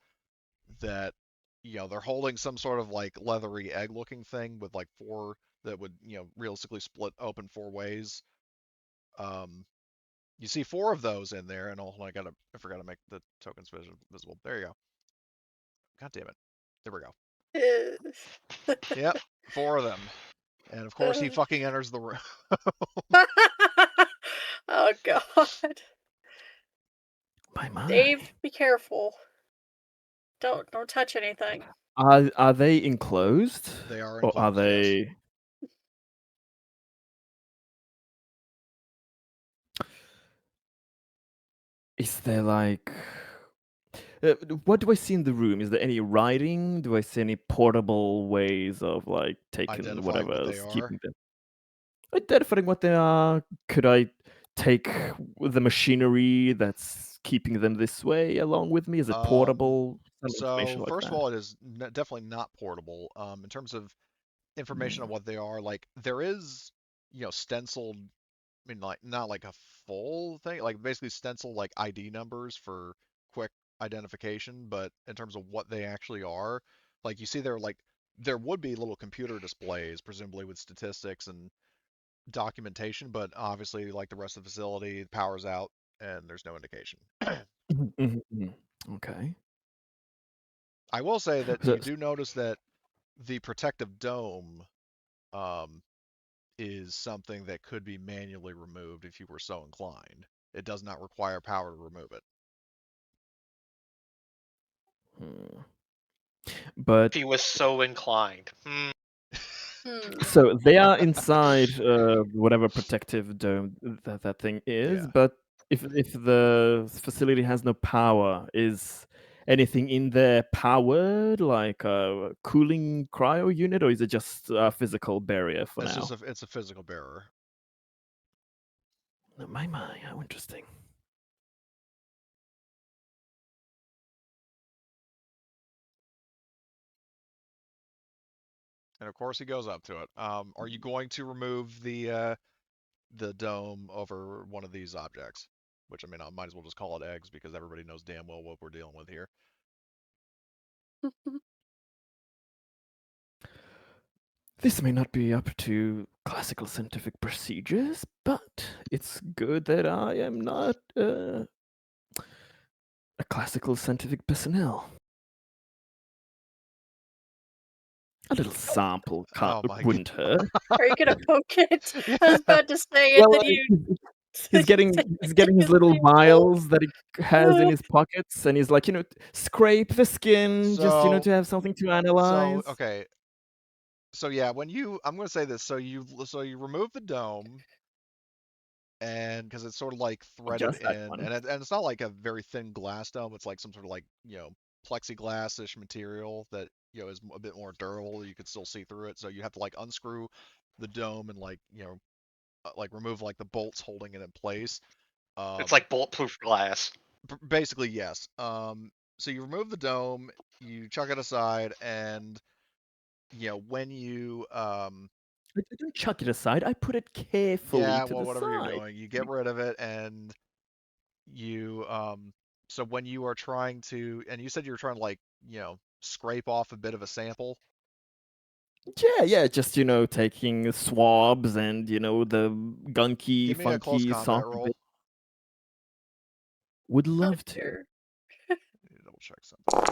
[SPEAKER 1] that they're holding some sort of like leathery egg looking thing with like four that would realistically split open four ways. You see four of those in there, and I forgot to make the tokens visible. There you go. God damn it. There we go. Yep, four of them. And of course he fucking enters the room.
[SPEAKER 5] Oh god.
[SPEAKER 2] My.
[SPEAKER 5] Dave, be careful. Don't touch anything.
[SPEAKER 2] Are they enclosed?
[SPEAKER 1] They are
[SPEAKER 2] Or are
[SPEAKER 1] enclosed, yes.
[SPEAKER 2] they? Is there like? What do I see in the room? Is there any writing? Do I see any portable ways of like taking
[SPEAKER 1] Identifying what they
[SPEAKER 2] whatever's
[SPEAKER 1] are.
[SPEAKER 2] keeping them? Identifying what they are. Could I take the machinery that's keeping them this way along with me? Is it portable? Some information
[SPEAKER 1] So
[SPEAKER 2] like
[SPEAKER 1] first of
[SPEAKER 2] that.
[SPEAKER 1] all, it is definitely not portable. In terms of information on what they are, like there is, stenciled. I mean, like not like a full thing, like basically stencil like ID numbers for quick identification. But in terms of what they actually are, like you see, there would be little computer displays, presumably with statistics and documentation, but obviously, like the rest of the facility, the power's out and there's no indication.
[SPEAKER 2] Mhm, mhm. Okay.
[SPEAKER 1] I will say that
[SPEAKER 2] So-
[SPEAKER 1] you do notice that the protective dome is something that could be manually removed if you were so inclined. It does not require power to remove it.
[SPEAKER 2] But
[SPEAKER 3] If he was so inclined.
[SPEAKER 2] so they are inside whatever protective dome that thing is.
[SPEAKER 1] Yeah.
[SPEAKER 2] But if the facility has no power, is anything in there powered, like a cooling cryo unit, or is it just a physical barrier for
[SPEAKER 1] It's
[SPEAKER 2] now?
[SPEAKER 1] just it's a physical barrier.
[SPEAKER 2] My, how interesting.
[SPEAKER 1] And of course he goes up to it. Are you going to remove the dome over one of these objects? Which, I mean, I might as well just call it eggs because everybody knows damn well what we're dealing with here.
[SPEAKER 2] This may not be up to classical scientific procedures, but it's good that I am not a classical scientific personnel. A little sample
[SPEAKER 1] Oh my
[SPEAKER 2] wouldn't hurt.
[SPEAKER 5] Are you gonna poke it?
[SPEAKER 1] Yeah.
[SPEAKER 5] I was about to say it,
[SPEAKER 2] Well,
[SPEAKER 5] then you.
[SPEAKER 2] he's getting his little vials that he has in his pockets, and he's like, scrape the skin, just
[SPEAKER 1] So,
[SPEAKER 2] to have something to analyze.
[SPEAKER 1] okay. So yeah, I'm gonna say this. So you remove the dome, and because it's sort of like threaded
[SPEAKER 2] Just that
[SPEAKER 1] in,
[SPEAKER 2] one.
[SPEAKER 1] and it's not like a very thin glass dome. It's like some sort of like plexiglass-ish material that is a bit more durable. You could still see through it. So you have to like unscrew the dome and like like remove like the bolts holding it in place.
[SPEAKER 3] It's like bulletproof glass.
[SPEAKER 1] Basically, yes. So you remove the dome, you chuck it aside, and when you
[SPEAKER 2] I don't chuck it aside. I put it carefully
[SPEAKER 1] yeah,
[SPEAKER 2] to
[SPEAKER 1] well,
[SPEAKER 2] the
[SPEAKER 1] whatever you're
[SPEAKER 2] side.
[SPEAKER 1] doing, you get rid of it, and you so when you are trying to, and you said you were trying to like scrape off a bit of a sample.
[SPEAKER 2] Yeah, just taking swabs and the gunky,
[SPEAKER 1] Give me a close
[SPEAKER 2] funky,
[SPEAKER 1] combat
[SPEAKER 2] soft
[SPEAKER 1] roll.
[SPEAKER 2] bit. Would
[SPEAKER 5] Oh
[SPEAKER 2] love to.
[SPEAKER 5] dear.
[SPEAKER 1] Need to double check something.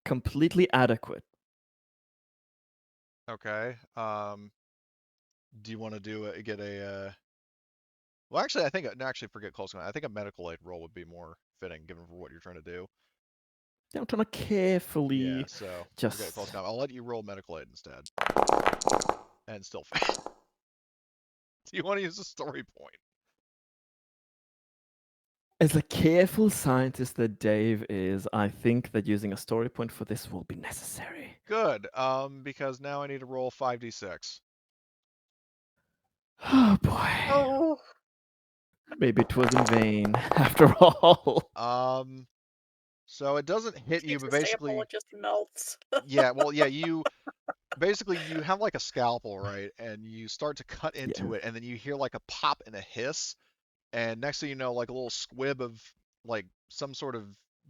[SPEAKER 2] Completely adequate.
[SPEAKER 1] Okay. Do you want to get a? Well, actually, I think no, actually forget close combat. I think a medical aid roll would be more fitting given for what you're trying to do.
[SPEAKER 2] I'm trying to carefully
[SPEAKER 1] Yeah, so forget
[SPEAKER 2] just.
[SPEAKER 1] close combat. I'll let you roll medical aid instead, and still fail. Do you want to use a story point?
[SPEAKER 2] As a careful scientist that Dave is, I think that using a story point for this will be necessary.
[SPEAKER 1] Good. Because now I need to roll 5d6.
[SPEAKER 2] Oh boy.
[SPEAKER 5] Oh.
[SPEAKER 2] Maybe it was in vain after all.
[SPEAKER 1] So it doesn't hit you,
[SPEAKER 5] Takes
[SPEAKER 1] but
[SPEAKER 5] a sample,
[SPEAKER 1] basically,
[SPEAKER 5] it just melts.
[SPEAKER 1] yeah. Well, yeah. You basically you have like a scalpel, right? And you start to cut into
[SPEAKER 2] Yeah.
[SPEAKER 1] it, and then you hear like a pop and a hiss, and next thing you know, like a little squib of like some sort of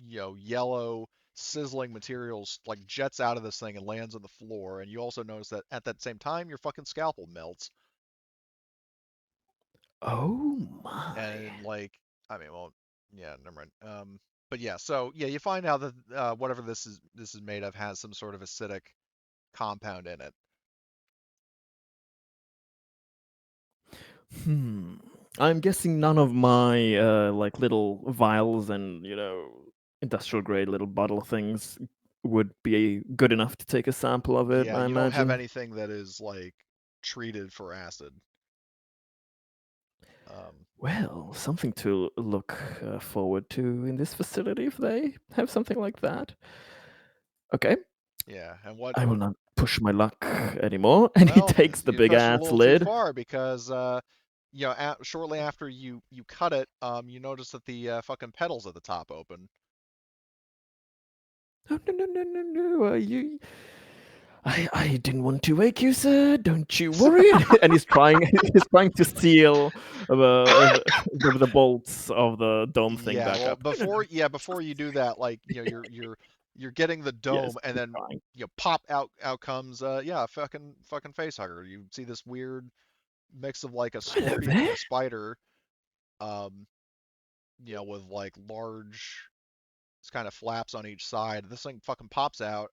[SPEAKER 1] yellow sizzling materials like jets out of this thing and lands on the floor. And you also notice that at that same time, your fucking scalpel melts.
[SPEAKER 2] Oh my.
[SPEAKER 1] And like, I mean, well, yeah, never mind. But yeah, so yeah, you find out that whatever this is made of has some sort of acidic compound in it.
[SPEAKER 2] I'm guessing none of my like little vials and industrial grade little bottle things would be good enough to take a sample of it.
[SPEAKER 1] Yeah,
[SPEAKER 2] I
[SPEAKER 1] you don't have
[SPEAKER 2] imagine.
[SPEAKER 1] anything that is like treated for acid.
[SPEAKER 2] Well, something to look forward to in this facility if they have something like that. Okay,
[SPEAKER 1] Yeah, and what?
[SPEAKER 2] I will not push my luck anymore. And he
[SPEAKER 1] Well,
[SPEAKER 2] takes the
[SPEAKER 1] you
[SPEAKER 2] big
[SPEAKER 1] pushed it a
[SPEAKER 2] ass
[SPEAKER 1] little too
[SPEAKER 2] lid.
[SPEAKER 1] far because shortly after you cut it, you notice that the fucking petals at the top open.
[SPEAKER 2] Oh no! I didn't want to wake you, sir. Don't you worry. And he's trying to seal the bolts of the dome thing
[SPEAKER 1] Yeah,
[SPEAKER 2] back
[SPEAKER 1] well,
[SPEAKER 2] up. No.
[SPEAKER 1] before you do that, like you're getting the
[SPEAKER 2] Yes,
[SPEAKER 1] dome, and
[SPEAKER 2] he's
[SPEAKER 1] then
[SPEAKER 2] trying.
[SPEAKER 1] pop out comes fucking face hugger. You see this weird mix of like a
[SPEAKER 2] Hello
[SPEAKER 1] scorpion and
[SPEAKER 2] there.
[SPEAKER 1] a spider, with like large It's kind of flaps on each side. This thing fucking pops out.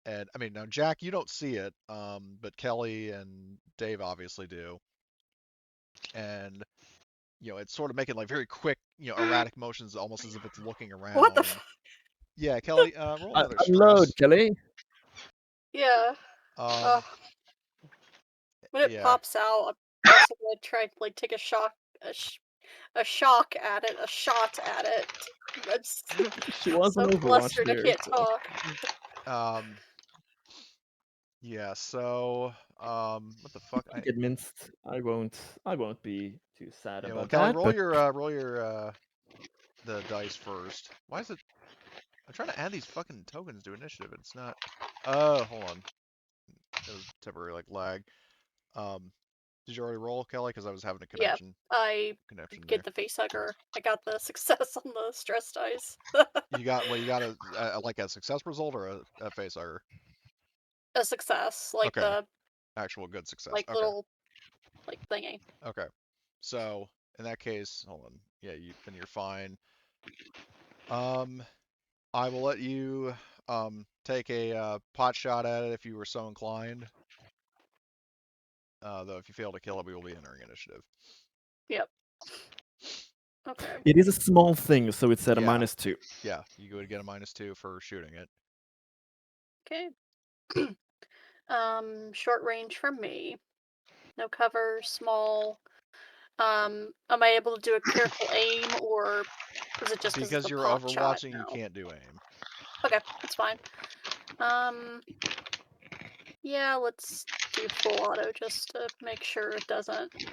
[SPEAKER 1] And I mean, now Jack, you don't see it, but Kelly and Dave obviously do. And it's sort of making like very quick, erratic motions, almost as if it's looking around.
[SPEAKER 5] What the?
[SPEAKER 1] Yeah, Kelly, roll another
[SPEAKER 2] Unload,
[SPEAKER 1] stress.
[SPEAKER 2] Kelly.
[SPEAKER 5] Yeah. When it
[SPEAKER 1] yeah.
[SPEAKER 5] pops out, I'm also gonna try to like take a shot at it.
[SPEAKER 2] She was
[SPEAKER 5] so
[SPEAKER 2] on Overwatch,
[SPEAKER 5] flustered I
[SPEAKER 2] dude.
[SPEAKER 5] can't talk.
[SPEAKER 1] Yeah. So, what the fuck?
[SPEAKER 2] Get minced. I won't be too sad
[SPEAKER 1] Yeah. Well,
[SPEAKER 2] about
[SPEAKER 1] Kelly,
[SPEAKER 2] that.
[SPEAKER 1] roll
[SPEAKER 2] But
[SPEAKER 1] your the dice first. Why is it? I'm trying to add these fucking tokens to initiative. And it's not. Hold on. It was temporary like lag. Did you already roll, Kelly? Because I was having a connection.
[SPEAKER 5] Yeah, I
[SPEAKER 1] connection
[SPEAKER 5] get
[SPEAKER 1] there.
[SPEAKER 5] the facehugger. I got the success on the stress dice.
[SPEAKER 1] You got like a success result or a facehugger?
[SPEAKER 5] A success, like
[SPEAKER 1] Okay.
[SPEAKER 5] the
[SPEAKER 1] Actual good success.
[SPEAKER 5] like
[SPEAKER 1] Okay.
[SPEAKER 5] little like thingy.
[SPEAKER 1] Okay. So in that case, hold on. Yeah, then you're fine. I will let you take a pot shot at it if you were so inclined. Though if you fail to kill it, we will be entering initiative.
[SPEAKER 5] Yep. Okay.
[SPEAKER 2] it is a small thing, so it's at a
[SPEAKER 1] Yeah.
[SPEAKER 2] -2.
[SPEAKER 1] Yeah, you would get a -2 for shooting it.
[SPEAKER 5] Okay. Short range from me. No cover, small. Am I able to do a careful aim, or is it just
[SPEAKER 1] because
[SPEAKER 5] the
[SPEAKER 1] you're
[SPEAKER 5] pot shot?
[SPEAKER 1] overwatching?
[SPEAKER 5] No.
[SPEAKER 1] You can't do aim.
[SPEAKER 5] Okay, that's fine. Yeah, let's do full auto just to make sure it doesn't.
[SPEAKER 1] It's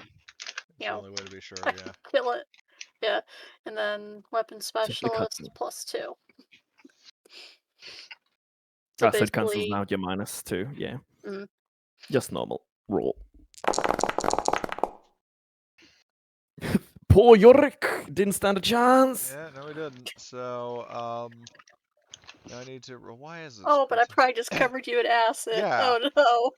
[SPEAKER 1] the only way to be sure. Yeah.
[SPEAKER 5] Kill it. Yeah, and then weapon
[SPEAKER 2] Just a
[SPEAKER 5] specialist
[SPEAKER 2] cutscene.
[SPEAKER 5] +2.
[SPEAKER 2] So it cancels
[SPEAKER 5] basically-
[SPEAKER 2] out your -2. Yeah.
[SPEAKER 5] Mhm.
[SPEAKER 2] Just normal roll. Poor Yorick didn't stand a chance.
[SPEAKER 1] Yeah, no, we didn't. So, I need to. Why is it?
[SPEAKER 5] Oh, but I probably just covered you in acid.
[SPEAKER 1] Yeah.
[SPEAKER 5] Oh no.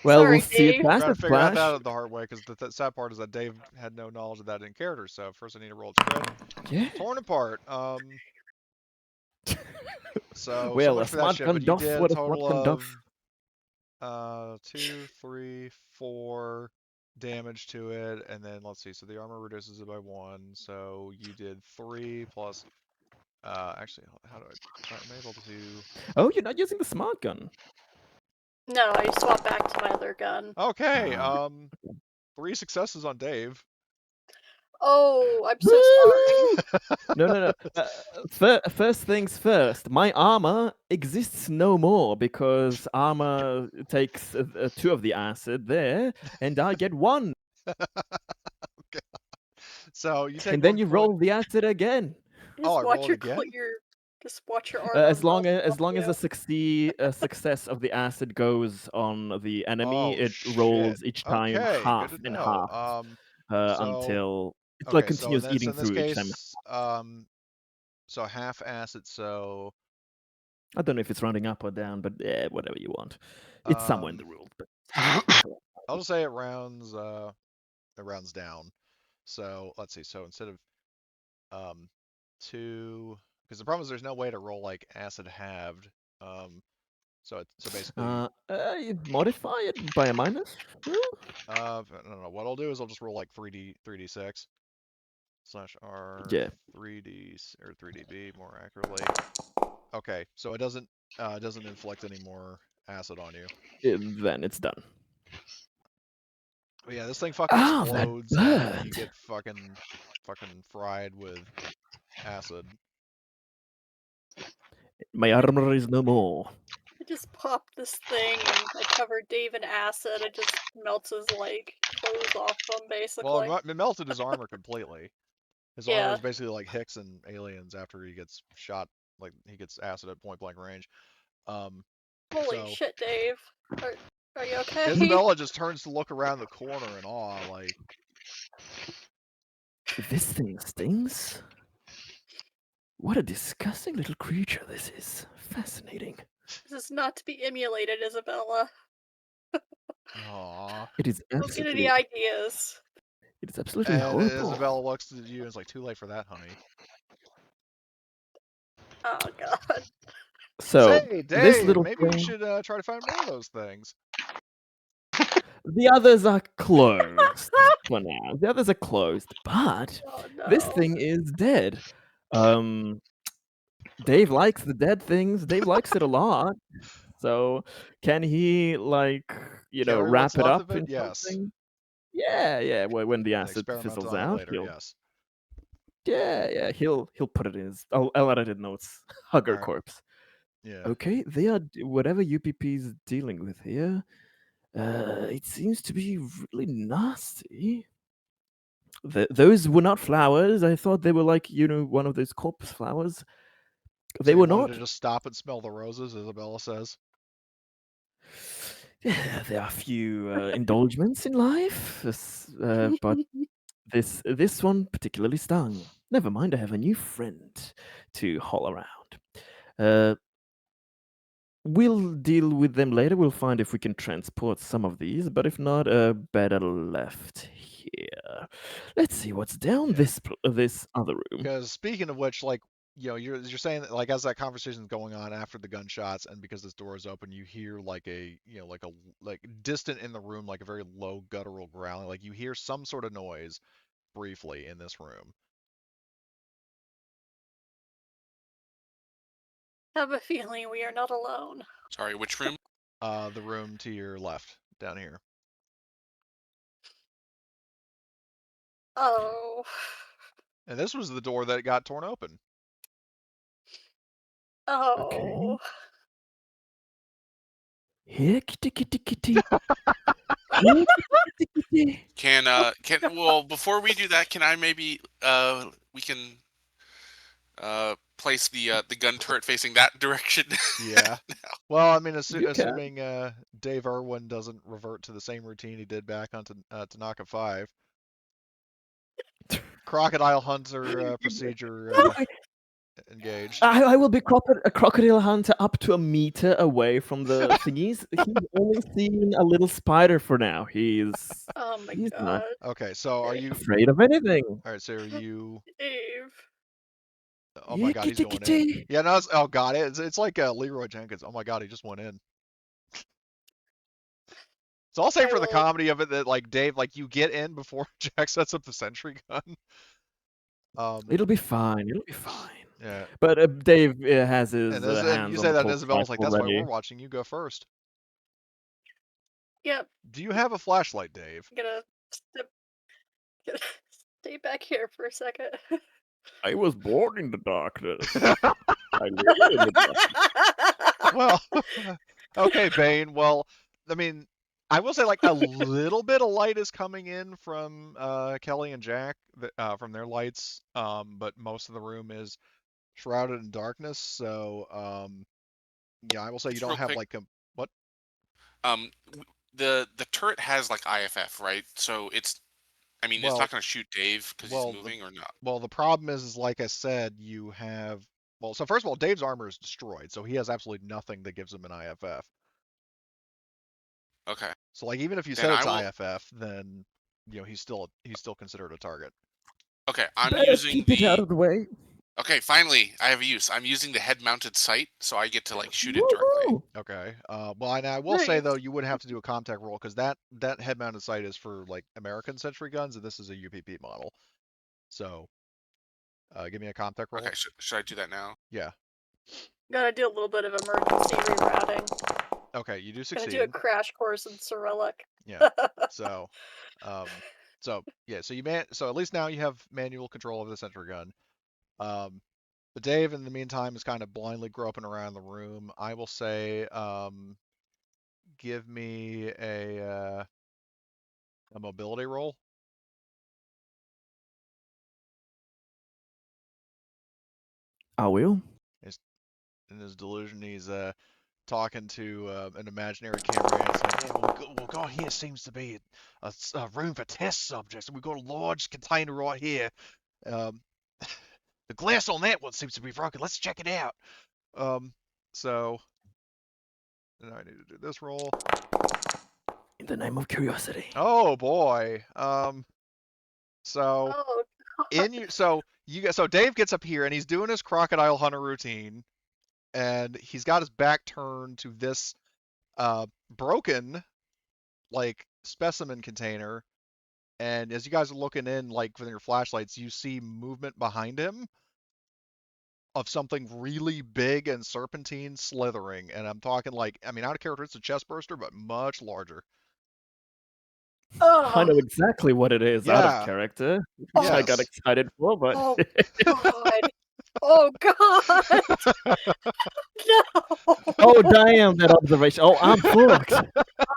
[SPEAKER 2] Well,
[SPEAKER 5] Sorry,
[SPEAKER 2] we'll see
[SPEAKER 5] Dave.
[SPEAKER 2] it
[SPEAKER 1] Got to
[SPEAKER 2] acid
[SPEAKER 1] figure out
[SPEAKER 2] splash.
[SPEAKER 1] that the hard way because the sad part is that Dave had no knowledge of that in character. So first I need to roll its crit.
[SPEAKER 2] Yeah.
[SPEAKER 1] Torn apart. So
[SPEAKER 2] Well,
[SPEAKER 1] much
[SPEAKER 2] a
[SPEAKER 1] for that
[SPEAKER 2] smart
[SPEAKER 1] shit.
[SPEAKER 2] gun
[SPEAKER 1] But you
[SPEAKER 2] doth
[SPEAKER 1] did a
[SPEAKER 2] what a smart
[SPEAKER 1] total
[SPEAKER 2] gun
[SPEAKER 1] of
[SPEAKER 2] doth.
[SPEAKER 1] 2, 3, 4 damage to it, and then let's see. So the armor reduces it by 1. So you did 3 plus. Actually, how do I'm able to?
[SPEAKER 2] Oh, you're not using the smart gun.
[SPEAKER 5] No, I swapped back to my other gun.
[SPEAKER 1] Okay. 3 successes on Dave.
[SPEAKER 5] Oh, I'm so sorry.
[SPEAKER 2] No. First things first. My armor exists no more because armor takes 2 of the acid there, and I get 1.
[SPEAKER 1] Okay. So you take.
[SPEAKER 2] And then
[SPEAKER 1] 1
[SPEAKER 2] you
[SPEAKER 1] point.
[SPEAKER 2] roll the acid again.
[SPEAKER 5] Just
[SPEAKER 1] I
[SPEAKER 5] watch
[SPEAKER 1] rolled
[SPEAKER 5] your
[SPEAKER 1] again.
[SPEAKER 5] just watch your armor.
[SPEAKER 2] As long
[SPEAKER 5] melt
[SPEAKER 2] as
[SPEAKER 5] off you.
[SPEAKER 2] a success of the acid goes on the enemy,
[SPEAKER 1] Oh,
[SPEAKER 2] it
[SPEAKER 1] shit.
[SPEAKER 2] rolls each time
[SPEAKER 1] Okay,
[SPEAKER 2] half
[SPEAKER 1] good to
[SPEAKER 2] in
[SPEAKER 1] know.
[SPEAKER 2] half
[SPEAKER 1] So
[SPEAKER 2] until it
[SPEAKER 1] okay,
[SPEAKER 2] continues
[SPEAKER 1] so
[SPEAKER 2] eating
[SPEAKER 1] in this
[SPEAKER 2] through each time.
[SPEAKER 1] case, so half acid. So
[SPEAKER 2] I don't know if it's rounding up or down, but whatever you want. It's somewhere in the rules. But
[SPEAKER 1] I'll just say it rounds down. So let's see. So instead of 2, because the problem is there's no way to roll like acid halved. So basically,
[SPEAKER 2] you modify it by a minus.
[SPEAKER 1] I don't know. What I'll do is I'll just roll like 3d6 / r
[SPEAKER 2] Yeah.
[SPEAKER 1] 3d or 3db more accurately. Okay, so it doesn't inflict any more acid on you.
[SPEAKER 2] Then it's done.
[SPEAKER 1] But yeah, this thing fucking
[SPEAKER 2] Ah, that
[SPEAKER 1] explodes and you
[SPEAKER 2] bird.
[SPEAKER 1] get fucking fried with acid.
[SPEAKER 2] My armor is no more.
[SPEAKER 5] I just popped this thing and I covered Dave in acid. It just melts his like clothes off him basically.
[SPEAKER 1] Well, it melted his armor completely. His armor
[SPEAKER 5] Yeah.
[SPEAKER 1] is basically like Hicks and Aliens after he gets shot, like he gets acid at point blank range.
[SPEAKER 5] Holy shit, Dave. Are you okay?
[SPEAKER 1] Isabella just turns to look around the corner in awe, like,
[SPEAKER 2] This thing stings? What a disgusting little creature this is. Fascinating.
[SPEAKER 5] This is not to be emulated, Isabella.
[SPEAKER 1] aw.
[SPEAKER 2] It is
[SPEAKER 5] Don't get any
[SPEAKER 2] absolutely.
[SPEAKER 5] ideas.
[SPEAKER 2] It is absolutely
[SPEAKER 1] And
[SPEAKER 2] horrible.
[SPEAKER 1] Isabella looks at you and is like, too late for that, honey.
[SPEAKER 5] Oh god.
[SPEAKER 2] So
[SPEAKER 1] Say,
[SPEAKER 2] this
[SPEAKER 1] Dave,
[SPEAKER 2] little
[SPEAKER 1] maybe we
[SPEAKER 2] thing,
[SPEAKER 1] should try to find more of those things.
[SPEAKER 2] the others are closed for now. The others are closed, but
[SPEAKER 5] Oh
[SPEAKER 2] this
[SPEAKER 5] no.
[SPEAKER 2] thing is dead. Dave likes the dead things. Dave likes it a lot. So can he, like,
[SPEAKER 1] Carry what's
[SPEAKER 2] wrap it
[SPEAKER 1] left
[SPEAKER 2] up
[SPEAKER 1] of it?
[SPEAKER 2] in
[SPEAKER 1] Yes.
[SPEAKER 2] something? Yeah. When the
[SPEAKER 1] And
[SPEAKER 2] acid
[SPEAKER 1] experiment
[SPEAKER 2] fizzles
[SPEAKER 1] on it
[SPEAKER 2] out,
[SPEAKER 1] later. Yes.
[SPEAKER 2] he'll put it in his. I'll edit it notes. Hugger
[SPEAKER 1] Alright.
[SPEAKER 2] corpse.
[SPEAKER 1] Yeah.
[SPEAKER 2] Okay, they are whatever UPP is dealing with here. It seems to be really nasty. Those were not flowers. I thought they were like one of those corpse flowers.
[SPEAKER 1] So
[SPEAKER 2] They
[SPEAKER 1] you
[SPEAKER 2] were
[SPEAKER 1] wanted
[SPEAKER 2] not.
[SPEAKER 1] to just stop and smell the roses, Isabella says.
[SPEAKER 2] Yeah, there are a few indulgements in life, but this one particularly stung. Never mind, I have a new friend to haul around. We'll deal with them later. We'll find if we can transport some of these, but if not, better left here. Let's see what's down
[SPEAKER 1] Yeah.
[SPEAKER 2] this other room.
[SPEAKER 1] Because speaking of which, like, you're saying that, like, as that conversation is going on after the gunshots, and because this door is open, you hear like like distant in the room, like a very low guttural growling. Like you hear some sort of noise briefly in this room.
[SPEAKER 5] Have a feeling we are not alone.
[SPEAKER 4] Sorry, which room?
[SPEAKER 1] The room to your left, down here.
[SPEAKER 5] Oh.
[SPEAKER 1] And this was the door that got torn open.
[SPEAKER 5] Oh.
[SPEAKER 2] Here, kitty, kitty, kitty. Here, kitty, kitty, kitty.
[SPEAKER 4] Well, before we do that, can I maybe we can place the gun turret facing that direction?
[SPEAKER 1] Yeah. Well, I mean,
[SPEAKER 2] You can.
[SPEAKER 1] assuming Dave Irwin doesn't revert to the same routine he did back on Tanaka 5. Crocodile hunter procedure engaged.
[SPEAKER 2] I will be a crocodile hunter up to a meter away from the thingies. He's only seen a little spider for now. He's
[SPEAKER 5] Oh my
[SPEAKER 2] not
[SPEAKER 5] god.
[SPEAKER 1] Okay, so are you?
[SPEAKER 2] afraid of anything.
[SPEAKER 1] All right, so are you?
[SPEAKER 5] Dave.
[SPEAKER 1] Oh my god, he's going in. Yeah, no, oh god, it's like Leroy Jenkins. Oh my god, he just went in. So I'll say
[SPEAKER 5] I
[SPEAKER 1] for the
[SPEAKER 5] will-
[SPEAKER 1] comedy of it that, like, Dave, like, you get in before Jack sets up the sentry gun.
[SPEAKER 2] It'll be fine. It'll be fine.
[SPEAKER 1] Yeah.
[SPEAKER 2] But Dave has his
[SPEAKER 1] And
[SPEAKER 2] hands
[SPEAKER 1] you
[SPEAKER 2] on
[SPEAKER 1] say
[SPEAKER 2] the
[SPEAKER 1] that, and
[SPEAKER 2] pulse
[SPEAKER 1] Isabella's like,
[SPEAKER 2] rifle
[SPEAKER 1] that's why
[SPEAKER 2] ready.
[SPEAKER 1] we're watching. You go first.
[SPEAKER 5] Yep.
[SPEAKER 1] Do you have a flashlight, Dave?
[SPEAKER 5] I'm gonna stay back here for a second.
[SPEAKER 2] I was born in the darkness. I live in the darkness.
[SPEAKER 1] Well, okay, Bane. Well, I mean, I will say, like, a little bit of light is coming in from Kelly and Jack from their lights, but most of the room is shrouded in darkness. So, yeah, I will say you
[SPEAKER 4] Just
[SPEAKER 1] don't
[SPEAKER 4] real
[SPEAKER 1] have
[SPEAKER 4] quick.
[SPEAKER 1] like a what?
[SPEAKER 4] The turret has like IFF, right? So it's, I mean, it's
[SPEAKER 1] Well,
[SPEAKER 4] not going to shoot Dave because
[SPEAKER 1] well,
[SPEAKER 4] he's moving or not.
[SPEAKER 1] Well, the problem is like I said, you have. Well, so first of all, Dave's armor is destroyed, so he has absolutely nothing that gives him an IFF.
[SPEAKER 4] Okay.
[SPEAKER 1] So, like, even if you
[SPEAKER 4] Then
[SPEAKER 1] said
[SPEAKER 4] I
[SPEAKER 1] it's
[SPEAKER 4] will.
[SPEAKER 1] IFF, then he's still considered a target.
[SPEAKER 4] Okay, I'm
[SPEAKER 2] Better
[SPEAKER 4] using
[SPEAKER 2] keep it out of the way.
[SPEAKER 4] Okay, finally, I have a use. I'm using the head-mounted sight, so I get to like shoot it directly.
[SPEAKER 2] Woohoo!
[SPEAKER 1] Okay. Well, and I will say
[SPEAKER 5] Nice.
[SPEAKER 1] though, you would have to do a contact roll because that head-mounted sight is for like American sentry guns, and this is a UPP model. So, give me a contact roll.
[SPEAKER 4] Okay, should I do that now?
[SPEAKER 1] Yeah.
[SPEAKER 5] Gotta do a little bit of emergency rerouting.
[SPEAKER 1] Okay, you do
[SPEAKER 5] Gonna
[SPEAKER 1] succeed.
[SPEAKER 5] do a crash course in Cyrillic.
[SPEAKER 1] Yeah. So, yeah. So at least now you have manual control of the sentry gun. But Dave, in the meantime, is kind of blindly groping around the room. I will say, give me a mobility roll.
[SPEAKER 2] I will.
[SPEAKER 1] In his delusion, he's talking to an imaginary camera and saying, "Yeah, well, God, here seems to be a room for test subjects, and we've got a large container right here. Um, the glass on that one seems to be broken. Let's check it out." So now I need to do this roll.
[SPEAKER 2] In the name of curiosity.
[SPEAKER 1] Oh boy. So
[SPEAKER 5] Oh
[SPEAKER 1] So Dave gets up here and he's doing his crocodile hunter routine, and he's got his back turned to this broken like specimen container, and as you guys are looking in like with your flashlights, you see movement behind him of something really big and serpentine slithering, and I'm talking like, I mean, out of character, it's a chest burster, but much larger.
[SPEAKER 2] I know
[SPEAKER 5] Oh,
[SPEAKER 2] exactly what it is out of
[SPEAKER 1] Yeah.
[SPEAKER 2] character, which I got
[SPEAKER 1] Yes.
[SPEAKER 2] excited for, but
[SPEAKER 5] oh God. Oh God. No.
[SPEAKER 2] oh damn that observation. Oh, I'm fucked.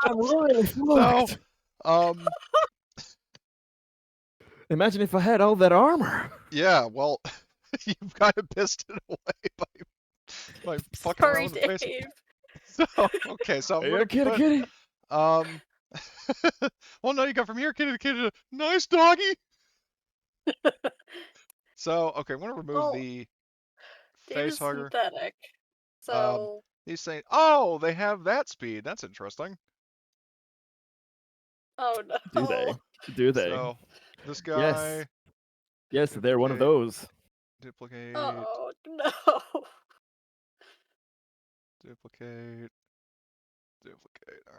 [SPEAKER 2] I'm really
[SPEAKER 1] So,
[SPEAKER 2] fucked. Imagine if I had all that armor.
[SPEAKER 1] yeah, well, you've kind of pissed it away by fucking
[SPEAKER 5] Sorry,
[SPEAKER 1] around with the face.
[SPEAKER 5] Dave.
[SPEAKER 1] So, okay, so I'm
[SPEAKER 2] Hey,
[SPEAKER 1] gonna
[SPEAKER 2] kitty,
[SPEAKER 1] put,
[SPEAKER 2] kitty.
[SPEAKER 1] well, no, you come from here, kitty, kitty, nice doggy. So, okay, I'm gonna remove
[SPEAKER 5] Oh,
[SPEAKER 1] the
[SPEAKER 5] Dave
[SPEAKER 1] face
[SPEAKER 5] is
[SPEAKER 1] hugger.
[SPEAKER 5] synthetic. So,
[SPEAKER 1] He's saying, oh, they have that speed. That's interesting.
[SPEAKER 5] oh no.
[SPEAKER 2] Do they? Do they?
[SPEAKER 1] So, this guy,
[SPEAKER 2] Yes. Yes, they're one of those.
[SPEAKER 1] duplicate,
[SPEAKER 5] Oh no.
[SPEAKER 1] duplicate. All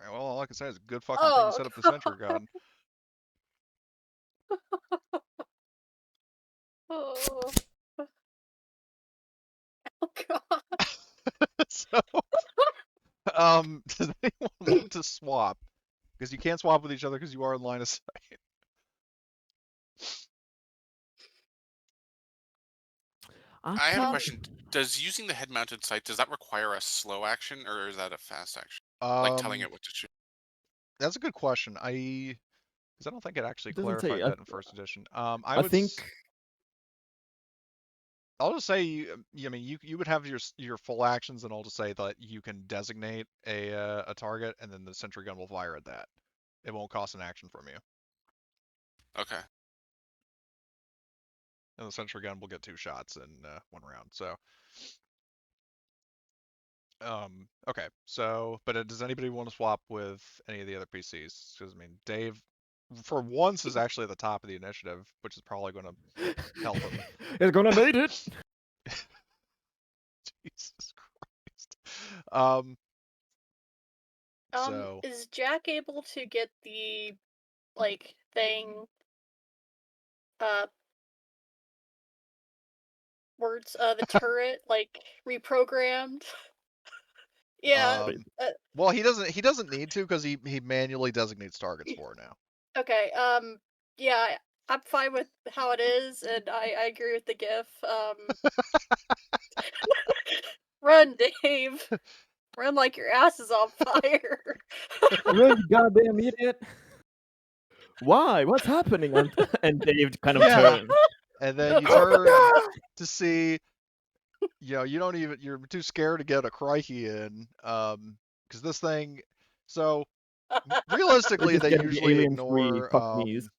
[SPEAKER 1] right, well, all I can say is good fucking thing you
[SPEAKER 5] Oh
[SPEAKER 1] set up the
[SPEAKER 5] God.
[SPEAKER 1] sentry gun.
[SPEAKER 5] Oh. Oh God.
[SPEAKER 1] So, does anyone want to swap? Because you can't swap with each other because you are in line of sight.
[SPEAKER 4] I have a
[SPEAKER 5] Um,
[SPEAKER 4] question. Does using the head-mounted sight, does that require a slow action, or is that a fast action? Like telling it what to shoot?
[SPEAKER 1] That's a good question. Because I don't think it actually
[SPEAKER 2] It doesn't say.
[SPEAKER 1] clarified that in first edition.
[SPEAKER 2] I think.
[SPEAKER 1] I'll just say I mean, you would have your full actions, and I'll just say that you can designate a target, and then the sentry gun will fire at that. It won't cost an action from you,
[SPEAKER 4] Okay.
[SPEAKER 1] and the sentry gun will get 2 shots in 1 round. So, okay. So, but does anybody want to swap with any of the other PCs? Because I mean, Dave, for once, is actually at the top of the initiative, which is probably going to help him.
[SPEAKER 2] It's gonna make it.
[SPEAKER 1] Jesus Christ. So
[SPEAKER 5] is Jack able to get the like thing words the turret like reprogrammed? Yeah.
[SPEAKER 1] well, he doesn't need to because he manually designates targets for it now.
[SPEAKER 5] Okay. Yeah, I'm fine with how it is, and I agree with the GIF. Run, Dave. Run like your ass is on fire.
[SPEAKER 2] Run, you goddamn idiot. Why? What's happening? And Dave kind of
[SPEAKER 1] Yeah.
[SPEAKER 2] turns.
[SPEAKER 1] And then you turn to see, you're too scared to get a crikey in, because this thing, so realistically,
[SPEAKER 2] just
[SPEAKER 1] they
[SPEAKER 2] getting the
[SPEAKER 1] usually
[SPEAKER 2] alien-free
[SPEAKER 1] ignore,
[SPEAKER 2] fuck me's.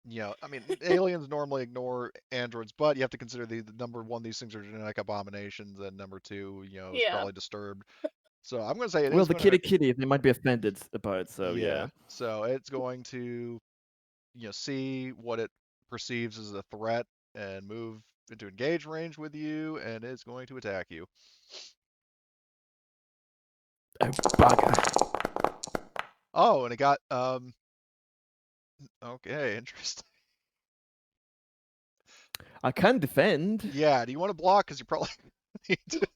[SPEAKER 1] I mean, aliens normally ignore androids, but you have to consider the number one, these things are genetic abominations, and number two, it's
[SPEAKER 5] Yeah.
[SPEAKER 1] probably disturbed. So I'm going to say it
[SPEAKER 2] Well,
[SPEAKER 1] is
[SPEAKER 2] the
[SPEAKER 1] going to,
[SPEAKER 2] kitty, they might be offended about it, so yeah.
[SPEAKER 1] So it's going to, see what it perceives as a threat and move into engage range with you, and it's going to attack you.
[SPEAKER 2] Oh, bugger.
[SPEAKER 1] Oh, and it got, okay, interesting.
[SPEAKER 2] I can defend.
[SPEAKER 1] Yeah, do you want to block? Because you probably need to.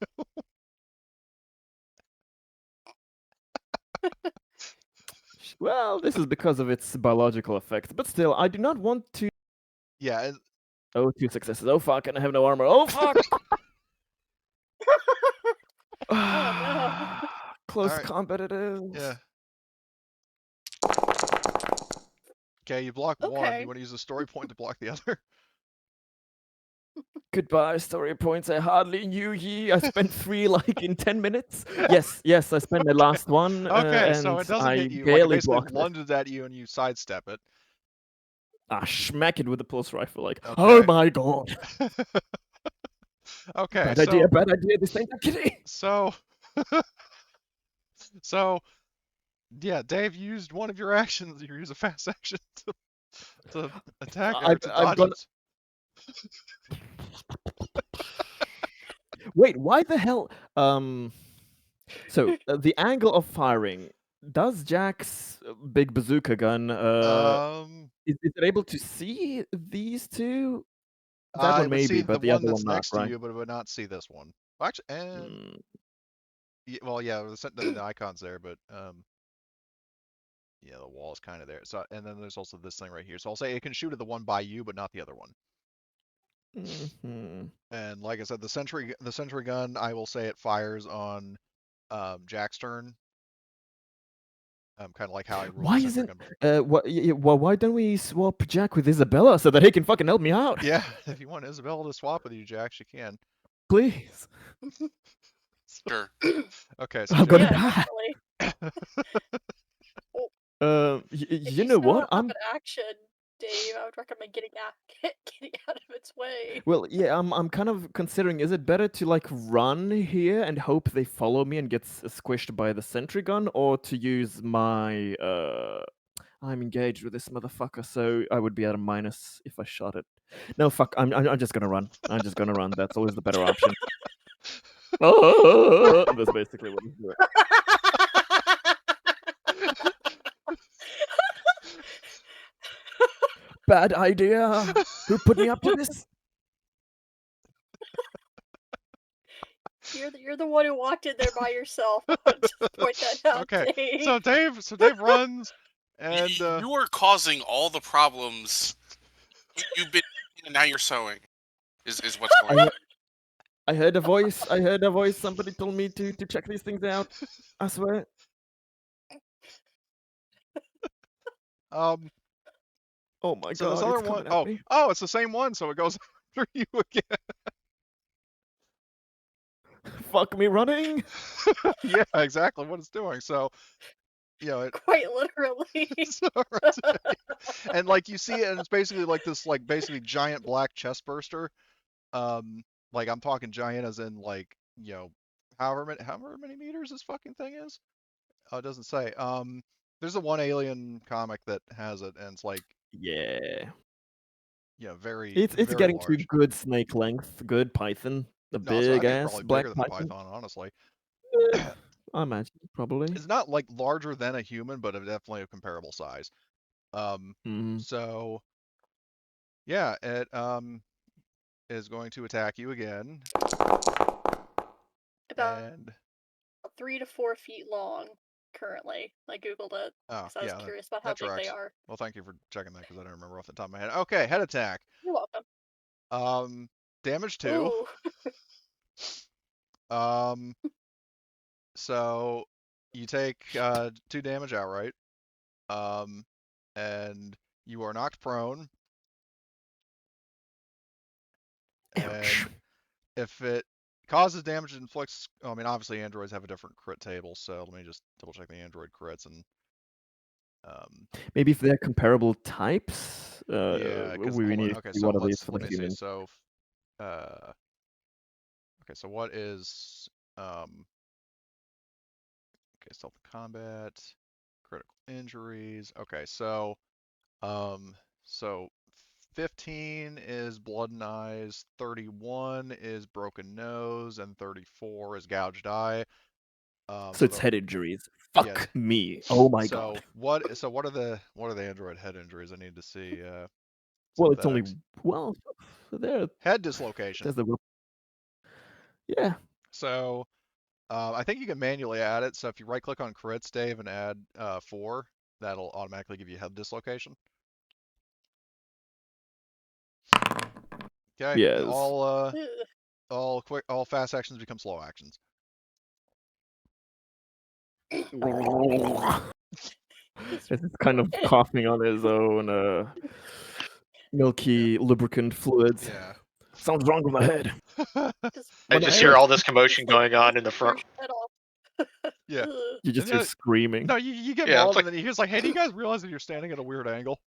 [SPEAKER 2] Well, this is because of its biological effect, but still, I do not want to.
[SPEAKER 1] Yeah.
[SPEAKER 2] Oh, 2 successes. Oh fuck, and I have no armor. Oh fuck!
[SPEAKER 5] Oh no.
[SPEAKER 2] Close
[SPEAKER 1] Alright.
[SPEAKER 2] combat it is.
[SPEAKER 1] Yeah. Okay, you block one.
[SPEAKER 5] Okay.
[SPEAKER 1] You want to use a story point to block the other?
[SPEAKER 2] Goodbye, story points. I hardly knew ye. I spent 3 like in 10 minutes. Yes, I spent my last one.
[SPEAKER 1] Okay,
[SPEAKER 2] and
[SPEAKER 1] so it doesn't
[SPEAKER 2] I
[SPEAKER 1] hit you. Like, it
[SPEAKER 2] barely
[SPEAKER 1] basically
[SPEAKER 2] blocked it.
[SPEAKER 1] lunges at you and you sidestep it.
[SPEAKER 2] I smack it with the pulse rifle. Like,
[SPEAKER 1] Okay.
[SPEAKER 2] oh my god.
[SPEAKER 1] Okay,
[SPEAKER 2] Bad idea. This ain't a kitty.
[SPEAKER 1] So, yeah, Dave used one of your actions. You use a fast action to attack or to dodge it.
[SPEAKER 2] Wait, why the hell? So the angle of firing. Does Jack's big bazooka gun is it able to see these two? That
[SPEAKER 1] I
[SPEAKER 2] one
[SPEAKER 1] would see
[SPEAKER 2] maybe,
[SPEAKER 1] the
[SPEAKER 2] but the
[SPEAKER 1] one
[SPEAKER 2] other
[SPEAKER 1] that's
[SPEAKER 2] one not,
[SPEAKER 1] next to
[SPEAKER 2] right?
[SPEAKER 1] you, but it would not see this one. Well, actually,
[SPEAKER 2] Mm.
[SPEAKER 1] well, yeah, the icon's there, but yeah, the wall is kind of there. So, and then there's also this thing right here. So I'll say it can shoot at the one by you, but not the other one.
[SPEAKER 2] Mm-hmm.
[SPEAKER 1] And like I said, the sentry gun, I will say it fires on Jack's turn. Kind of like how I ruled
[SPEAKER 2] Why
[SPEAKER 1] the sentry
[SPEAKER 2] isn't
[SPEAKER 1] gun.
[SPEAKER 2] why don't we swap Jack with Isabella so that he can fucking help me out?
[SPEAKER 1] Yeah, if you want Isabella to swap with you, Jack, she can.
[SPEAKER 2] Please.
[SPEAKER 4] Sure.
[SPEAKER 1] Okay, so
[SPEAKER 2] I'm gonna
[SPEAKER 5] Yeah,
[SPEAKER 2] die.
[SPEAKER 5] definitely.
[SPEAKER 2] You
[SPEAKER 5] If you
[SPEAKER 2] know
[SPEAKER 5] still
[SPEAKER 2] what?
[SPEAKER 5] have an action, Dave, I would recommend getting out of its way.
[SPEAKER 2] Well, yeah, I'm kind of considering, is it better to like run here and hope they follow me and get squished by the sentry gun, or to use my I'm engaged with this motherfucker, so I would be at a minus if I shot it. No, fuck, I'm just gonna run. I'm just gonna run. That's always the better option. That's basically what he's doing. Bad idea. Who put me up to this?
[SPEAKER 5] You're the one who walked in there by yourself. I'll just point that out,
[SPEAKER 1] Okay,
[SPEAKER 5] Dave.
[SPEAKER 1] so Dave runs, and
[SPEAKER 4] You are causing all the problems. You've been, and now you're sewing. Is what's going on.
[SPEAKER 2] I heard a voice. I heard a voice. Somebody told me to check these things out. I swear. Oh my
[SPEAKER 1] so this
[SPEAKER 2] god,
[SPEAKER 1] other
[SPEAKER 2] it's
[SPEAKER 1] one,
[SPEAKER 2] coming at me.
[SPEAKER 1] oh, it's the same one, so it goes after you again.
[SPEAKER 2] Fuck me running.
[SPEAKER 1] Yeah, exactly what it's doing. So, you know,
[SPEAKER 5] Quite literally.
[SPEAKER 1] and like you see it, and it's basically like this, like basically giant black chest burster. Like I'm talking giant as in like, you know, however many meters this fucking thing is. Oh, it doesn't say. There's a one Alien comic that has it, and it's like,
[SPEAKER 2] Yeah.
[SPEAKER 1] you know, very
[SPEAKER 2] It's
[SPEAKER 1] very
[SPEAKER 2] getting to
[SPEAKER 1] large.
[SPEAKER 2] good snake length, good python, the
[SPEAKER 1] No, so I
[SPEAKER 2] big
[SPEAKER 1] think it's
[SPEAKER 2] ass
[SPEAKER 1] probably
[SPEAKER 2] black
[SPEAKER 1] bigger than the
[SPEAKER 2] python.
[SPEAKER 1] python, honestly.
[SPEAKER 2] I imagine probably.
[SPEAKER 1] It's not like larger than a human, but definitely a comparable size.
[SPEAKER 2] Mhm.
[SPEAKER 1] So yeah, it is going to attack you again,
[SPEAKER 5] About
[SPEAKER 1] and
[SPEAKER 5] 3 to 4 feet long currently. I googled it
[SPEAKER 1] oh
[SPEAKER 5] because I was
[SPEAKER 1] yeah,
[SPEAKER 5] curious about how
[SPEAKER 1] that
[SPEAKER 5] big they
[SPEAKER 1] tracks.
[SPEAKER 5] are.
[SPEAKER 1] Well, thank you for checking that because I don't remember off the top of my head. Okay, head attack.
[SPEAKER 5] You're welcome.
[SPEAKER 1] Damage 2.
[SPEAKER 5] Ooh.
[SPEAKER 1] Um, so you take 2 damage outright. And you are knocked prone.
[SPEAKER 2] Ouch.
[SPEAKER 1] And if it causes damage, it inflicts. I mean, obviously androids have a different crit table, so let me just double check the android crits and.
[SPEAKER 2] Maybe if they're comparable types,
[SPEAKER 1] Yeah, because
[SPEAKER 2] we need to
[SPEAKER 1] okay,
[SPEAKER 2] see
[SPEAKER 1] so
[SPEAKER 2] what it is for
[SPEAKER 1] let
[SPEAKER 2] the
[SPEAKER 1] me see.
[SPEAKER 2] humans.
[SPEAKER 1] So, okay, so what is okay, stealth combat, critical injuries. Okay, so 15 is blood and eyes, 31 is broken nose, and 34 is gouged eye.
[SPEAKER 2] So it's head injuries. Fuck
[SPEAKER 1] yeah.
[SPEAKER 2] me. Oh my
[SPEAKER 1] So
[SPEAKER 2] god.
[SPEAKER 1] what are the android head injuries? I need to see
[SPEAKER 2] Well, it's only
[SPEAKER 1] synthetics.
[SPEAKER 2] there.
[SPEAKER 1] Head dislocation.
[SPEAKER 2] There's the yeah.
[SPEAKER 1] So I think you can manually add it. So if you right click on crits, Dave, and add 4, that'll automatically give you head dislocation. Okay.
[SPEAKER 2] Yes.
[SPEAKER 1] All fast actions become slow actions.
[SPEAKER 2] It's kind of coughing on his own milky lubricant fluids.
[SPEAKER 1] Yeah.
[SPEAKER 2] Something's wrong with my head.
[SPEAKER 3] I just hear all this commotion going on in the front.
[SPEAKER 1] Yeah.
[SPEAKER 2] You just hear screaming.
[SPEAKER 1] No, you get
[SPEAKER 3] Yeah,
[SPEAKER 1] mauled,
[SPEAKER 3] it's like-
[SPEAKER 1] and then he was like, "Hey, do you guys realize that you're standing at a weird angle?"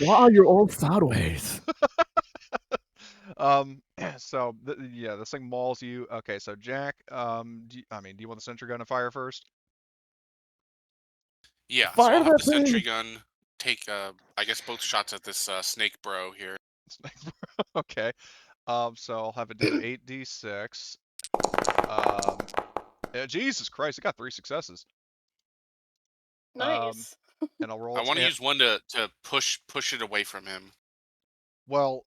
[SPEAKER 2] Wow, you're all sideways.
[SPEAKER 1] So yeah, this thing mauls you. Okay, so Jack, do you want the sentry gun to fire first?
[SPEAKER 4] Yeah,
[SPEAKER 2] Fire
[SPEAKER 4] so I'll have
[SPEAKER 2] that
[SPEAKER 4] the sentry
[SPEAKER 2] thing!
[SPEAKER 4] gun take, I guess, both shots at this snake bro here.
[SPEAKER 1] Okay. So I'll have it do 8d6. Yeah, Jesus Christ, it got 3 successes.
[SPEAKER 5] Nice.
[SPEAKER 1] And I'll roll.
[SPEAKER 4] I
[SPEAKER 1] its
[SPEAKER 4] want to
[SPEAKER 1] am-
[SPEAKER 4] use one to push it away from him.
[SPEAKER 1] Well,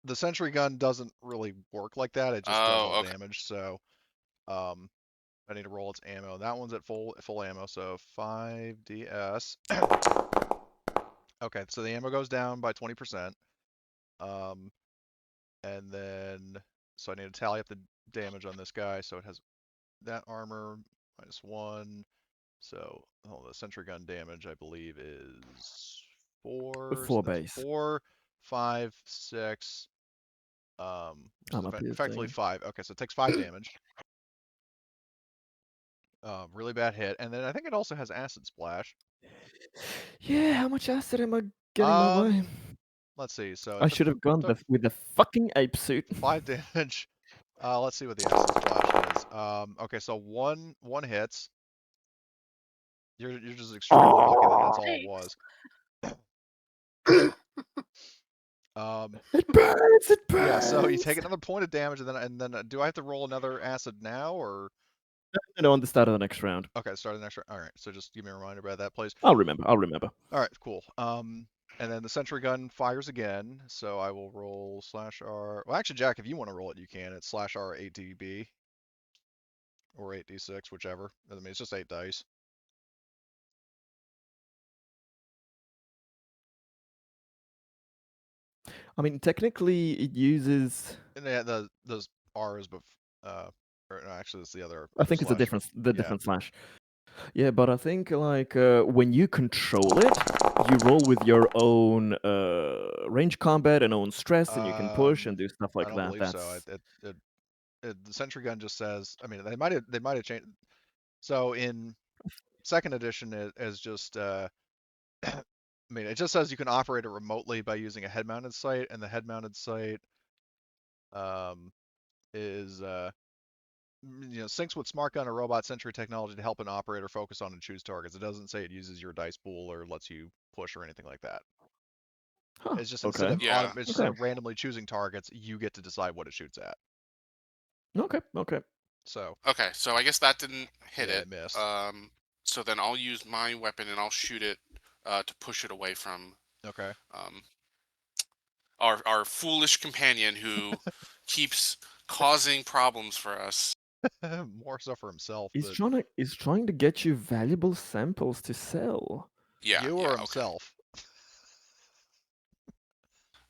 [SPEAKER 1] the sentry gun doesn't really work like that. It just does
[SPEAKER 4] Oh,
[SPEAKER 1] all
[SPEAKER 4] okay.
[SPEAKER 1] damage. So, I need to roll its ammo. That one's at full ammo, so 5ds. Okay, so the ammo goes down by 20%. And then so I need to tally up the damage on this guy. So it has that armor -1. So the sentry gun damage I believe is 4.
[SPEAKER 2] 4
[SPEAKER 1] So that's
[SPEAKER 2] base.
[SPEAKER 1] 4, 5, 6. Which is effectively 5. Okay, so it takes 5 damage. Really bad hit, and then I think it also has acid splash.
[SPEAKER 2] Yeah, how much acid am I getting my way?
[SPEAKER 1] Let's see. So
[SPEAKER 2] I should have gone with the fucking ape suit.
[SPEAKER 1] 5 damage. Let's see what the acid splash is. Okay, so one hits. You're just extremely lucky that that's all it was.
[SPEAKER 2] It burns. It burns.
[SPEAKER 1] Yeah. So you take another point of damage, and then do I have to roll another acid now, or?
[SPEAKER 2] No, on the start of the next round.
[SPEAKER 1] Okay, start of the next round. All right. So just give me a reminder about that, please.
[SPEAKER 2] I'll remember.
[SPEAKER 1] All right. Cool. And then the sentry gun fires again. So I will roll /R. Well, actually, Jack, if you want to roll it, you can. It's /R 8dB or 8d6, whichever. I mean, it's just 8 dice.
[SPEAKER 2] I mean, technically, it uses.
[SPEAKER 1] And yeah, those R's, but or no, actually, it's the other.
[SPEAKER 2] I think it's a
[SPEAKER 1] slash.
[SPEAKER 2] different slash. Yeah, but I think like when you control it, you roll with your own range combat and own stress, and you can push and do stuff like
[SPEAKER 1] I don't
[SPEAKER 2] that.
[SPEAKER 1] believe so. The sentry gun just says. I mean, they might have changed. So in second edition, it is just. I mean, it just says you can operate it remotely by using a head-mounted sight, and the head-mounted sight is syncs with smart gun or robot sentry technology to help an operator focus on and choose targets. It doesn't say it uses your dice pool or lets you push or anything like that.
[SPEAKER 2] Huh,
[SPEAKER 1] It's just
[SPEAKER 2] okay.
[SPEAKER 1] instead of randomly choosing targets, you get to decide what it shoots at.
[SPEAKER 2] Okay.
[SPEAKER 1] So.
[SPEAKER 4] Okay, so I guess that didn't hit
[SPEAKER 1] Yeah,
[SPEAKER 4] it.
[SPEAKER 1] it missed.
[SPEAKER 4] So then I'll use my weapon and I'll shoot it to push it away from.
[SPEAKER 1] Okay.
[SPEAKER 4] Our foolish companion who keeps causing problems for us.
[SPEAKER 1] More so for himself.
[SPEAKER 2] He's
[SPEAKER 1] But...
[SPEAKER 2] trying to get you valuable samples to sell.
[SPEAKER 4] Yeah.
[SPEAKER 1] You or himself.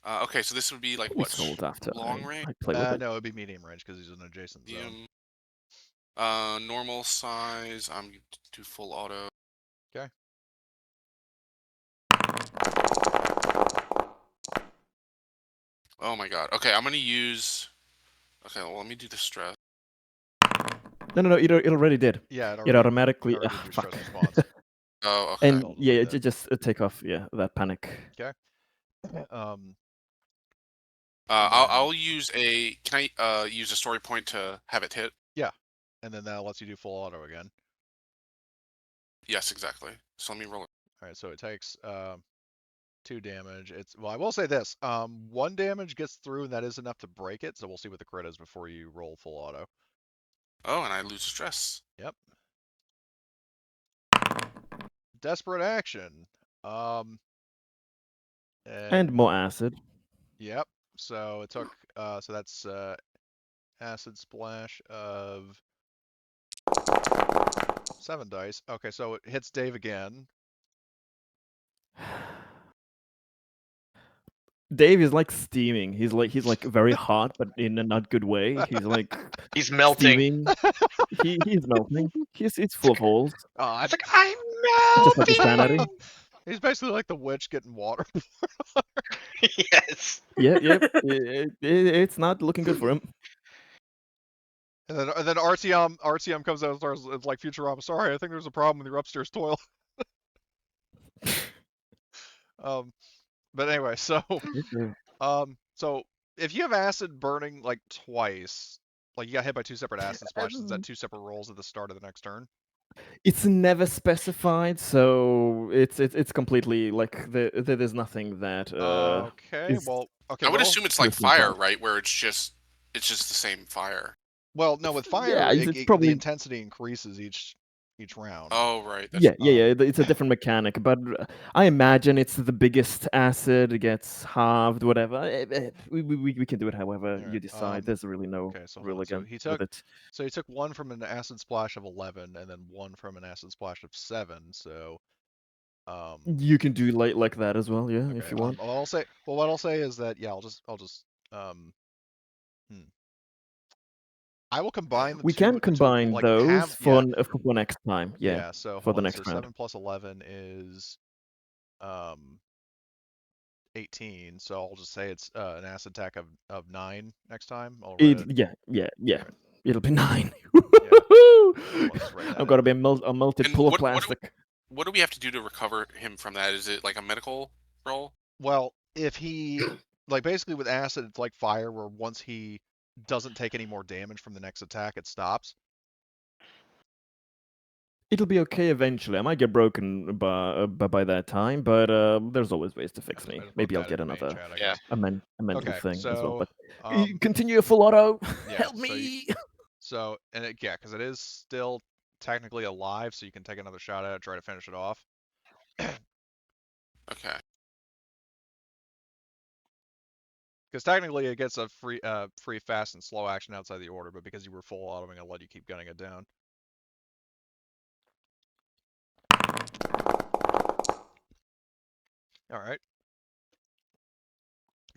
[SPEAKER 4] Okay, so this would be like
[SPEAKER 2] We
[SPEAKER 4] what?
[SPEAKER 2] sold after
[SPEAKER 4] long range?
[SPEAKER 2] I play with it.
[SPEAKER 1] No, it'd be medium range because he's in an adjacent zone.
[SPEAKER 4] Normal size. I'm gonna do full auto.
[SPEAKER 1] Okay.
[SPEAKER 4] Oh my god. Okay, I'm gonna use. Okay, well let me do the stress.
[SPEAKER 2] No. It already did.
[SPEAKER 1] Yeah,
[SPEAKER 2] it automatically.
[SPEAKER 1] Already did your
[SPEAKER 2] Fuck.
[SPEAKER 1] stress response.
[SPEAKER 4] Oh, okay.
[SPEAKER 2] And yeah, just take off. Yeah, that panic.
[SPEAKER 1] Okay.
[SPEAKER 4] I'll use a. Can I use a story point to have it hit?
[SPEAKER 1] Yeah, and then that lets you do full auto again.
[SPEAKER 4] Yes, exactly. So let me roll it.
[SPEAKER 1] All right, so it takes 2 damage. I will say this: 1 damage gets through, and that is enough to break it. So we'll see what the crit is before you roll full auto.
[SPEAKER 4] Oh, and I lose stress.
[SPEAKER 1] Yep. Desperate action.
[SPEAKER 2] And more acid.
[SPEAKER 1] Yep. So it took. So that's acid splash of 7 dice. Okay, so it hits Dave again.
[SPEAKER 2] Dave is like steaming. He's like very hot, but in a not good way. He's like
[SPEAKER 3] he's melting.
[SPEAKER 2] Steaming. He's melting. It's full of holes.
[SPEAKER 1] Oh,
[SPEAKER 3] It's like I'm
[SPEAKER 2] Just like his
[SPEAKER 3] melting.
[SPEAKER 2] sanity.
[SPEAKER 1] He's basically like the witch getting water.
[SPEAKER 3] Yes.
[SPEAKER 2] Yep. It's not looking good for him.
[SPEAKER 1] And then RTM comes out and starts, it's like Futurama. Sorry, I think there's a problem with your upstairs toilet. But anyway, so so if you have acid burning like twice, like you got hit by 2 separate acid splashes, is that 2 separate rolls at the start of the next turn?
[SPEAKER 2] It's never specified, so it's completely like there's nothing that
[SPEAKER 1] Okay.
[SPEAKER 2] is
[SPEAKER 1] Okay.
[SPEAKER 4] I would
[SPEAKER 1] Well,
[SPEAKER 4] assume it's
[SPEAKER 2] to
[SPEAKER 4] like
[SPEAKER 2] a theme
[SPEAKER 4] fire,
[SPEAKER 2] park.
[SPEAKER 4] right? Where it's just the same fire.
[SPEAKER 1] well, no. With fire,
[SPEAKER 2] Yeah, it's
[SPEAKER 1] the
[SPEAKER 2] probably
[SPEAKER 1] intensity increases each round.
[SPEAKER 4] Oh, right. That's
[SPEAKER 2] yeah. It's a different mechanic, but I imagine it's the biggest acid. It gets halved, whatever. We can do it however you
[SPEAKER 1] Alright,
[SPEAKER 2] decide. There's really no
[SPEAKER 1] Okay, so hold
[SPEAKER 2] rule
[SPEAKER 1] on. So
[SPEAKER 2] again
[SPEAKER 1] he
[SPEAKER 2] with
[SPEAKER 1] took
[SPEAKER 2] it.
[SPEAKER 1] one from an acid splash of 11, and then one from an acid splash of 7. So,
[SPEAKER 2] You can do like that as well, yeah, if
[SPEAKER 1] okay.
[SPEAKER 2] you want.
[SPEAKER 1] What I'll say is that, yeah, I'll just, hmm. I will combine the
[SPEAKER 2] We can
[SPEAKER 1] two into
[SPEAKER 2] combine
[SPEAKER 1] like
[SPEAKER 2] those
[SPEAKER 1] yeah,
[SPEAKER 2] for next time, yeah,
[SPEAKER 1] yeah. So
[SPEAKER 2] for
[SPEAKER 1] hold
[SPEAKER 2] the
[SPEAKER 1] on. So
[SPEAKER 2] next round.
[SPEAKER 1] 7 plus 11 is, um, 18. So I'll just say it's an acid attack of 9 next time. I'll write it.
[SPEAKER 2] Yeah.
[SPEAKER 1] Alright,
[SPEAKER 2] It'll be 9.
[SPEAKER 1] yeah. I'll just write that
[SPEAKER 2] I'm
[SPEAKER 1] in.
[SPEAKER 2] gonna be a melted
[SPEAKER 4] And
[SPEAKER 2] pool of
[SPEAKER 4] what
[SPEAKER 2] plastic.
[SPEAKER 4] what do we have to do to recover him from that? Is it like a medical roll?
[SPEAKER 1] Well, if he like basically with acid, it's like fire, where once he doesn't take any more damage from the next attack, it stops.
[SPEAKER 2] It'll be okay eventually. I might get broken by that time, but there's always ways to
[SPEAKER 1] I
[SPEAKER 2] fix
[SPEAKER 1] just,
[SPEAKER 2] me.
[SPEAKER 1] put
[SPEAKER 2] Maybe I'll
[SPEAKER 1] that in
[SPEAKER 2] get
[SPEAKER 1] the main
[SPEAKER 2] another
[SPEAKER 1] chat, I
[SPEAKER 3] Yeah.
[SPEAKER 1] guess.
[SPEAKER 2] a mental
[SPEAKER 1] Okay,
[SPEAKER 2] thing as well.
[SPEAKER 1] so
[SPEAKER 2] But continue your full auto.
[SPEAKER 1] yeah,
[SPEAKER 2] Help
[SPEAKER 1] so
[SPEAKER 2] me.
[SPEAKER 1] yeah, because it is still technically alive, so you can take another shot at it, try to finish it off.
[SPEAKER 4] Okay.
[SPEAKER 1] Because technically it gets a free fast and slow action outside the order, but because you were full autoing, I'll let you keep gunning it down. All right,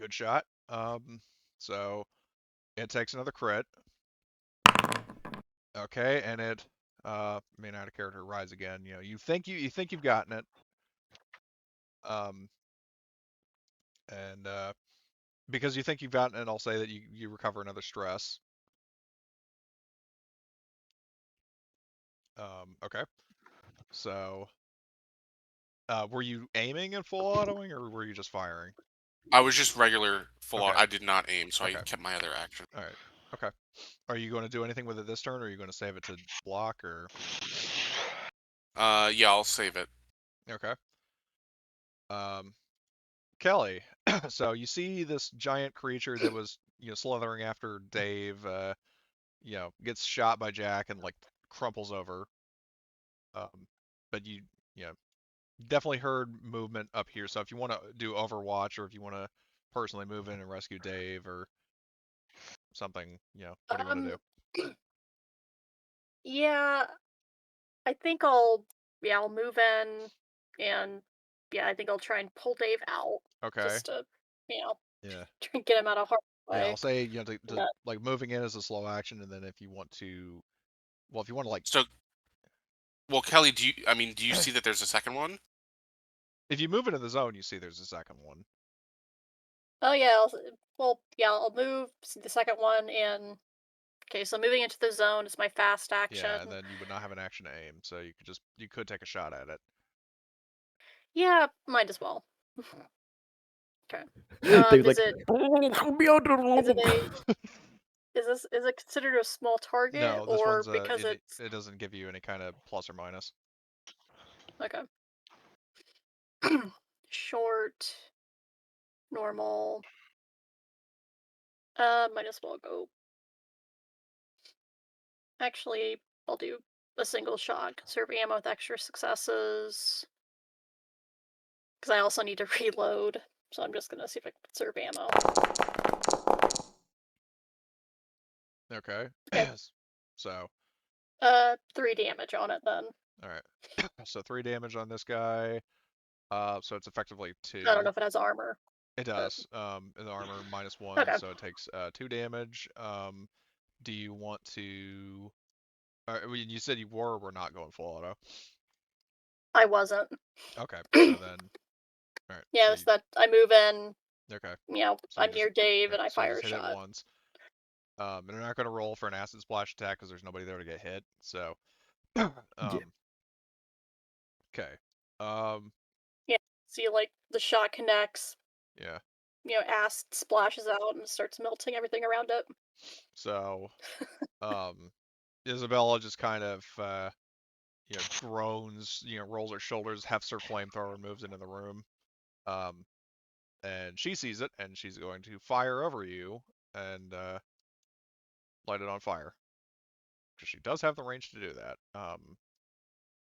[SPEAKER 1] good shot. So it takes another crit. Okay, and it main out of character rise again. You know, you think you've gotten it. And because you think you've gotten it, I'll say that you recover another stress. Okay. So, were you aiming and full autoing, or were you just firing?
[SPEAKER 4] I was just regular full
[SPEAKER 1] Okay.
[SPEAKER 4] on. I did not aim, so I
[SPEAKER 1] Okay.
[SPEAKER 4] kept my other action.
[SPEAKER 1] All right. Okay. Are you going to do anything with it this turn, or are you going to save it to block, or?
[SPEAKER 4] Yeah, I'll save it.
[SPEAKER 1] Okay. Kelly. So you see this giant creature that was, slithering after Dave. Gets shot by Jack and like crumples over. But you know, definitely heard movement up here. So if you want to do Overwatch, or if you want to personally move in and rescue Dave or something, what do you want to do?
[SPEAKER 5] Yeah, I think I'll move in, and I think I'll try and pull Dave out
[SPEAKER 1] Okay.
[SPEAKER 5] just to
[SPEAKER 1] Yeah.
[SPEAKER 5] try and get him out of harm's
[SPEAKER 1] Yeah,
[SPEAKER 5] way.
[SPEAKER 1] I'll say to
[SPEAKER 5] But
[SPEAKER 1] like moving in is a slow action, and then if you want to, well, if you want to like,
[SPEAKER 4] So, well, Kelly, do you see that there's a second one?
[SPEAKER 1] if you move into the zone, you see there's a second one.
[SPEAKER 5] oh yeah, I'll move the second one in. Okay, so moving into the zone is my fast action.
[SPEAKER 1] Yeah, and then you would not have an action to aim, so you could take a shot at it.
[SPEAKER 5] Yeah, might as well. Okay.
[SPEAKER 2] Dave's
[SPEAKER 5] Is
[SPEAKER 2] like,
[SPEAKER 5] it is it considered a small target,
[SPEAKER 1] No, this
[SPEAKER 5] or
[SPEAKER 1] one's
[SPEAKER 5] because it's
[SPEAKER 1] it doesn't give you any kind of plus or minus.
[SPEAKER 5] okay? Short, normal. Might as well go. Actually, I'll do a single shot. Conserve ammo with extra successes. Because I also need to reload. So I'm just gonna see if I can conserve ammo.
[SPEAKER 1] Okay.
[SPEAKER 5] Okay.
[SPEAKER 1] So,
[SPEAKER 5] 3 damage on it then.
[SPEAKER 1] all right. So 3 damage on this guy. So it's effectively 2.
[SPEAKER 5] I don't know if it has armor.
[SPEAKER 1] It does. And the armor -1,
[SPEAKER 5] Okay.
[SPEAKER 1] so it takes 2 damage. Do you want to? You said you were not going full auto.
[SPEAKER 5] I wasn't.
[SPEAKER 1] Okay. So then, all right.
[SPEAKER 5] Yeah,
[SPEAKER 1] So
[SPEAKER 5] it's that I move in.
[SPEAKER 1] okay. So
[SPEAKER 5] I'm near Dave and I
[SPEAKER 1] so you
[SPEAKER 5] fire
[SPEAKER 1] just
[SPEAKER 5] a
[SPEAKER 1] hit it
[SPEAKER 5] shot.
[SPEAKER 1] once. And they're not going to roll for an acid splash attack because there's nobody there to get hit. So,
[SPEAKER 2] yeah.
[SPEAKER 1] Okay.
[SPEAKER 5] Yeah. See, like the shot connects.
[SPEAKER 1] Yeah.
[SPEAKER 5] Acid splashes out and starts melting everything around it.
[SPEAKER 1] So, Isabella just kind of, groans, rolls her shoulders, hefts her flamethrower, and moves into the room. And she sees it, and she's going to fire over you and light it on fire. Because she does have the range to do that.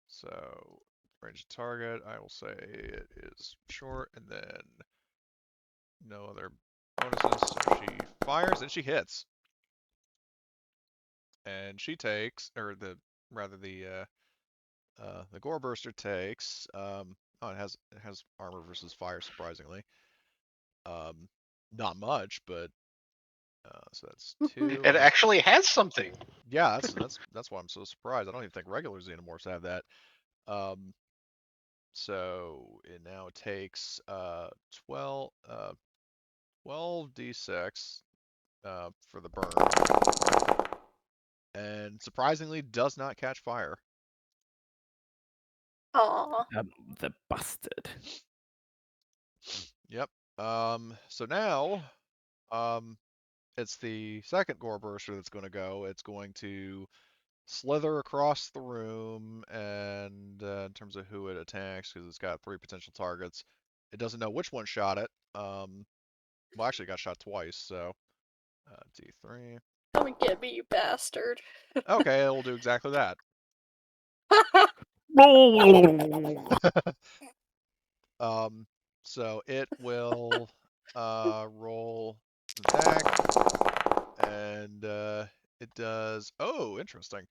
[SPEAKER 1] So, range to target, I will say it is short, and then no other bonuses. So she fires, and she hits. And she takes, or the Gore Burster takes. It has armor versus fire, surprisingly. Not much, but so that's 2.
[SPEAKER 3] It actually has something.
[SPEAKER 1] Yeah, that's why I'm so surprised. I don't even think regular Xenomorphs have that. So it now takes 12d6 for the burn, and surprisingly does not catch fire.
[SPEAKER 5] Aw.
[SPEAKER 2] The bastard.
[SPEAKER 1] Yep. So now, it's the second Gore Burster that's going to go. It's going to slither across the room, and in terms of who it attacks, because it's got 3 potential targets, it doesn't know which one shot it. Well, actually, it got shot twice, so D3.
[SPEAKER 5] Come and get me, you bastard.
[SPEAKER 1] Okay, it will do exactly that. So it will roll attack, and it does. Oh, interesting.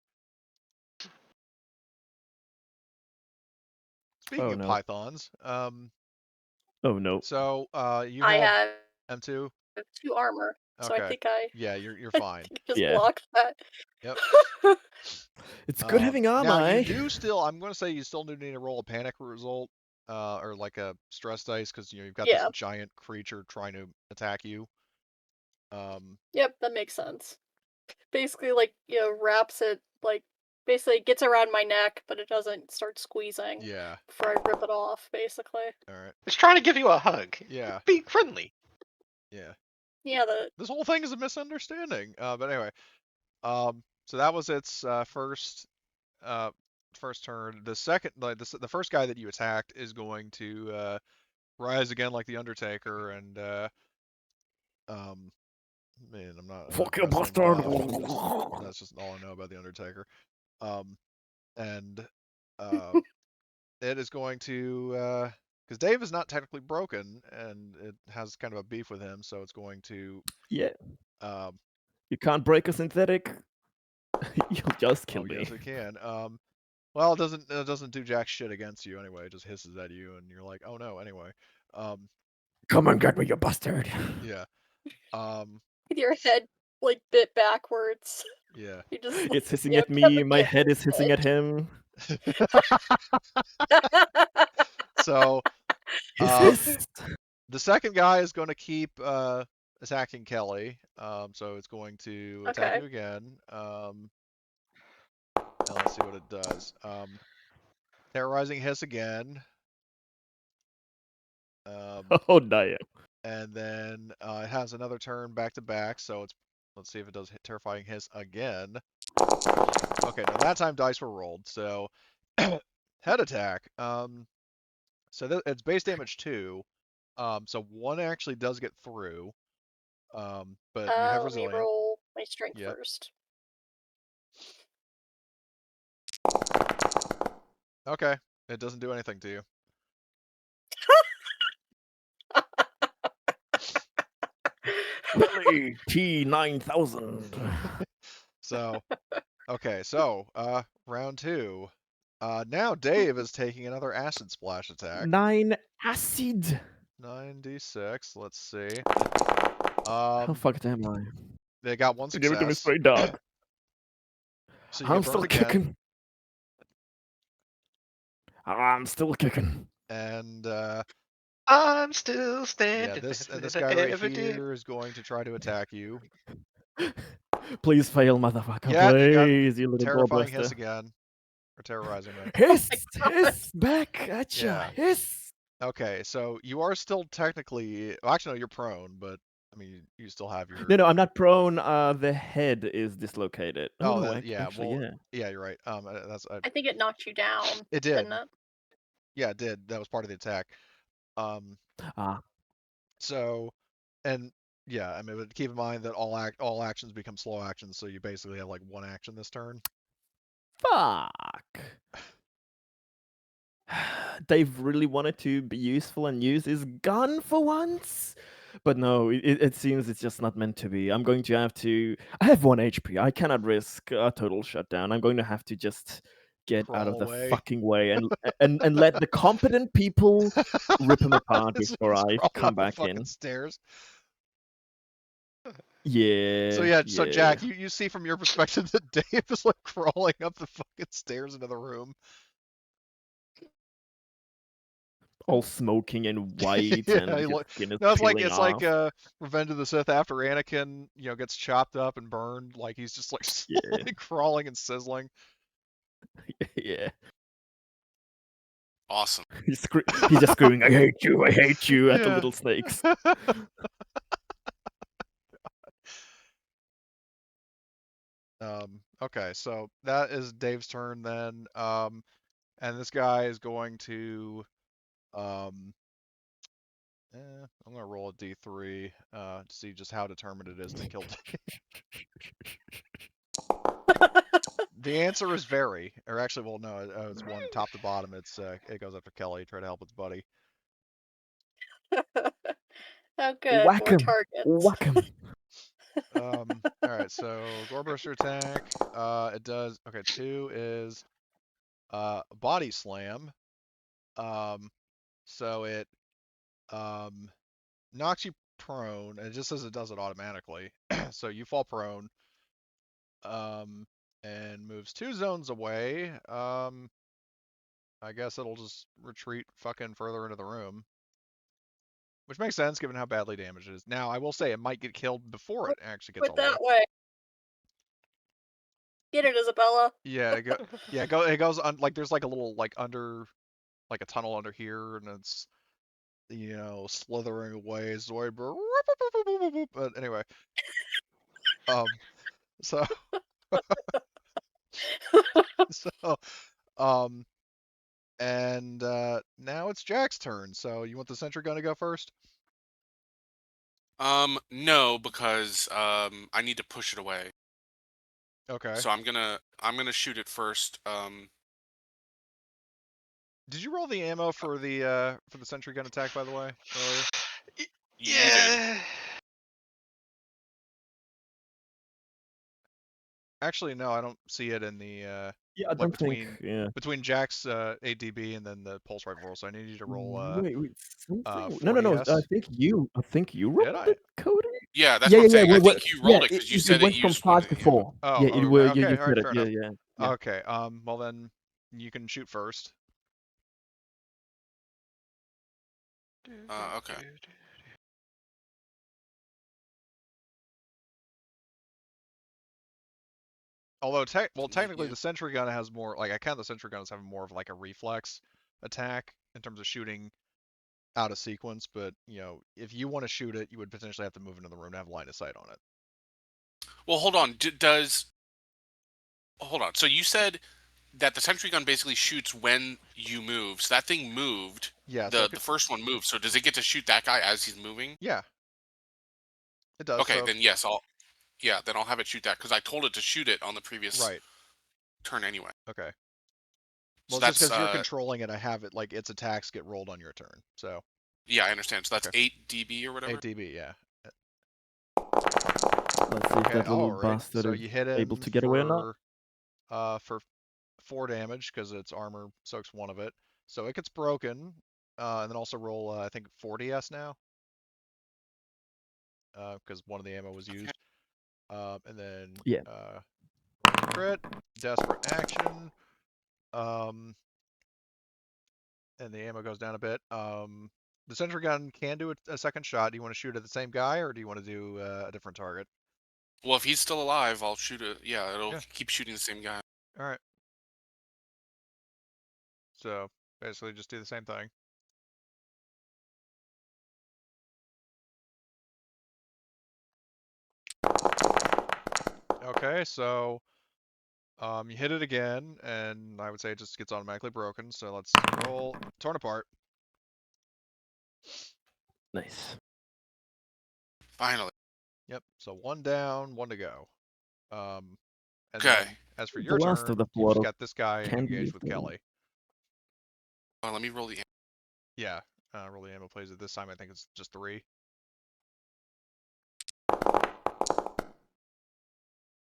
[SPEAKER 1] Speaking of
[SPEAKER 2] no.
[SPEAKER 1] pythons,
[SPEAKER 2] Oh no.
[SPEAKER 1] so you
[SPEAKER 5] I
[SPEAKER 1] have
[SPEAKER 5] have
[SPEAKER 1] M2.
[SPEAKER 5] 2 armor, so I
[SPEAKER 1] Okay.
[SPEAKER 5] think I
[SPEAKER 1] Yeah, you're
[SPEAKER 5] I
[SPEAKER 1] fine.
[SPEAKER 5] think I just
[SPEAKER 2] Yeah.
[SPEAKER 5] blocked that.
[SPEAKER 1] Yep.
[SPEAKER 2] It's good having armor.
[SPEAKER 1] Now you
[SPEAKER 2] eh?
[SPEAKER 1] do still. I'm going to say you still do need to roll a panic result, or like a stress dice, because you've got this
[SPEAKER 5] Yeah.
[SPEAKER 1] giant creature trying to attack you.
[SPEAKER 5] Yep, that makes sense. Basically, like, wraps it, like, basically gets around my neck, but it doesn't start squeezing
[SPEAKER 1] Yeah.
[SPEAKER 5] before I rip it off, basically.
[SPEAKER 1] All right.
[SPEAKER 3] It's trying to give you a hug.
[SPEAKER 1] Yeah.
[SPEAKER 3] Be friendly.
[SPEAKER 1] Yeah.
[SPEAKER 5] Yeah,
[SPEAKER 1] This whole thing is a misunderstanding. But anyway, so that was its first turn. The second, like the first guy that you attacked is going to rise again like the Undertaker, and man, I'm not.
[SPEAKER 2] Fuck
[SPEAKER 1] I'm
[SPEAKER 2] you,
[SPEAKER 1] not saying
[SPEAKER 2] bastard.
[SPEAKER 1] buff. That's just all I know about the Undertaker. And it is going to because Dave is not technically broken, and it has kind of a beef with him, so it's going to
[SPEAKER 2] Yeah.
[SPEAKER 1] um.
[SPEAKER 2] You can't break a synthetic. You'll just kill me.
[SPEAKER 1] Yes, it can. Well, it doesn't do jack shit against you anyway. It just hisses at you, and you're like, oh no. Anyway,
[SPEAKER 2] Come and get me, you bastard.
[SPEAKER 1] yeah.
[SPEAKER 5] with your head, like, bit backwards.
[SPEAKER 1] Yeah.
[SPEAKER 5] You just,
[SPEAKER 2] It's hissing
[SPEAKER 5] come
[SPEAKER 2] at me.
[SPEAKER 5] and
[SPEAKER 2] My
[SPEAKER 5] get
[SPEAKER 2] head
[SPEAKER 5] me,
[SPEAKER 2] is hissing at him.
[SPEAKER 1] So,
[SPEAKER 2] Hiss.
[SPEAKER 1] the second guy is going to keep attacking Kelly. So it's going to attack
[SPEAKER 5] Okay.
[SPEAKER 1] you again. And let's see what it does. Terrorizing hiss again.
[SPEAKER 2] Oh, damn.
[SPEAKER 1] And then it has another turn back to back. So let's see if it does terrifying hiss again. Okay, now that time dice were rolled. So head attack. So it's base damage 2. So 1 actually does get through. But you have
[SPEAKER 5] Let me
[SPEAKER 1] resilient.
[SPEAKER 5] roll my strength
[SPEAKER 1] Yep.
[SPEAKER 5] first.
[SPEAKER 1] Okay, it doesn't do anything to you.
[SPEAKER 2] Billy T9000.
[SPEAKER 1] So, okay, so round 2. Now Dave is taking another acid splash attack.
[SPEAKER 2] 9 acid.
[SPEAKER 1] 9d6. Let's see.
[SPEAKER 2] How fucked am I?
[SPEAKER 1] They got 1
[SPEAKER 2] Give it to me
[SPEAKER 1] success.
[SPEAKER 2] straight, dog.
[SPEAKER 1] So you
[SPEAKER 2] I'm
[SPEAKER 1] get
[SPEAKER 2] still
[SPEAKER 1] burned again.
[SPEAKER 2] kicking. I'm still kicking.
[SPEAKER 1] And
[SPEAKER 3] I'm still
[SPEAKER 1] yeah,
[SPEAKER 3] standing.
[SPEAKER 1] this
[SPEAKER 3] better
[SPEAKER 1] guy
[SPEAKER 3] than I
[SPEAKER 1] right
[SPEAKER 3] ever did.
[SPEAKER 1] here is going to try to attack you.
[SPEAKER 2] Please fail, motherfucker.
[SPEAKER 1] Yeah, you got
[SPEAKER 2] Please, you little
[SPEAKER 1] terrifying hiss
[SPEAKER 2] gorebuster.
[SPEAKER 1] again. Or terrorizing, right?
[SPEAKER 2] Hiss! Hiss! Back at ya!
[SPEAKER 1] Yeah.
[SPEAKER 2] Hiss!
[SPEAKER 1] Okay, so you are still technically. Well, actually, no, you're prone, but I mean, you still have your.
[SPEAKER 2] No, I'm not prone. The head is dislocated. Oh no,
[SPEAKER 1] Yeah.
[SPEAKER 2] actually,
[SPEAKER 1] Well,
[SPEAKER 2] yeah.
[SPEAKER 1] yeah, you're right.
[SPEAKER 5] I think it knocked you down.
[SPEAKER 1] It did.
[SPEAKER 5] Didn't it?
[SPEAKER 1] Yeah, it did. That was part of the attack.
[SPEAKER 2] Ah,
[SPEAKER 1] So, and yeah, I mean, but keep in mind that all actions become slow actions, so you basically have like one action this turn.
[SPEAKER 2] fuck. Dave really wanted to be useful and use his gun for once. But no, it seems it's just not meant to be. I'm going to have to. I have 1 HP. I cannot risk a total shutdown. I'm going to have to just get out of
[SPEAKER 1] Crawl
[SPEAKER 2] the
[SPEAKER 1] away.
[SPEAKER 2] fucking way and let the competent people rip him apart
[SPEAKER 1] Just
[SPEAKER 2] before I
[SPEAKER 1] crawling
[SPEAKER 2] come
[SPEAKER 1] up the
[SPEAKER 2] back
[SPEAKER 1] fucking
[SPEAKER 2] in.
[SPEAKER 1] stairs.
[SPEAKER 2] Yeah.
[SPEAKER 1] So yeah, so
[SPEAKER 2] yeah.
[SPEAKER 1] Jack, you see from your perspective that Dave is like crawling up the fucking stairs into the room.
[SPEAKER 2] All smoking and white,
[SPEAKER 1] Yeah,
[SPEAKER 2] and his skin is
[SPEAKER 1] no,
[SPEAKER 2] peeling
[SPEAKER 1] it's
[SPEAKER 2] off.
[SPEAKER 1] like Revenge of the Sith after Anakin, gets chopped up and burned. Like he's just like
[SPEAKER 2] Yeah.
[SPEAKER 1] slowly crawling and sizzling.
[SPEAKER 2] Yeah.
[SPEAKER 4] Awesome.
[SPEAKER 2] He's just screaming, I hate you, at the
[SPEAKER 1] Yeah.
[SPEAKER 2] little snakes.
[SPEAKER 1] Okay, so that is Dave's turn then. And this guy is going to I'm gonna roll a D3 to see just how determined it is to kill Dave. The answer is very, or actually, well, no, it's one top to bottom. It goes after Kelly. Try to help its buddy.
[SPEAKER 5] Oh, good.
[SPEAKER 2] Whack
[SPEAKER 5] More
[SPEAKER 2] him.
[SPEAKER 5] targets.
[SPEAKER 2] Whack him.
[SPEAKER 1] All right, so Goreburster attack. It does. Okay, 2 is body slam. So it knocks you prone, and it just says it does it automatically. So you fall prone. And moves 2 zones away. I guess it'll just retreat fucking further into the room. Which makes sense given how badly damaged it is. Now, I will say it might get killed before it actually gets all
[SPEAKER 5] Put
[SPEAKER 1] the way.
[SPEAKER 5] that way. Get it, Isabella.
[SPEAKER 1] Yeah, it goes like there's like a little like under like a tunnel under here, and it's slithering away. But anyway, so so and now it's Jack's turn. So you want the sentry gun to go first?
[SPEAKER 4] No, because I need to push it away.
[SPEAKER 1] Okay.
[SPEAKER 4] So I'm gonna shoot it first.
[SPEAKER 1] Did you roll the ammo for the sentry gun attack, by the way, earlier?
[SPEAKER 4] You did.
[SPEAKER 1] Actually, no, I don't see it in the
[SPEAKER 2] Yeah, I
[SPEAKER 1] like
[SPEAKER 2] don't
[SPEAKER 1] between
[SPEAKER 2] think. Yeah.
[SPEAKER 1] between Jack's 8 dB and then the pulse rifle roll. So I need you to roll
[SPEAKER 2] Wait, something. No.
[SPEAKER 1] 40s.
[SPEAKER 2] I think you
[SPEAKER 1] Did
[SPEAKER 2] rolled
[SPEAKER 1] I?
[SPEAKER 2] it, Cody.
[SPEAKER 4] Yeah, that's what I'm saying. I think you
[SPEAKER 2] Yeah,
[SPEAKER 4] rolled it because you
[SPEAKER 2] it
[SPEAKER 4] said it
[SPEAKER 2] went from
[SPEAKER 4] used one
[SPEAKER 2] 5
[SPEAKER 4] of
[SPEAKER 2] to
[SPEAKER 4] the ammo.
[SPEAKER 2] 4.
[SPEAKER 1] Oh,
[SPEAKER 2] Yeah,
[SPEAKER 1] okay.
[SPEAKER 2] you
[SPEAKER 1] Okay, all
[SPEAKER 2] said
[SPEAKER 1] right,
[SPEAKER 2] it.
[SPEAKER 1] fair enough.
[SPEAKER 2] Yeah.
[SPEAKER 1] Okay. Well then you can shoot first.
[SPEAKER 4] Okay.
[SPEAKER 1] Although technically
[SPEAKER 4] Yeah.
[SPEAKER 1] the sentry gun has more. Like I count the sentry gun as having more of like a reflex attack in terms of shooting out of sequence. But if you want to shoot it, you would potentially have to move into the room to have line of sight on it.
[SPEAKER 4] Well, hold on. Hold on. So you said that the sentry gun basically shoots when you move. So that thing moved.
[SPEAKER 1] Yeah.
[SPEAKER 4] The first one moved. So does it get to shoot that guy as he's moving?
[SPEAKER 1] Yeah. It does.
[SPEAKER 4] Okay,
[SPEAKER 1] So,
[SPEAKER 4] then yes, then I'll have it shoot that because I told it to shoot it on the previous
[SPEAKER 1] right.
[SPEAKER 4] turn anyway.
[SPEAKER 1] Okay.
[SPEAKER 4] So
[SPEAKER 1] Well, just
[SPEAKER 4] that's
[SPEAKER 1] because you're controlling it, I have it like its attacks get rolled on your turn. So.
[SPEAKER 4] Yeah, I understand. So that's
[SPEAKER 1] Okay.
[SPEAKER 4] 8 dB or whatever.
[SPEAKER 1] 8 dB, yeah.
[SPEAKER 2] Let's see if that little bastard
[SPEAKER 1] So
[SPEAKER 2] is
[SPEAKER 1] you hit him
[SPEAKER 2] able to get away or not.
[SPEAKER 1] for 4 damage because its armor soaks 1 of it. So it gets broken, and then also roll I think 40s now, because 1 of the ammo was used. And then crit, desperate action, and the ammo goes down a bit. The sentry gun can do a second shot. Do you want to shoot at the same guy, or do you want to do a different target?
[SPEAKER 4] Well, if he's still alive, I'll shoot it. Yeah, it'll keep shooting the same guy.
[SPEAKER 1] All right. So basically, just do the same thing. Okay, so you hit it again, and I would say it just gets automatically broken. So let's roll torn apart.
[SPEAKER 2] Nice.
[SPEAKER 4] Finally.
[SPEAKER 1] Yep. So 1 down, 1 to go. And
[SPEAKER 4] Okay.
[SPEAKER 1] then as for
[SPEAKER 2] The
[SPEAKER 1] your
[SPEAKER 2] last
[SPEAKER 1] turn,
[SPEAKER 2] of the
[SPEAKER 1] you've
[SPEAKER 2] Florida
[SPEAKER 1] got this guy
[SPEAKER 2] can be
[SPEAKER 1] engaged with
[SPEAKER 2] fun.
[SPEAKER 1] Kelly.
[SPEAKER 4] Let me roll the.
[SPEAKER 1] Yeah. Roll the ammo plays it this time. I think it's just 3.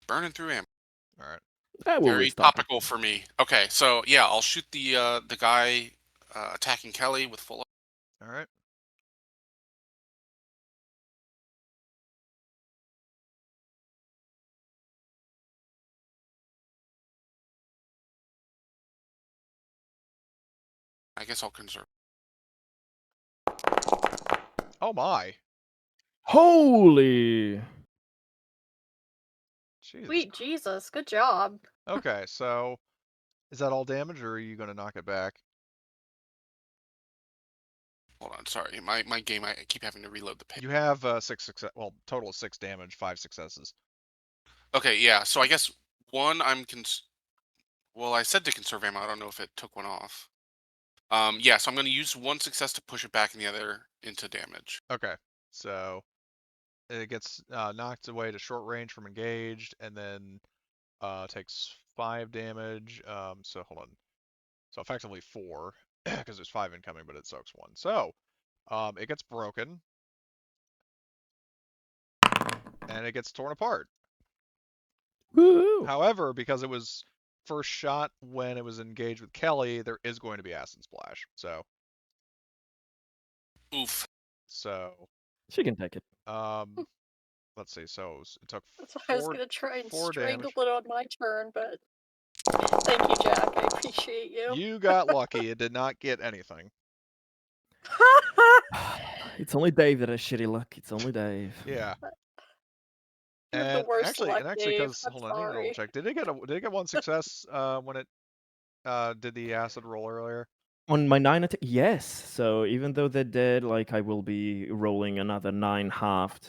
[SPEAKER 4] Burning through ammo.
[SPEAKER 1] All right.
[SPEAKER 2] That will
[SPEAKER 4] Very
[SPEAKER 2] restart.
[SPEAKER 4] topical for me. Okay, so yeah, I'll shoot the guy attacking Kelly with full.
[SPEAKER 1] All right.
[SPEAKER 4] I guess I'll conserve.
[SPEAKER 1] Oh my.
[SPEAKER 2] Holy!
[SPEAKER 1] Jesus.
[SPEAKER 5] Sweet Jesus, good job.
[SPEAKER 1] Okay, so is that all damage, or are you going to knock it back?
[SPEAKER 4] Hold on, sorry, my game. I keep having to reload the page.
[SPEAKER 1] You have 6 success. Well, total of 6 damage, 5 successes.
[SPEAKER 4] Okay, yeah. So I guess one Well, I said to conserve ammo. I don't know if it took one off. Yeah. So I'm going to use 1 success to push it back, and the other into damage.
[SPEAKER 1] Okay, so it gets knocked away to short range from engaged, and then takes 5 damage. So hold on. So effectively 4, because there's 5 incoming, but it soaks 1. So it gets broken, and it gets torn apart.
[SPEAKER 2] Woo!
[SPEAKER 1] However, because it was first shot when it was engaged with Kelly, there is going to be acid splash. So
[SPEAKER 4] Oof.
[SPEAKER 2] She can take it.
[SPEAKER 1] let's see. So it took
[SPEAKER 5] That's why I was
[SPEAKER 1] 4
[SPEAKER 5] gonna try and
[SPEAKER 1] 4
[SPEAKER 5] strangle
[SPEAKER 1] damage.
[SPEAKER 5] it on my turn, but thank you, Jack. I appreciate you.
[SPEAKER 1] You got lucky. It did not get anything.
[SPEAKER 2] It's only Dave that has shitty luck. It's only Dave.
[SPEAKER 1] Yeah.
[SPEAKER 5] You have the
[SPEAKER 1] And
[SPEAKER 5] worst luck,
[SPEAKER 1] actually,
[SPEAKER 5] Dave.
[SPEAKER 1] because
[SPEAKER 5] I'm
[SPEAKER 1] hold on, I need to double
[SPEAKER 5] sorry.
[SPEAKER 1] check. Did it get 1 success when it did the acid roll earlier?
[SPEAKER 2] On my 9 attack, yes. So even though they're dead, like I will be rolling another 9 halved,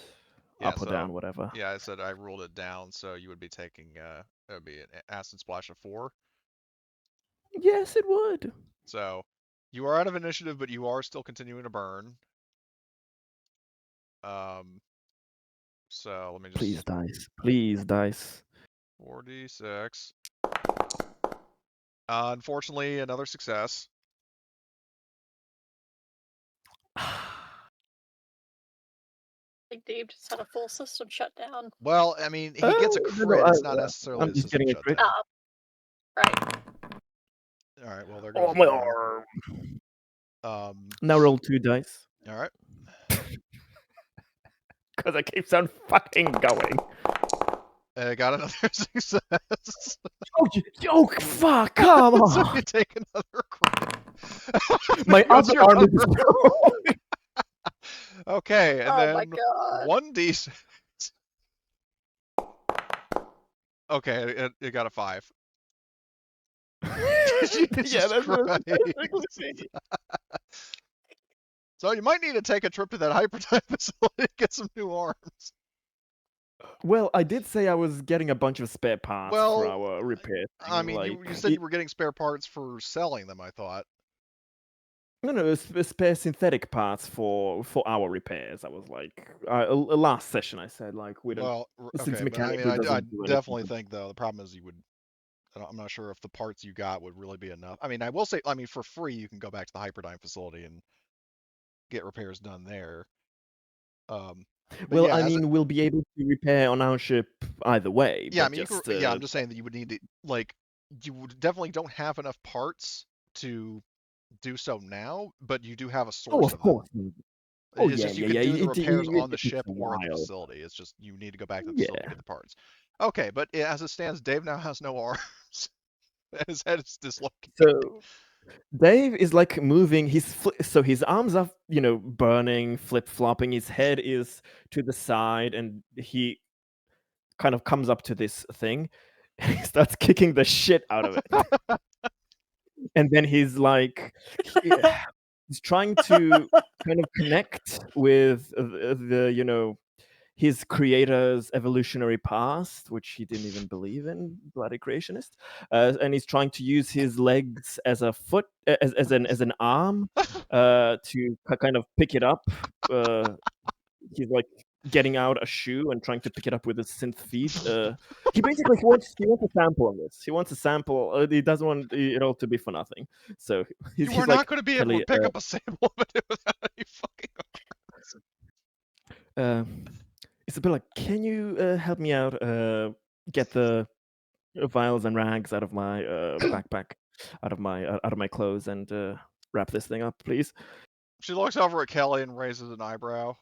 [SPEAKER 1] Yeah,
[SPEAKER 2] up or
[SPEAKER 1] so
[SPEAKER 2] down, whatever.
[SPEAKER 1] yeah, I said I ruled it down, so you would be taking it would be an acid splash of 4.
[SPEAKER 2] Yes, it would.
[SPEAKER 1] So you are out of initiative, but you are still continuing to burn. So let me just
[SPEAKER 2] Please, dice. Please, dice.
[SPEAKER 1] 4d6. Unfortunately, another success.
[SPEAKER 5] Like Dave just had a full system shutdown.
[SPEAKER 1] Well, I mean, he gets a
[SPEAKER 2] No,
[SPEAKER 1] crit. It's not necessarily
[SPEAKER 2] I'm
[SPEAKER 1] a
[SPEAKER 2] just
[SPEAKER 1] system
[SPEAKER 2] getting a crit.
[SPEAKER 1] shutdown.
[SPEAKER 5] Right.
[SPEAKER 1] All right. Well, there
[SPEAKER 2] Oh,
[SPEAKER 1] goes
[SPEAKER 2] my
[SPEAKER 1] one.
[SPEAKER 2] arm. Now roll 2 dice.
[SPEAKER 1] All right.
[SPEAKER 2] Because I keeps on fucking going.
[SPEAKER 1] I got another success.
[SPEAKER 2] Oh, fuck, come
[SPEAKER 1] So
[SPEAKER 2] on.
[SPEAKER 1] you take another crit.
[SPEAKER 2] My
[SPEAKER 1] There goes
[SPEAKER 2] other
[SPEAKER 1] your
[SPEAKER 2] arm is
[SPEAKER 1] other
[SPEAKER 2] destroyed.
[SPEAKER 1] Okay, and
[SPEAKER 5] Oh my
[SPEAKER 1] then
[SPEAKER 5] god.
[SPEAKER 1] 1d6. Okay, it got a 5. Jesus
[SPEAKER 2] Yeah, that's
[SPEAKER 1] Christ.
[SPEAKER 2] basically.
[SPEAKER 1] So you might need to take a trip to that hyperdrive facility to get some new arms.
[SPEAKER 2] Well, I did say I was getting a bunch of spare parts for
[SPEAKER 1] Well,
[SPEAKER 2] our repair thing.
[SPEAKER 1] I mean, you said
[SPEAKER 2] it-
[SPEAKER 1] you were getting spare parts for selling them, I thought.
[SPEAKER 2] No, spare synthetic parts for our repairs. I was like, last session I said like we don't.
[SPEAKER 1] Well,
[SPEAKER 2] Since
[SPEAKER 1] okay, but I mean,
[SPEAKER 2] mechanically
[SPEAKER 1] I
[SPEAKER 2] doesn't do
[SPEAKER 1] definitely
[SPEAKER 2] anything.
[SPEAKER 1] think, though, the problem is I'm not sure if the parts you got would really be enough. I mean, I will say, I mean, for free, you can go back to the Hyperdyne facility and get repairs done there. But
[SPEAKER 2] Well,
[SPEAKER 1] yeah,
[SPEAKER 2] I mean, we'll be able to repair on our ship either way.
[SPEAKER 1] yeah, I
[SPEAKER 2] But
[SPEAKER 1] mean,
[SPEAKER 2] just,
[SPEAKER 1] yeah, I'm just saying that you would need to, like, definitely don't have enough parts to do so now, but you do have a
[SPEAKER 2] oh,
[SPEAKER 1] source
[SPEAKER 2] of
[SPEAKER 1] of them.
[SPEAKER 2] course.
[SPEAKER 1] It's just you can do the repairs on the
[SPEAKER 2] It takes
[SPEAKER 1] ship
[SPEAKER 2] a
[SPEAKER 1] or at the
[SPEAKER 2] while.
[SPEAKER 1] facility. It's just you need to go back to the facility to
[SPEAKER 2] Yeah.
[SPEAKER 1] get the parts. Okay, but as it stands, Dave now has no arms. His head is dislocated.
[SPEAKER 2] So Dave is like moving. So his arms are, burning, flip flopping. His head is to the side, and he kind of comes up to this thing, and he starts kicking the shit out of it. And then he's like, he's trying to kind of connect with the his creator's evolutionary past, which he didn't even believe in, bloody creationist, and he's trying to use his legs as a foot, as an arm, to kind of pick it up. He's like getting out a shoe and trying to pick it up with his synth feet. He basically wants a sample on this. He wants a sample. He doesn't want it all to be for nothing. So he's
[SPEAKER 1] You are
[SPEAKER 2] like,
[SPEAKER 1] not going to be able
[SPEAKER 2] Kelly,
[SPEAKER 1] to pick up a sample of it without any fucking.
[SPEAKER 2] Isabella, can you help me out? Get the vials and rags out of my backpack, out of my clothes, and wrap this thing up, please.
[SPEAKER 1] She looks over at Kelly and raises an eyebrow.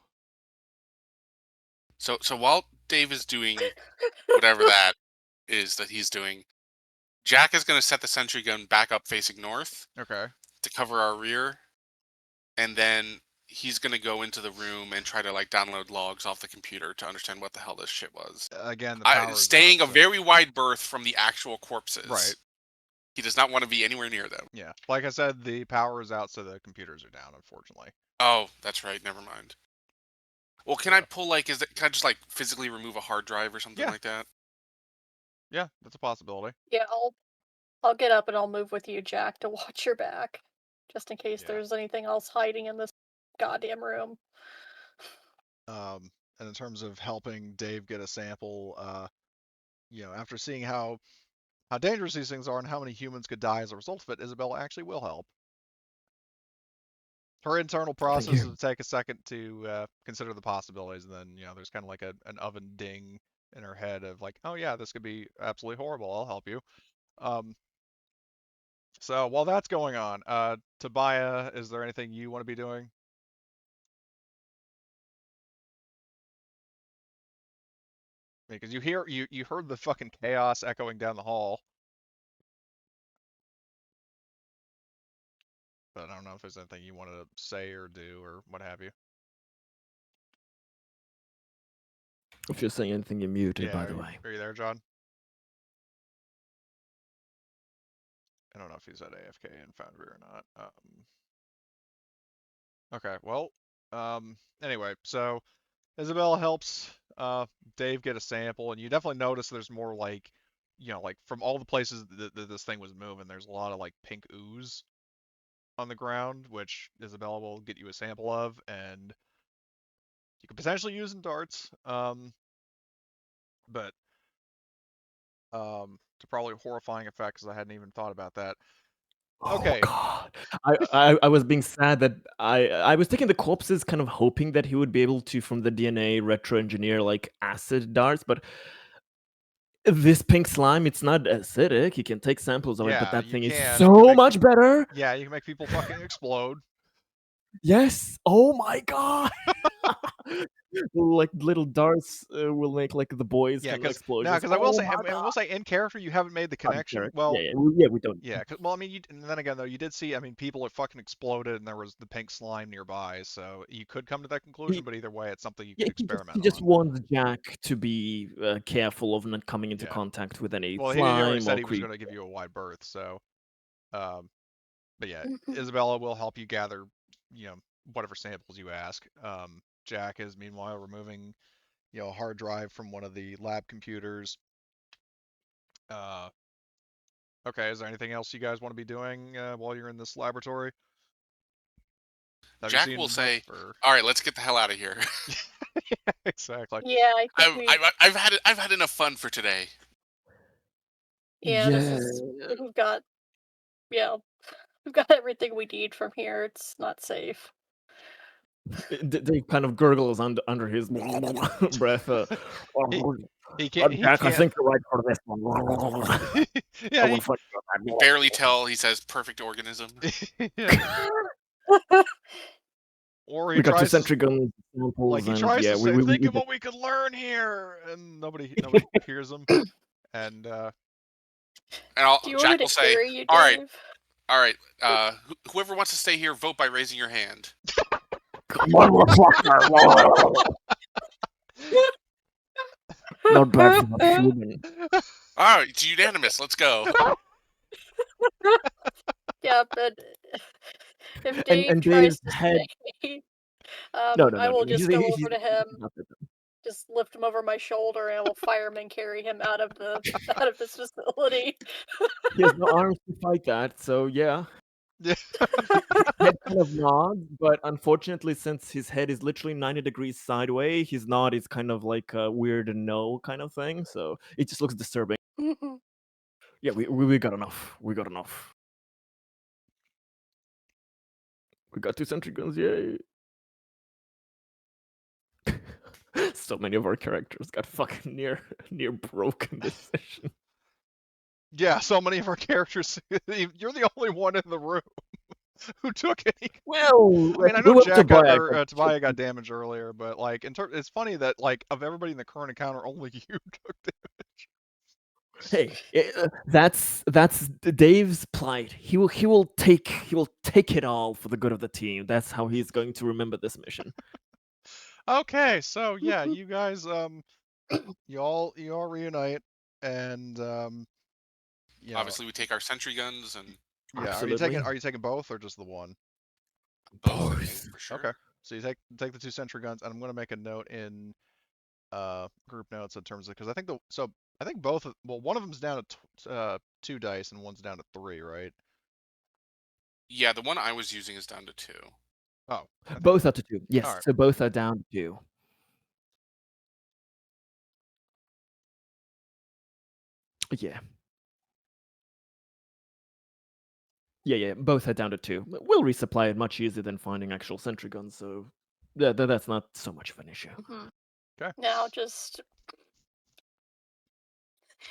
[SPEAKER 4] So while Dave is doing whatever that is that he's doing, Jack is going to set the sentry gun back up facing north
[SPEAKER 1] Okay.
[SPEAKER 4] to cover our rear, and then he's going to go into the room and try to like download logs off the computer to understand what the hell this shit was.
[SPEAKER 1] Again, the power is
[SPEAKER 4] staying
[SPEAKER 1] out,
[SPEAKER 4] a very wide berth from the actual corpses.
[SPEAKER 1] Right.
[SPEAKER 4] He does not want to be anywhere near them.
[SPEAKER 1] Yeah. Like I said, the power is out, so the computers are down, unfortunately.
[SPEAKER 4] Oh, that's right. Never mind. Well, can I pull can I just like physically remove a hard drive or something like that?
[SPEAKER 1] Yeah, that's a possibility.
[SPEAKER 5] Yeah, I'll get up and I'll move with you, Jack, to watch your back, just in case there's anything else hiding in this goddamn room.
[SPEAKER 1] And in terms of helping Dave get a sample, after seeing how dangerous these things are and how many humans could die as a result of it, Isabella actually will help. Her internal process will take a second to consider the possibilities, and then there's kind of like an oven ding in her head of like, oh yeah, this could be absolutely horrible. I'll help you. So while that's going on, Tobiah, is there anything you want to be doing? Because you heard the fucking chaos echoing down the hall. But I don't know if there's anything you want to say or do or what have you.
[SPEAKER 2] If you're saying anything, you're muted, by the way.
[SPEAKER 1] Are you there, John? I don't know if he's at AFK in Foundry or not. Okay, well, anyway, so Isabella helps Dave get a sample, and you definitely notice there's more like, like from all the places that this thing was moving, there's a lot of like pink ooze on the ground, which Isabella will get you a sample of, and you could potentially use in darts, but to probably horrifying effect, because I hadn't even thought about that. Okay.
[SPEAKER 2] Oh God, I was being sad that I was taking the corpses, kind of hoping that he would be able to, from the DNA, retro engineer like acid darts, but this pink slime, it's not acidic. You can take samples of it, but that thing is so much better.
[SPEAKER 1] Yeah, you can make people fucking explode.
[SPEAKER 2] Yes. Oh my God. Like little darts will make like the boys kind of explosions.
[SPEAKER 1] No, because I will say, in character, you haven't made the connection. Well,
[SPEAKER 2] yeah, we don't.
[SPEAKER 1] Yeah, well, I mean, and then again, though, you did see. I mean, people had fucking exploded, and there was the pink slime nearby, so you could come to that conclusion. But either way, it's something you could experiment on.
[SPEAKER 2] He just wants Jack to be careful of not coming into contact with any slime.
[SPEAKER 1] Well, he already said he was going to give you a wide berth, so. But yeah, Isabella will help you gather, whatever samples you ask. Jack is meanwhile removing, a hard drive from one of the lab computers. Okay, is there anything else you guys want to be doing while you're in this laboratory?
[SPEAKER 4] Jack will say, "All right, let's get the hell out of here."
[SPEAKER 1] Yeah, exactly.
[SPEAKER 5] Yeah,
[SPEAKER 4] I've had enough fun for today.
[SPEAKER 5] Yeah, we've got everything we need from here. It's not safe.
[SPEAKER 2] They kind of gurgles under his breath.
[SPEAKER 1] He can't.
[SPEAKER 2] Jack, I think you're right for this one.
[SPEAKER 1] Yeah,
[SPEAKER 4] you barely tell. He says, "Perfect organism."
[SPEAKER 1] Or he
[SPEAKER 2] we got
[SPEAKER 1] tries
[SPEAKER 2] 2 sentry gun samples.
[SPEAKER 1] Like he tries to say, "Think of what we could learn here," and nobody hears him. And
[SPEAKER 4] Jack will say, "All right. Whoever wants to stay here, vote by raising your hand."
[SPEAKER 2] Come on, motherfucker! Not bad for a human.
[SPEAKER 4] All right, it's unanimous. Let's go.
[SPEAKER 5] Yeah, but if Dave tries to stay,
[SPEAKER 2] no,
[SPEAKER 5] I will just go over to him. just lift him over my shoulder and I will fireman carry him out of this facility.
[SPEAKER 2] He has no arms to fight that, so yeah.
[SPEAKER 1] Yeah.
[SPEAKER 2] Head kind of nods, but unfortunately, since his head is literally 90 degrees sideways, his nod is kind of like a weird no kind of thing, so it just looks disturbing. Yeah, we got enough. We got enough. We got 2 sentry guns, yay! So many of our characters got fucking near broken this session.
[SPEAKER 1] Yeah, so many of our characters. You're the only one in the room who took any.
[SPEAKER 2] Well,
[SPEAKER 1] I mean, I
[SPEAKER 2] we
[SPEAKER 1] know
[SPEAKER 2] went
[SPEAKER 1] Jack got,
[SPEAKER 2] Tobiah,
[SPEAKER 1] or Tobiah got damaged earlier, but like, it's funny that like of everybody in the current encounter, only you took damage.
[SPEAKER 2] Hey, that's Dave's plight. He will take it all for the good of the team. That's how he's going to remember this mission.
[SPEAKER 1] Okay, so yeah, you guys, you all reunite, and you know,
[SPEAKER 4] Obviously, we take our sentry guns and
[SPEAKER 1] yeah.
[SPEAKER 2] Absolutely.
[SPEAKER 1] Are you taking both or just the one?
[SPEAKER 4] both, I think, for sure.
[SPEAKER 1] Okay, so you take the 2 sentry guns, and I'm gonna make a note in group notes in terms of, because I think both one of them's down to 2 dice and one's down to 3, right?
[SPEAKER 4] Yeah, the one I was using is down to 2.
[SPEAKER 1] Oh,
[SPEAKER 2] Both are to 2. Yes,
[SPEAKER 1] Alright.
[SPEAKER 2] so both are down to 2. Yeah. Yeah, both are down to 2. We'll resupply it much easier than finding actual sentry guns, so that's not so much of an issue.
[SPEAKER 1] Okay.
[SPEAKER 5] Now just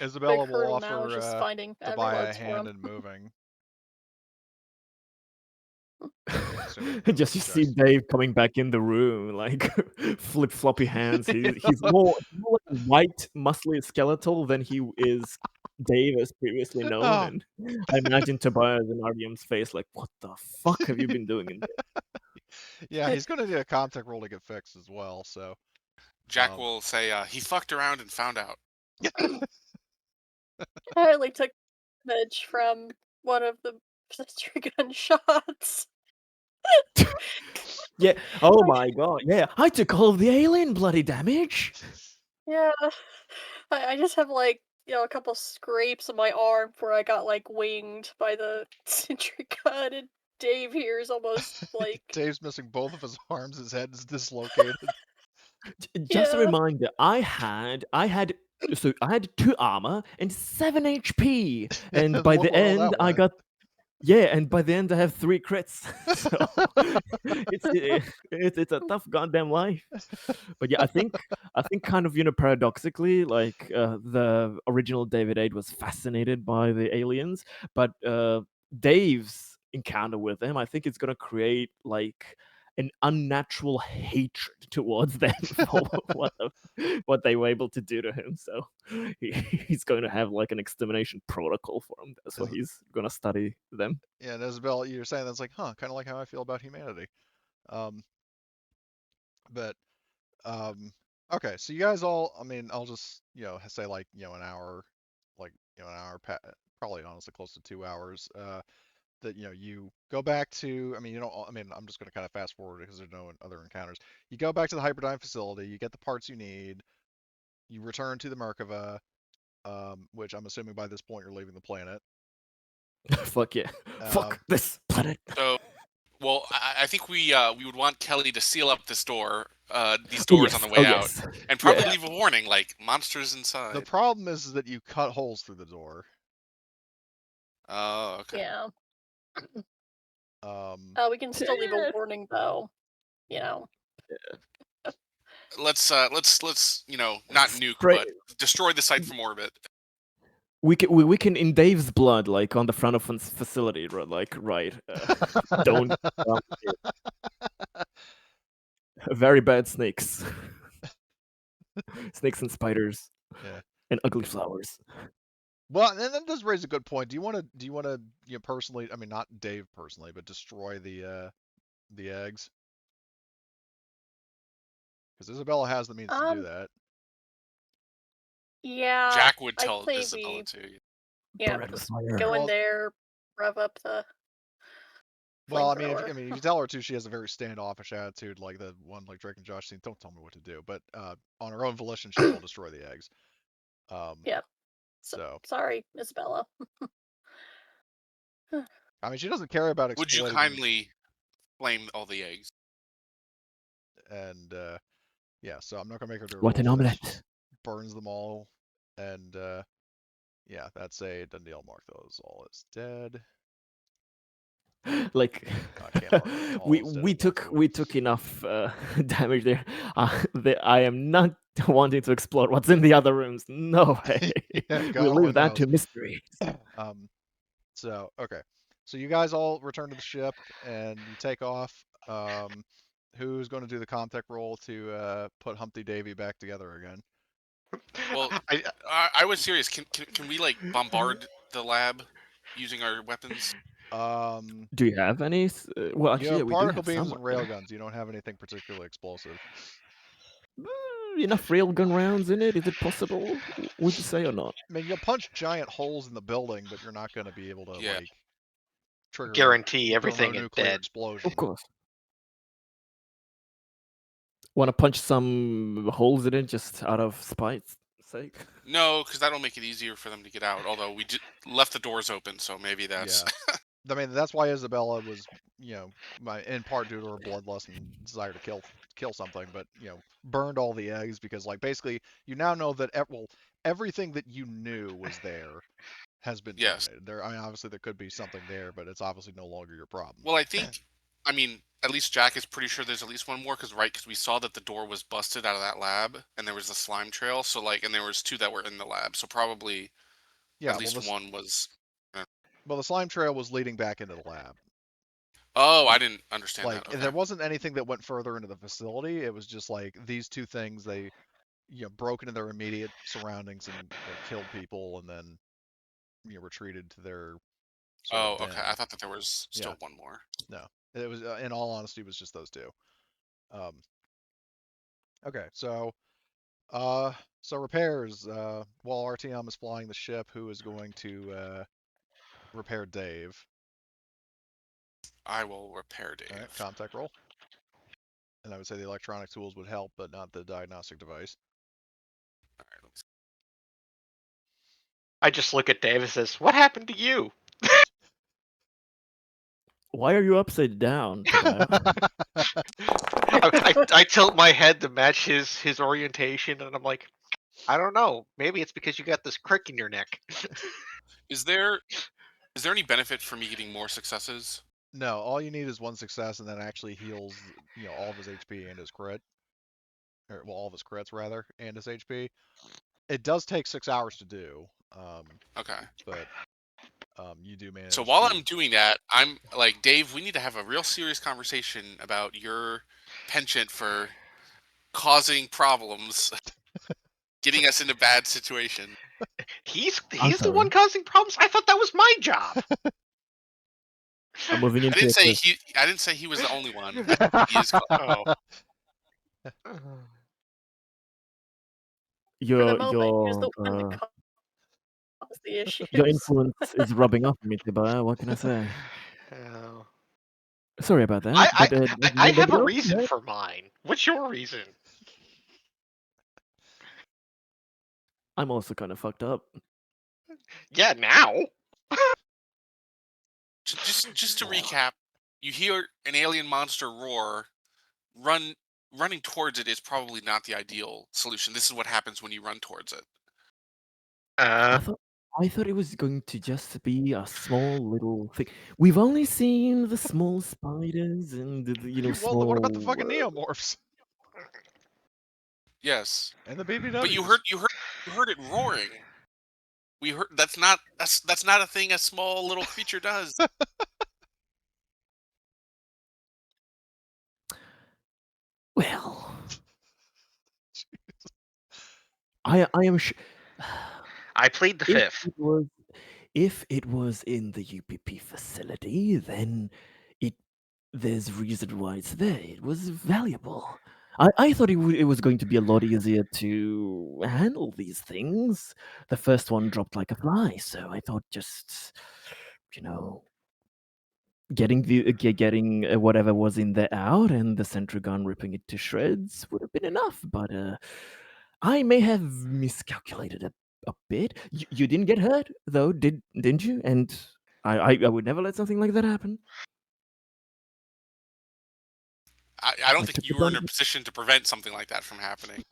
[SPEAKER 1] Isabella
[SPEAKER 5] big
[SPEAKER 1] will
[SPEAKER 5] hurdle now is just
[SPEAKER 1] offer
[SPEAKER 5] finding
[SPEAKER 1] to buy a
[SPEAKER 5] reloads for
[SPEAKER 1] hand
[SPEAKER 5] him.
[SPEAKER 1] in moving.
[SPEAKER 2] Just you see Dave coming back in the room, like flip floppy hands. He's more like a white, muscly skeletal than he is Dave as previously known.
[SPEAKER 1] Oh.
[SPEAKER 2] And I imagine Tobias and RDM's face, like, what the fuck have you been doing in there?
[SPEAKER 1] Yeah, he's gonna need a contact roll to get fixed as well. So
[SPEAKER 4] Jack will say he fucked around and found out.
[SPEAKER 5] I only took damage from one of the sentry gun shots.
[SPEAKER 2] Yeah. Oh my god. Yeah. I took all of the alien bloody damage.
[SPEAKER 5] Yeah. I just have like, a couple scrapes on my arm where I got like winged by the sentry gun, and Dave here is almost like
[SPEAKER 1] Dave's missing both of his arms. His head is dislocated.
[SPEAKER 2] Just a
[SPEAKER 5] Yeah.
[SPEAKER 2] reminder, I had 2 armor and 7 HP, and by the
[SPEAKER 1] Look where all
[SPEAKER 2] end
[SPEAKER 1] that
[SPEAKER 2] I
[SPEAKER 1] went.
[SPEAKER 2] got and by the end I have 3 crits. So it's a tough goddamn life. But yeah, I think kind of paradoxically, like the original David 8 was fascinated by the aliens, but Dave's encounter with them, I think it's gonna create like an unnatural hatred towards them for what they were able to do to him. So he's going to have like an extermination protocol for him. That's why he's going to study them.
[SPEAKER 1] Yeah, and Isabel, you're saying that's like, kind of like how I feel about humanity. But okay, so you guys all, I mean, I'll just say like an hour, like an hour, probably honestly close to 2 hours. That you go back to, I mean, I'm just going to kind of fast forward because there's no other encounters. You go back to the Hyperdyne facility, you get the parts you need, you return to the Merkava, which I'm assuming by this point you're leaving the planet.
[SPEAKER 2] Fuck yeah. Fuck this planet.
[SPEAKER 4] So, well, I think we would want Kelly to seal up these doors on the way out, and probably leave a warning like monsters inside.
[SPEAKER 1] The problem is that you cut holes through the door.
[SPEAKER 4] Oh, okay.
[SPEAKER 5] Yeah. We can still leave a warning though.
[SPEAKER 4] Let's not nuke, but destroy the site from orbit.
[SPEAKER 2] We can in Dave's blood, like on the front of a facility, like don't very bad snakes, snakes and spiders, and ugly flowers.
[SPEAKER 1] Well, and that does raise a good point. Do you want to personally, I mean, not Dave personally, but destroy the eggs? Because Isabella has the means to do that.
[SPEAKER 5] Yeah.
[SPEAKER 4] Jack would tell Isabella too.
[SPEAKER 5] Yeah, just go in there, rev up the
[SPEAKER 1] Well, I mean, if
[SPEAKER 5] flamethrower.
[SPEAKER 1] you tell her to, she has a very standoffish attitude, like the one like Drake and Josh scene. Don't tell me what to do, but on her own volition, she will destroy the eggs.
[SPEAKER 5] Yep.
[SPEAKER 1] So
[SPEAKER 5] Sorry, Isabella.
[SPEAKER 1] I mean, she doesn't care about
[SPEAKER 4] Would you
[SPEAKER 1] exploiting
[SPEAKER 4] kindly flame all the eggs?
[SPEAKER 1] and yeah. So I'm not gonna make her do a
[SPEAKER 2] What an
[SPEAKER 1] roll for that. She
[SPEAKER 2] omelette.
[SPEAKER 1] just burns them all, and yeah, that's a done deal. Mark those all as dead.
[SPEAKER 2] Like
[SPEAKER 1] I can't mark them all as dead
[SPEAKER 2] we
[SPEAKER 1] at one
[SPEAKER 2] took
[SPEAKER 1] go.
[SPEAKER 2] enough damage there. I am not wanting to explore what's in the other rooms. No way.
[SPEAKER 1] Yeah, God
[SPEAKER 2] We'll
[SPEAKER 1] only
[SPEAKER 2] leave that
[SPEAKER 1] knows.
[SPEAKER 2] to mystery.
[SPEAKER 1] So okay, so you guys all return to the ship and you take off. Who's going to do the contact roll to put Humpty Davy back together again?
[SPEAKER 4] Well, I was serious. Can we like bombard the lab using our weapons?
[SPEAKER 2] Do you have any? Well,
[SPEAKER 1] You
[SPEAKER 2] actually, yeah,
[SPEAKER 1] have
[SPEAKER 2] we do
[SPEAKER 1] particle
[SPEAKER 2] have
[SPEAKER 1] beams
[SPEAKER 2] some.
[SPEAKER 1] and railguns. You don't have anything particularly explosive.
[SPEAKER 2] Enough railgun rounds in it? Is it possible? Would you say or not?
[SPEAKER 1] I mean, you'll punch giant holes in the building, but you're not going to be able to
[SPEAKER 4] Yeah.
[SPEAKER 1] like trigger
[SPEAKER 3] Guarantee
[SPEAKER 1] a
[SPEAKER 3] everything is
[SPEAKER 1] thermonuclear
[SPEAKER 3] dead.
[SPEAKER 1] explosion.
[SPEAKER 2] Of course. Want to punch some holes in it just out of spite's sake?
[SPEAKER 4] No, because that'll make it easier for them to get out. Although we left the doors open, so maybe that's.
[SPEAKER 1] Yeah. I mean, that's why Isabella was, in part due to her bloodlust and desire to kill something, but burned all the eggs because, like, basically, you now know that everything that you knew was there has been
[SPEAKER 4] Yes.
[SPEAKER 1] terminated. I mean, obviously there could be something there, but it's obviously no longer your problem.
[SPEAKER 4] Well, I mean, at least Jack is pretty sure there's at least one more, because we saw that the door was busted out of that lab, and there was the slime trail. So like, and there was 2 that were in the lab. So probably at least one was.
[SPEAKER 1] Well, the slime trail was leading back into the lab.
[SPEAKER 4] Oh, I didn't understand
[SPEAKER 1] Like,
[SPEAKER 4] that. Okay.
[SPEAKER 1] there wasn't anything that went further into the facility. It was just like these 2 things. They, broke into their immediate surroundings and killed people, and then retreated to their sort
[SPEAKER 4] Oh,
[SPEAKER 1] of den.
[SPEAKER 4] okay. I thought that there was still
[SPEAKER 1] Yeah.
[SPEAKER 4] one more.
[SPEAKER 1] No, it was. In all honesty, it was just those 2. Okay, so repairs. While RTM is flying the ship, who is going to repair Dave?
[SPEAKER 4] I will repair Dave.
[SPEAKER 1] All right, contact roll. And I would say the electronic tools would help, but not the diagnostic device.
[SPEAKER 4] All right, let's...
[SPEAKER 3] I just look at Dave and says, "What happened to you?"
[SPEAKER 2] Why are you upside down, Tobias?
[SPEAKER 3] I tilt my head to match his orientation, and I'm like, I don't know. Maybe it's because you got this crick in your neck.
[SPEAKER 4] Is there any benefit for me getting more successes?
[SPEAKER 1] No, all you need is 1 success, and that actually heals, all of his HP and his crit. Or, well, all of his crits, rather, and his HP. It does take 6 hours to do.
[SPEAKER 4] Okay.
[SPEAKER 1] But you do manage.
[SPEAKER 4] So while I'm doing that, I'm like, Dave, we need to have a real serious conversation about your penchant for causing problems, getting us into bad situation.
[SPEAKER 3] He's the one causing problems. I thought that was my job.
[SPEAKER 2] I'm moving into
[SPEAKER 4] I
[SPEAKER 2] it.
[SPEAKER 4] didn't say he was the only one. He is.
[SPEAKER 3] Oh.
[SPEAKER 5] For the moment, he was the one that
[SPEAKER 2] Your
[SPEAKER 5] caused the issues.
[SPEAKER 2] your influence is rubbing off on me, Tobias. What can I say?
[SPEAKER 3] Oh.
[SPEAKER 2] Sorry about that.
[SPEAKER 3] I have a reason for mine. What's your reason?
[SPEAKER 2] I'm also kind of fucked up.
[SPEAKER 3] Yeah, now.
[SPEAKER 4] Just to recap, you hear an alien monster roar. Running towards it is probably not the ideal solution. This is what happens when you run towards it.
[SPEAKER 2] I thought it was going to just be a small little thing. We've only seen the small spiders and
[SPEAKER 1] Well,
[SPEAKER 2] small.
[SPEAKER 1] what about the fucking neomorphs?
[SPEAKER 4] Yes.
[SPEAKER 1] And the BBWs.
[SPEAKER 4] But you heard it roaring. We heard that's not a thing a small little creature does.
[SPEAKER 2] Well, I am sure.
[SPEAKER 3] I plead the fifth.
[SPEAKER 2] If it was in the UPP facility, then there's reason why it's there. It was valuable. I thought it was going to be a lot easier to handle these things. The first one dropped like a fly, so I thought just, getting whatever was in there out, and the sentry gun ripping it to shreds would have been enough. But I may have miscalculated a bit. You didn't get hurt though, didn't you? And I would never let something like that happen.
[SPEAKER 4] I don't
[SPEAKER 2] I
[SPEAKER 4] think
[SPEAKER 2] took
[SPEAKER 4] you
[SPEAKER 2] the
[SPEAKER 4] were in
[SPEAKER 2] brunt
[SPEAKER 4] a
[SPEAKER 2] of it.
[SPEAKER 4] position to prevent something like that from happening.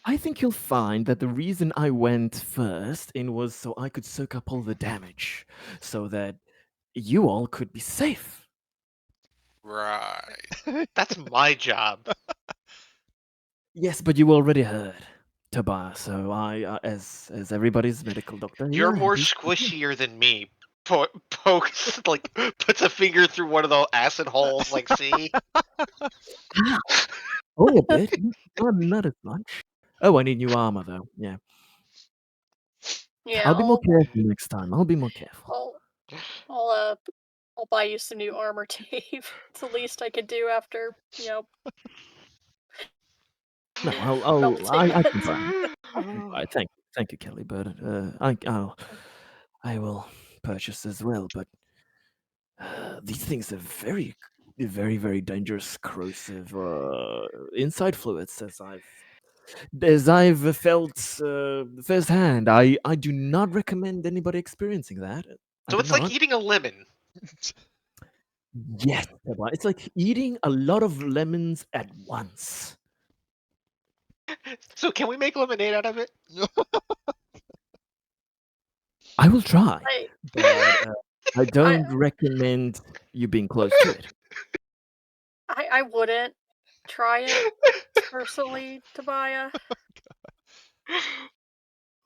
[SPEAKER 2] I think you'll find that the reason I went first in was so I could soak up all the damage, so that you all could be safe.
[SPEAKER 4] Right.
[SPEAKER 3] That's my job.
[SPEAKER 2] Yes, but you already heard, Tobias. So as everybody's medical doctor
[SPEAKER 3] You're
[SPEAKER 2] here,
[SPEAKER 3] more
[SPEAKER 2] happy.
[SPEAKER 3] squishier than me. Pokes like puts a finger through one of the acid holes. Like, see,
[SPEAKER 2] Ow! Only a bit, not as much. Oh, I need new armor though. Yeah,
[SPEAKER 5] Yeah,
[SPEAKER 2] I'll be more careful next time. I'll be more careful.
[SPEAKER 5] I'll I'll buy you some new armor, Dave. It's the least I could do after,
[SPEAKER 2] No,
[SPEAKER 5] melting
[SPEAKER 2] I can
[SPEAKER 5] it.
[SPEAKER 2] buy. I can buy. Thank you, Kelly. But I will purchase as well. But these things are very, very, very dangerous, corrosive inside fluids, as I've felt firsthand. I do not recommend anybody experiencing that. I
[SPEAKER 3] So
[SPEAKER 2] do
[SPEAKER 3] it's like
[SPEAKER 2] not.
[SPEAKER 3] eating a lemon.
[SPEAKER 2] Yes, Eba, it's like eating a lot of lemons at once.
[SPEAKER 3] So can we make lemonade out of it?
[SPEAKER 2] I will try,
[SPEAKER 5] I
[SPEAKER 2] but I
[SPEAKER 5] I
[SPEAKER 2] don't recommend you being close to it.
[SPEAKER 5] I wouldn't try it personally, Tobiah.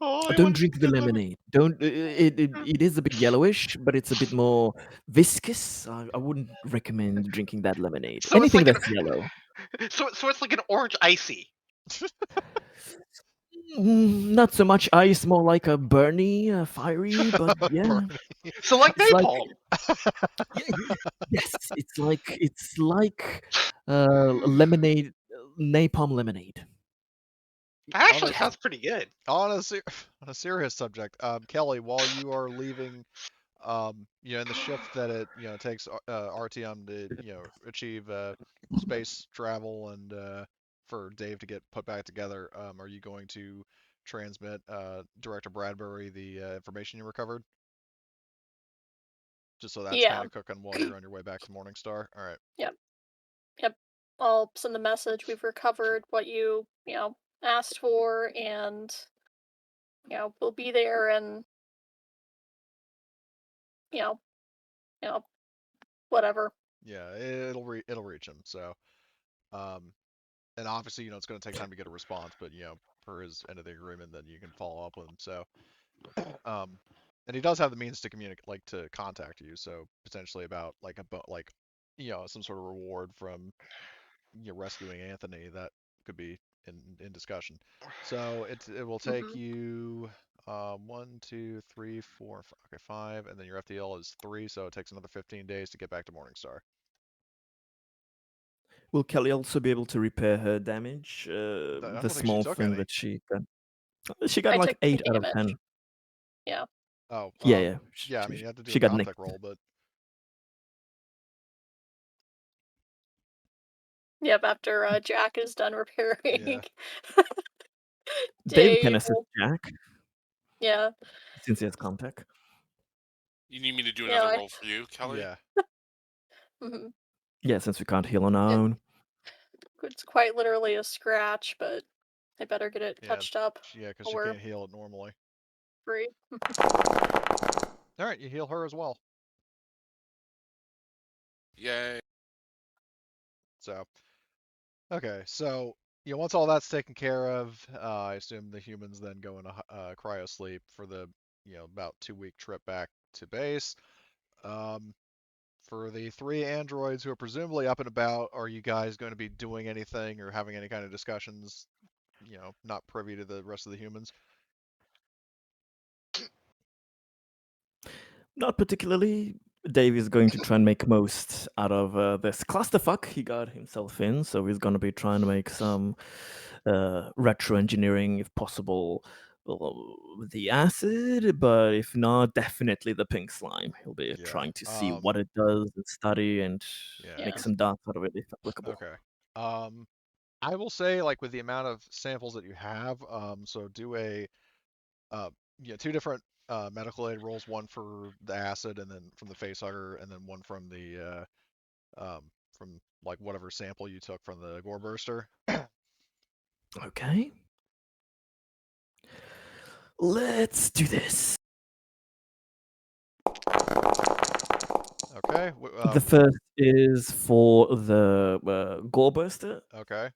[SPEAKER 3] Oh, I
[SPEAKER 2] Don't
[SPEAKER 3] want
[SPEAKER 2] drink the
[SPEAKER 3] good lemon.
[SPEAKER 2] lemonade. Don't. It is a bit yellowish, but it's a bit more viscous. I wouldn't recommend drinking that lemonade.
[SPEAKER 3] So it's
[SPEAKER 2] Anything
[SPEAKER 3] like
[SPEAKER 2] that's yellow.
[SPEAKER 3] so it's like an orange icy.
[SPEAKER 2] Not so much ice, more like a burny, fiery, but yeah,
[SPEAKER 3] So like
[SPEAKER 2] it's like
[SPEAKER 3] napalm.
[SPEAKER 2] yes, it's like lemonade, napalm lemonade.
[SPEAKER 3] That
[SPEAKER 1] On
[SPEAKER 3] actually
[SPEAKER 1] a
[SPEAKER 3] sounds pretty good.
[SPEAKER 1] on a on a serious subject, Kelly, while you are leaving, in the shift that it takes RTM to achieve space travel and for Dave to get put back together, are you going to transmit Director Bradbury the information you recovered? Just so that's
[SPEAKER 5] Yeah.
[SPEAKER 1] kind of cooking while you're on your way back to Morningstar. All right.
[SPEAKER 5] Yep. Yep. I'll send the message. We've recovered what you asked for, and we'll be there, and you know, you know, whatever.
[SPEAKER 1] Yeah, it'll reach him. So, um, and obviously, it's going to take time to get a response, but per his end of the agreement, then you can follow up with him. So, um, and he does have the means to communicate, like to contact you. So potentially about like some sort of reward from rescuing Anthony that could be in discussion. So it will take
[SPEAKER 5] Mhm.
[SPEAKER 1] you 1, 2, 3, 4, okay, 5, and then your FTL is 3, so it takes another 15 days to get back to Morningstar.
[SPEAKER 2] Will Kelly also be able to repair her damage?
[SPEAKER 1] I
[SPEAKER 2] The
[SPEAKER 1] don't think she
[SPEAKER 2] small
[SPEAKER 1] took
[SPEAKER 2] thing
[SPEAKER 1] any.
[SPEAKER 2] that she got. She got
[SPEAKER 5] I
[SPEAKER 2] like
[SPEAKER 5] took the
[SPEAKER 2] 8 out of 10.
[SPEAKER 5] damage. Yeah.
[SPEAKER 1] Oh,
[SPEAKER 2] Yeah, yeah.
[SPEAKER 1] yeah. I mean, you have to do
[SPEAKER 2] She
[SPEAKER 1] a
[SPEAKER 2] got nicked.
[SPEAKER 1] Comtech roll, but
[SPEAKER 5] Yep. After Jack is done repairing,
[SPEAKER 1] yeah,
[SPEAKER 2] David can
[SPEAKER 5] Dave
[SPEAKER 2] assist
[SPEAKER 5] will.
[SPEAKER 2] Jack
[SPEAKER 5] Yeah.
[SPEAKER 2] since he has contact.
[SPEAKER 4] You need me to do
[SPEAKER 5] Yeah.
[SPEAKER 4] another roll for you, Kelly?
[SPEAKER 1] yeah,
[SPEAKER 5] Mhm.
[SPEAKER 2] Yeah, since we can't heal on our
[SPEAKER 5] It,
[SPEAKER 2] own.
[SPEAKER 5] it's quite literally a scratch, but I better get it
[SPEAKER 1] yeah,
[SPEAKER 5] touched up
[SPEAKER 1] yeah, because
[SPEAKER 5] while
[SPEAKER 1] she
[SPEAKER 5] we're
[SPEAKER 1] can't heal it normally.
[SPEAKER 5] free.
[SPEAKER 1] All right, you heal her as well.
[SPEAKER 4] Yay.
[SPEAKER 1] So, okay, so once all that's taken care of, I assume the humans then go into cryo sleep for the about 2-week trip back to base. Um, for the 3 androids who are presumably up and about, are you guys going to be doing anything or having any kind of discussions? Not privy to the rest of the humans.
[SPEAKER 2] Not particularly. Dave is going to try and make most out of this clusterfuck he got himself in, so he's going to be trying to make some retro engineering, if possible, the acid, but if not, definitely the pink slime. He'll be
[SPEAKER 1] Yeah.
[SPEAKER 2] trying to see what it does and study and
[SPEAKER 1] Yeah.
[SPEAKER 2] make
[SPEAKER 5] 'cause-
[SPEAKER 2] some darts out of it if applicable.
[SPEAKER 1] Okay. I will say, like, with the amount of samples that you have, so do a, two different medical aid rolls, one for the acid, and then from the facehugger, and then one from the from like whatever sample you took from the gore burster.
[SPEAKER 2] Okay. Let's do this.
[SPEAKER 1] Okay.
[SPEAKER 2] The first is for the gore burster.
[SPEAKER 1] Okay.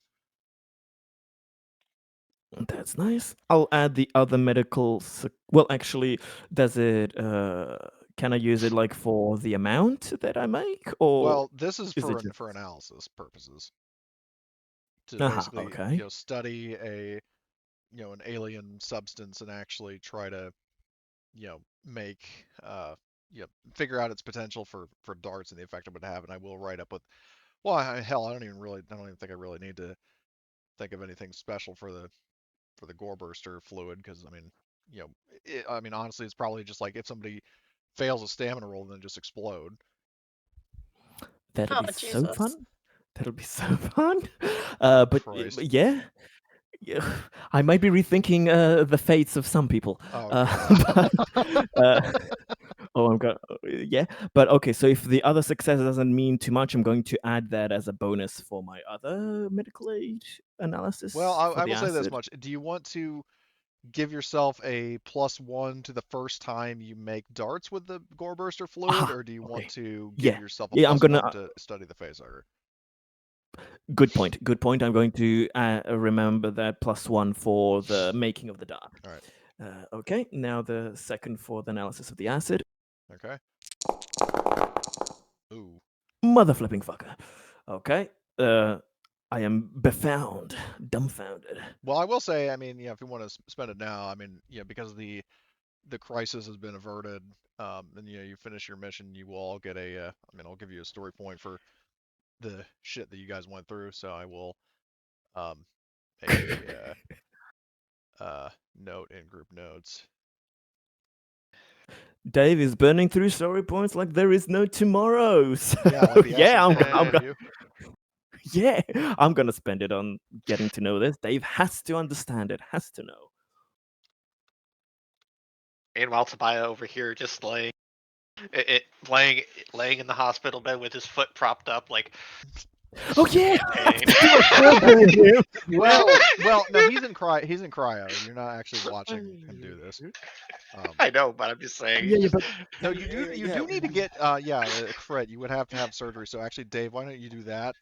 [SPEAKER 2] That's nice. I'll add the other medical. Well, actually, does it? Can I use it like for the amount that I make, or
[SPEAKER 1] Well, this is
[SPEAKER 2] is it
[SPEAKER 1] for
[SPEAKER 2] just?
[SPEAKER 1] for analysis purposes to
[SPEAKER 2] Aha.
[SPEAKER 1] basically
[SPEAKER 2] Okay.
[SPEAKER 1] study an alien substance and actually try to make figure out its potential for darts and the effect it would have. And I will write up with, well, hell, I don't even think I really need to think of anything special for the gore burster fluid, because I mean, honestly, it's probably just like if somebody fails a stamina roll, then just explode.
[SPEAKER 2] That'll
[SPEAKER 5] Oh,
[SPEAKER 2] be so
[SPEAKER 5] Jesus.
[SPEAKER 2] fun. That'll be so fun.
[SPEAKER 1] Oh,
[SPEAKER 2] But
[SPEAKER 1] Christ.
[SPEAKER 2] yeah, I might be rethinking the fates of some people.
[SPEAKER 1] Oh,
[SPEAKER 2] but, I'm going. Yeah, but okay. So if the other success doesn't mean too much, I'm going to add that as a bonus for my other medical aid analysis.
[SPEAKER 1] Well,
[SPEAKER 2] for
[SPEAKER 1] I
[SPEAKER 2] the
[SPEAKER 1] will say this
[SPEAKER 2] acid.
[SPEAKER 1] much. Do you want to give yourself a +1 to the first time you make darts with the gore burster fluid, or do you want to give
[SPEAKER 2] Yeah.
[SPEAKER 1] yourself a
[SPEAKER 2] Yeah, I'm gonna.
[SPEAKER 1] +1 to study the facehugger?
[SPEAKER 2] Good point. Good point. I'm going to remember that +1 for the making of the dart.
[SPEAKER 1] All right.
[SPEAKER 2] Okay. Now the second for the analysis of the acid.
[SPEAKER 1] Okay. Ooh.
[SPEAKER 2] Mother flipping fucker. Okay. I am dumbfounded.
[SPEAKER 1] Well, I will say, I mean, if you want to spend it now, I mean, because the crisis has been averted, and you finish your mission, you will all get I'll give you a story point for the shit that you guys went through. So I will make a note in group notes.
[SPEAKER 2] Dave is burning through story points like there is no tomorrow. So,
[SPEAKER 1] Yeah, like the
[SPEAKER 2] yeah, I'm gonna spend it on getting to know this. Dave has to understand it. Has to know.
[SPEAKER 3] Meanwhile, Tobiah over here just laying in the hospital bed with his foot propped up, like.
[SPEAKER 2] Oh yeah,
[SPEAKER 3] Pain.
[SPEAKER 1] Well, no, he's in cryo. You're not actually watching him do this.
[SPEAKER 3] I know, but I'm just saying.
[SPEAKER 2] Yeah, but
[SPEAKER 1] no, you do need to get a crit. You would have to have surgery. So actually, Dave, why don't you do that?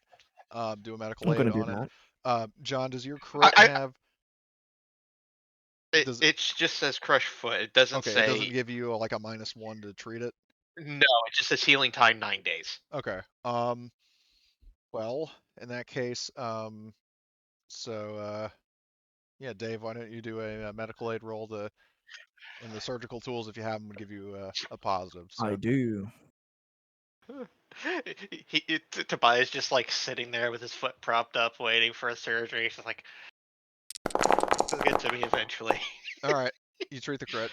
[SPEAKER 1] Do a medical aid on it. John, does your crit have?
[SPEAKER 3] It just says crushed foot. It doesn't say.
[SPEAKER 1] It doesn't give you like a -1 to treat it.
[SPEAKER 3] No, it just says healing time 9 days.
[SPEAKER 1] Okay. Well, in that case, yeah, Dave, why don't you do a medical aid roll and the surgical tools, if you have them, would give you a positive. So.
[SPEAKER 2] I do.
[SPEAKER 3] Tobias just like sitting there with his foot propped up, waiting for a surgery. He's just like, it'll get to me eventually.
[SPEAKER 1] All right, you treat the crit.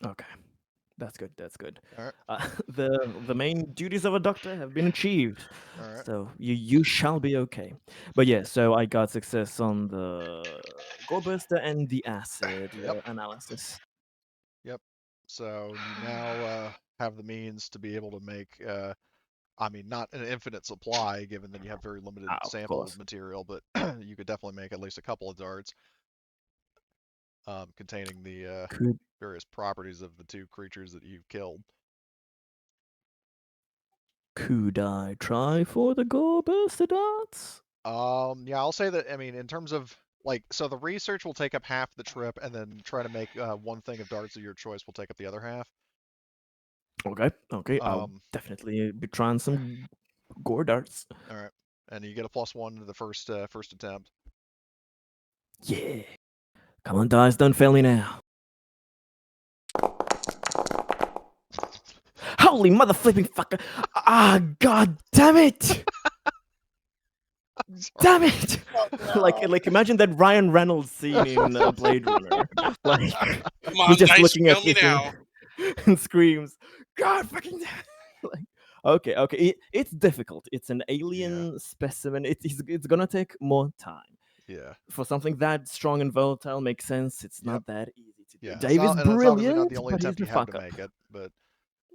[SPEAKER 2] Okay, that's good. That's good.
[SPEAKER 1] All right.
[SPEAKER 2] The main duties of a doctor have been achieved.
[SPEAKER 1] All right.
[SPEAKER 2] So you shall be okay. But yeah, so I got success on the gore burster and the acid analysis.
[SPEAKER 1] Yep. So you now have the means to be able to make. I mean, not an infinite supply, given that you have very limited sample material, but you could definitely make at least a couple of darts containing the various properties of the two creatures that you've killed.
[SPEAKER 2] Could I try for the gore burster darts?
[SPEAKER 1] Yeah, I'll say that. I mean, in terms of so the research will take up half the trip, and then try to make one thing of darts of your choice will take up the other half.
[SPEAKER 2] Okay. I'll definitely be trying some gore darts.
[SPEAKER 1] All right, and you get a +1 to the first attempt.
[SPEAKER 2] Yeah. Come on, dice, don't fail me now. Holy mother flipping fucker! Ah, god damn it! Damn it!
[SPEAKER 5] Oh, no.
[SPEAKER 2] like imagine that Ryan Reynolds scene in Blade Runner. Like
[SPEAKER 4] Come on,
[SPEAKER 2] he's just
[SPEAKER 4] dice,
[SPEAKER 2] looking at
[SPEAKER 4] kill me
[SPEAKER 2] this
[SPEAKER 4] now.
[SPEAKER 2] and screams, "God fucking!" Like, okay, it's difficult. It's an alien specimen. It's gonna take more time.
[SPEAKER 1] Yeah.
[SPEAKER 2] For something that strong and volatile makes sense. It's
[SPEAKER 1] Yep.
[SPEAKER 2] not that easy to do.
[SPEAKER 1] Yeah.
[SPEAKER 2] Dave is
[SPEAKER 1] And it's obviously not
[SPEAKER 2] brilliant,
[SPEAKER 1] the only
[SPEAKER 2] but he's
[SPEAKER 1] attempt
[SPEAKER 2] the
[SPEAKER 1] you have to
[SPEAKER 2] fucker.
[SPEAKER 1] make it, but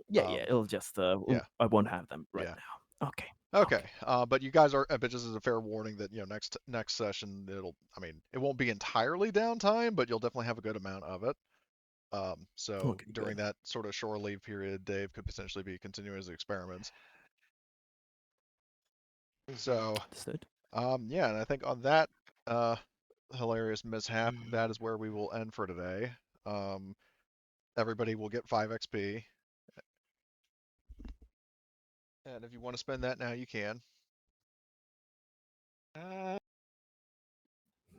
[SPEAKER 2] Yeah, it'll just
[SPEAKER 1] yeah.
[SPEAKER 2] I won't have them right
[SPEAKER 1] Yeah.
[SPEAKER 2] now. Okay.
[SPEAKER 1] Okay. But you guys are, but just as a fair warning that, next session it won't be entirely downtime, but you'll definitely have a good amount of it. So
[SPEAKER 2] Okay,
[SPEAKER 1] during
[SPEAKER 2] good.
[SPEAKER 1] that sort of shore leave period, Dave could potentially be continuing his experiments. So,
[SPEAKER 2] Understood.
[SPEAKER 1] yeah, and I think on that hilarious mishap, that is where we will end for today. Everybody will get 5 XP. And if you want to spend that now, you can.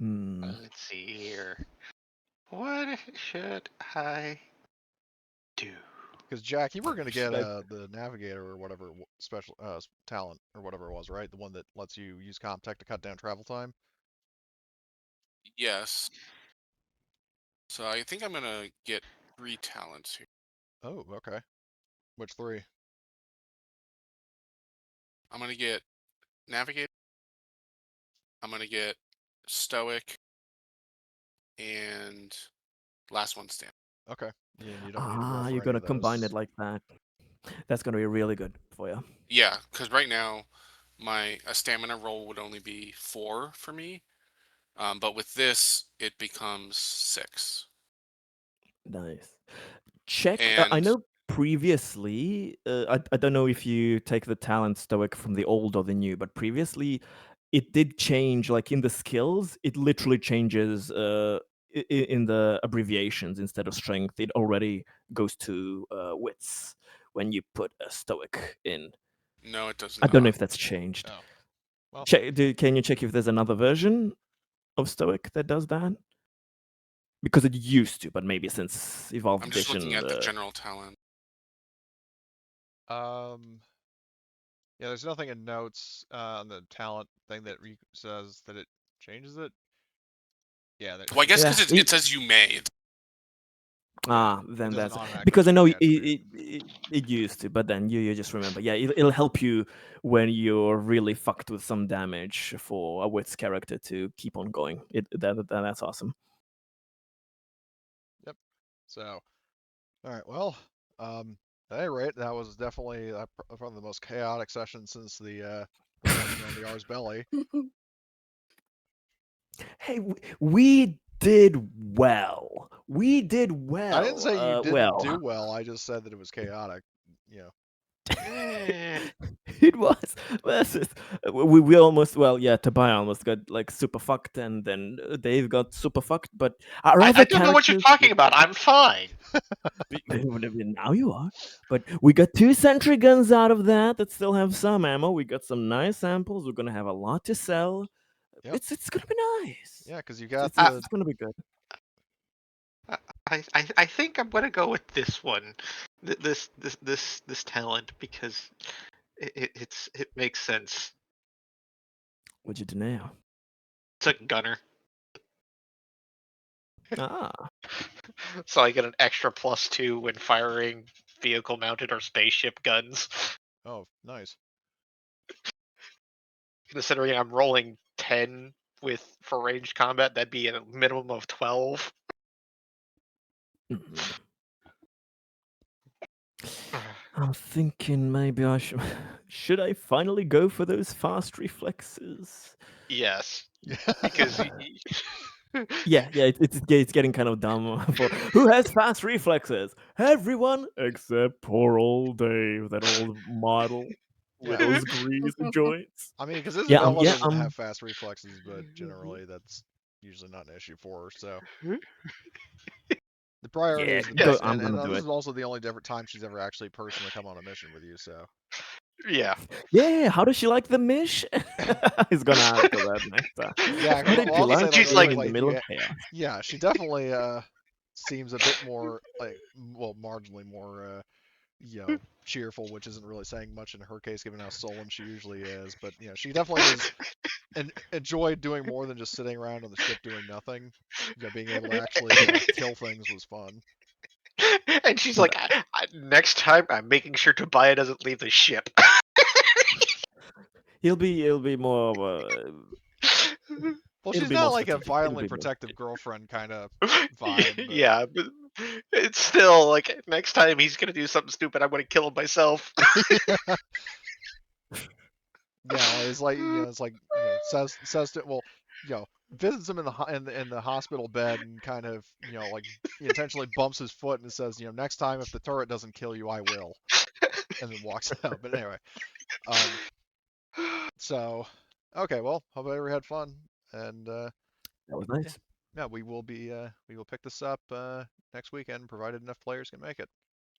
[SPEAKER 3] Let's see here. What should I do?
[SPEAKER 1] Because Jack, you were going to get the navigator or whatever special talent or whatever it was, right? The one that lets you use Comtech to cut down travel time.
[SPEAKER 4] Yes. So I think I'm gonna get 3 talents here.
[SPEAKER 1] Oh, okay. Which 3?
[SPEAKER 4] I'm gonna get Navigate. I'm gonna get Stoic, and last one Stamina.
[SPEAKER 1] Okay. Yeah, you don't need to roll for
[SPEAKER 2] You're
[SPEAKER 1] any
[SPEAKER 2] gonna
[SPEAKER 1] of
[SPEAKER 2] combine
[SPEAKER 1] those.
[SPEAKER 2] it like that. That's gonna be really good for you.
[SPEAKER 4] Yeah, because right now a stamina roll would only be 4 for me, but with this it becomes 6.
[SPEAKER 2] Nice. Check. I
[SPEAKER 4] And
[SPEAKER 2] know previously. I don't know if you take the talent Stoic from the old or the new, but previously it did change. Like in the skills, it literally changes. In the abbreviations, instead of strength, it already goes to wits when you put a Stoic in.
[SPEAKER 4] no, it does
[SPEAKER 2] I don't know
[SPEAKER 4] not.
[SPEAKER 2] if that's changed.
[SPEAKER 1] Oh. Well,
[SPEAKER 2] Can you check if there's another version of Stoic that does that? Because it used to, but maybe since Evolved
[SPEAKER 4] I'm just looking
[SPEAKER 2] Edition.
[SPEAKER 4] at the general talent.
[SPEAKER 1] yeah, there's nothing in notes on the talent thing that says that it changes it. Yeah.
[SPEAKER 4] Well, I guess because
[SPEAKER 2] Yeah,
[SPEAKER 4] it says you may.
[SPEAKER 1] doesn't
[SPEAKER 2] then that's
[SPEAKER 1] automatically
[SPEAKER 2] because I
[SPEAKER 1] change
[SPEAKER 2] know
[SPEAKER 1] the attribute.
[SPEAKER 2] it used to, but then you just remember. Yeah, it'll help you when you're really fucked with some damage for a wits character to keep on going. That's awesome.
[SPEAKER 1] Yep. So, all right. Well, at any rate, that was definitely probably the most chaotic session since the one on the R's belly.
[SPEAKER 2] Hey, we did well. We did well.
[SPEAKER 1] I didn't say you didn't
[SPEAKER 2] well.
[SPEAKER 1] do well. I just said that it was chaotic. You know.
[SPEAKER 2] It was. We almost, well, yeah, Tobias almost got like super fucked, and then Dave got super fucked. But our
[SPEAKER 3] I
[SPEAKER 2] other
[SPEAKER 3] don't know what you're talking about. I'm fine.
[SPEAKER 2] Now you are. But we got 2 sentry guns out of that still have some ammo. We got some nice samples. We're gonna have a lot to sell.
[SPEAKER 1] Yep.
[SPEAKER 2] It's gonna be nice.
[SPEAKER 1] Yeah, because you got
[SPEAKER 2] It's gonna be good.
[SPEAKER 3] I think I'm gonna go with this one, this talent, because it makes sense.
[SPEAKER 2] What'd you do now?
[SPEAKER 3] It's a gunner,
[SPEAKER 2] Ah,
[SPEAKER 3] so I get an extra +2 when firing vehicle-mounted or spaceship guns.
[SPEAKER 1] Oh, nice.
[SPEAKER 3] Considering I'm rolling 10 for ranged combat, that'd be a minimum of 12.
[SPEAKER 2] mhm. I'm thinking maybe I should I finally go for those fast reflexes?
[SPEAKER 3] Yes, because
[SPEAKER 2] Yeah, it's getting kind of dumb. For who has fast reflexes? Everyone except poor old Dave, that old model with
[SPEAKER 1] Yeah.
[SPEAKER 2] those greasy joints.
[SPEAKER 1] I mean, because
[SPEAKER 2] Yeah,
[SPEAKER 1] Isabella doesn't have fast reflexes, but generally that's usually not an issue for her. So the priority is the
[SPEAKER 2] go,
[SPEAKER 1] mission,
[SPEAKER 2] I'm
[SPEAKER 1] and
[SPEAKER 2] gonna do
[SPEAKER 1] this
[SPEAKER 2] it.
[SPEAKER 1] is also the only different time she's ever actually personally come on a mission with you. So
[SPEAKER 3] yeah.
[SPEAKER 2] Yeah, how does she like the mish? He's gonna ask her that next time.
[SPEAKER 1] yeah,
[SPEAKER 2] How did
[SPEAKER 1] well,
[SPEAKER 2] you
[SPEAKER 1] I'll just
[SPEAKER 2] like
[SPEAKER 1] say
[SPEAKER 3] She's
[SPEAKER 2] being
[SPEAKER 3] like-
[SPEAKER 2] in the middle of chaos?
[SPEAKER 1] yeah, she definitely seems a bit more like, well, marginally more cheerful, which isn't really saying much in her case, given how sullen she usually is. But she definitely was enjoyed doing more than just sitting around on the ship doing nothing. Being able to actually kill things was fun.
[SPEAKER 6] And she's like, next time I'm making sure Tobiah doesn't leave the ship.
[SPEAKER 2] He'll be more of a.
[SPEAKER 1] Well,
[SPEAKER 2] It'll
[SPEAKER 1] she's
[SPEAKER 2] be
[SPEAKER 1] not
[SPEAKER 2] more
[SPEAKER 1] like a
[SPEAKER 2] strategic. It'll
[SPEAKER 1] violently
[SPEAKER 2] be more-
[SPEAKER 1] protective girlfriend kind of vibe. But...
[SPEAKER 6] Yeah, but it's still like next time he's gonna do something stupid, I'm gonna kill him myself.
[SPEAKER 1] Yeah, it's like says to visits him in the hospital bed and kind of he intentionally bumps his foot and says next time if the turret doesn't kill you I will, and then walks out. But anyway, so okay, well, hope everybody had fun, and
[SPEAKER 2] That was nice.
[SPEAKER 1] yeah, we will pick this up next weekend provided enough players can make it.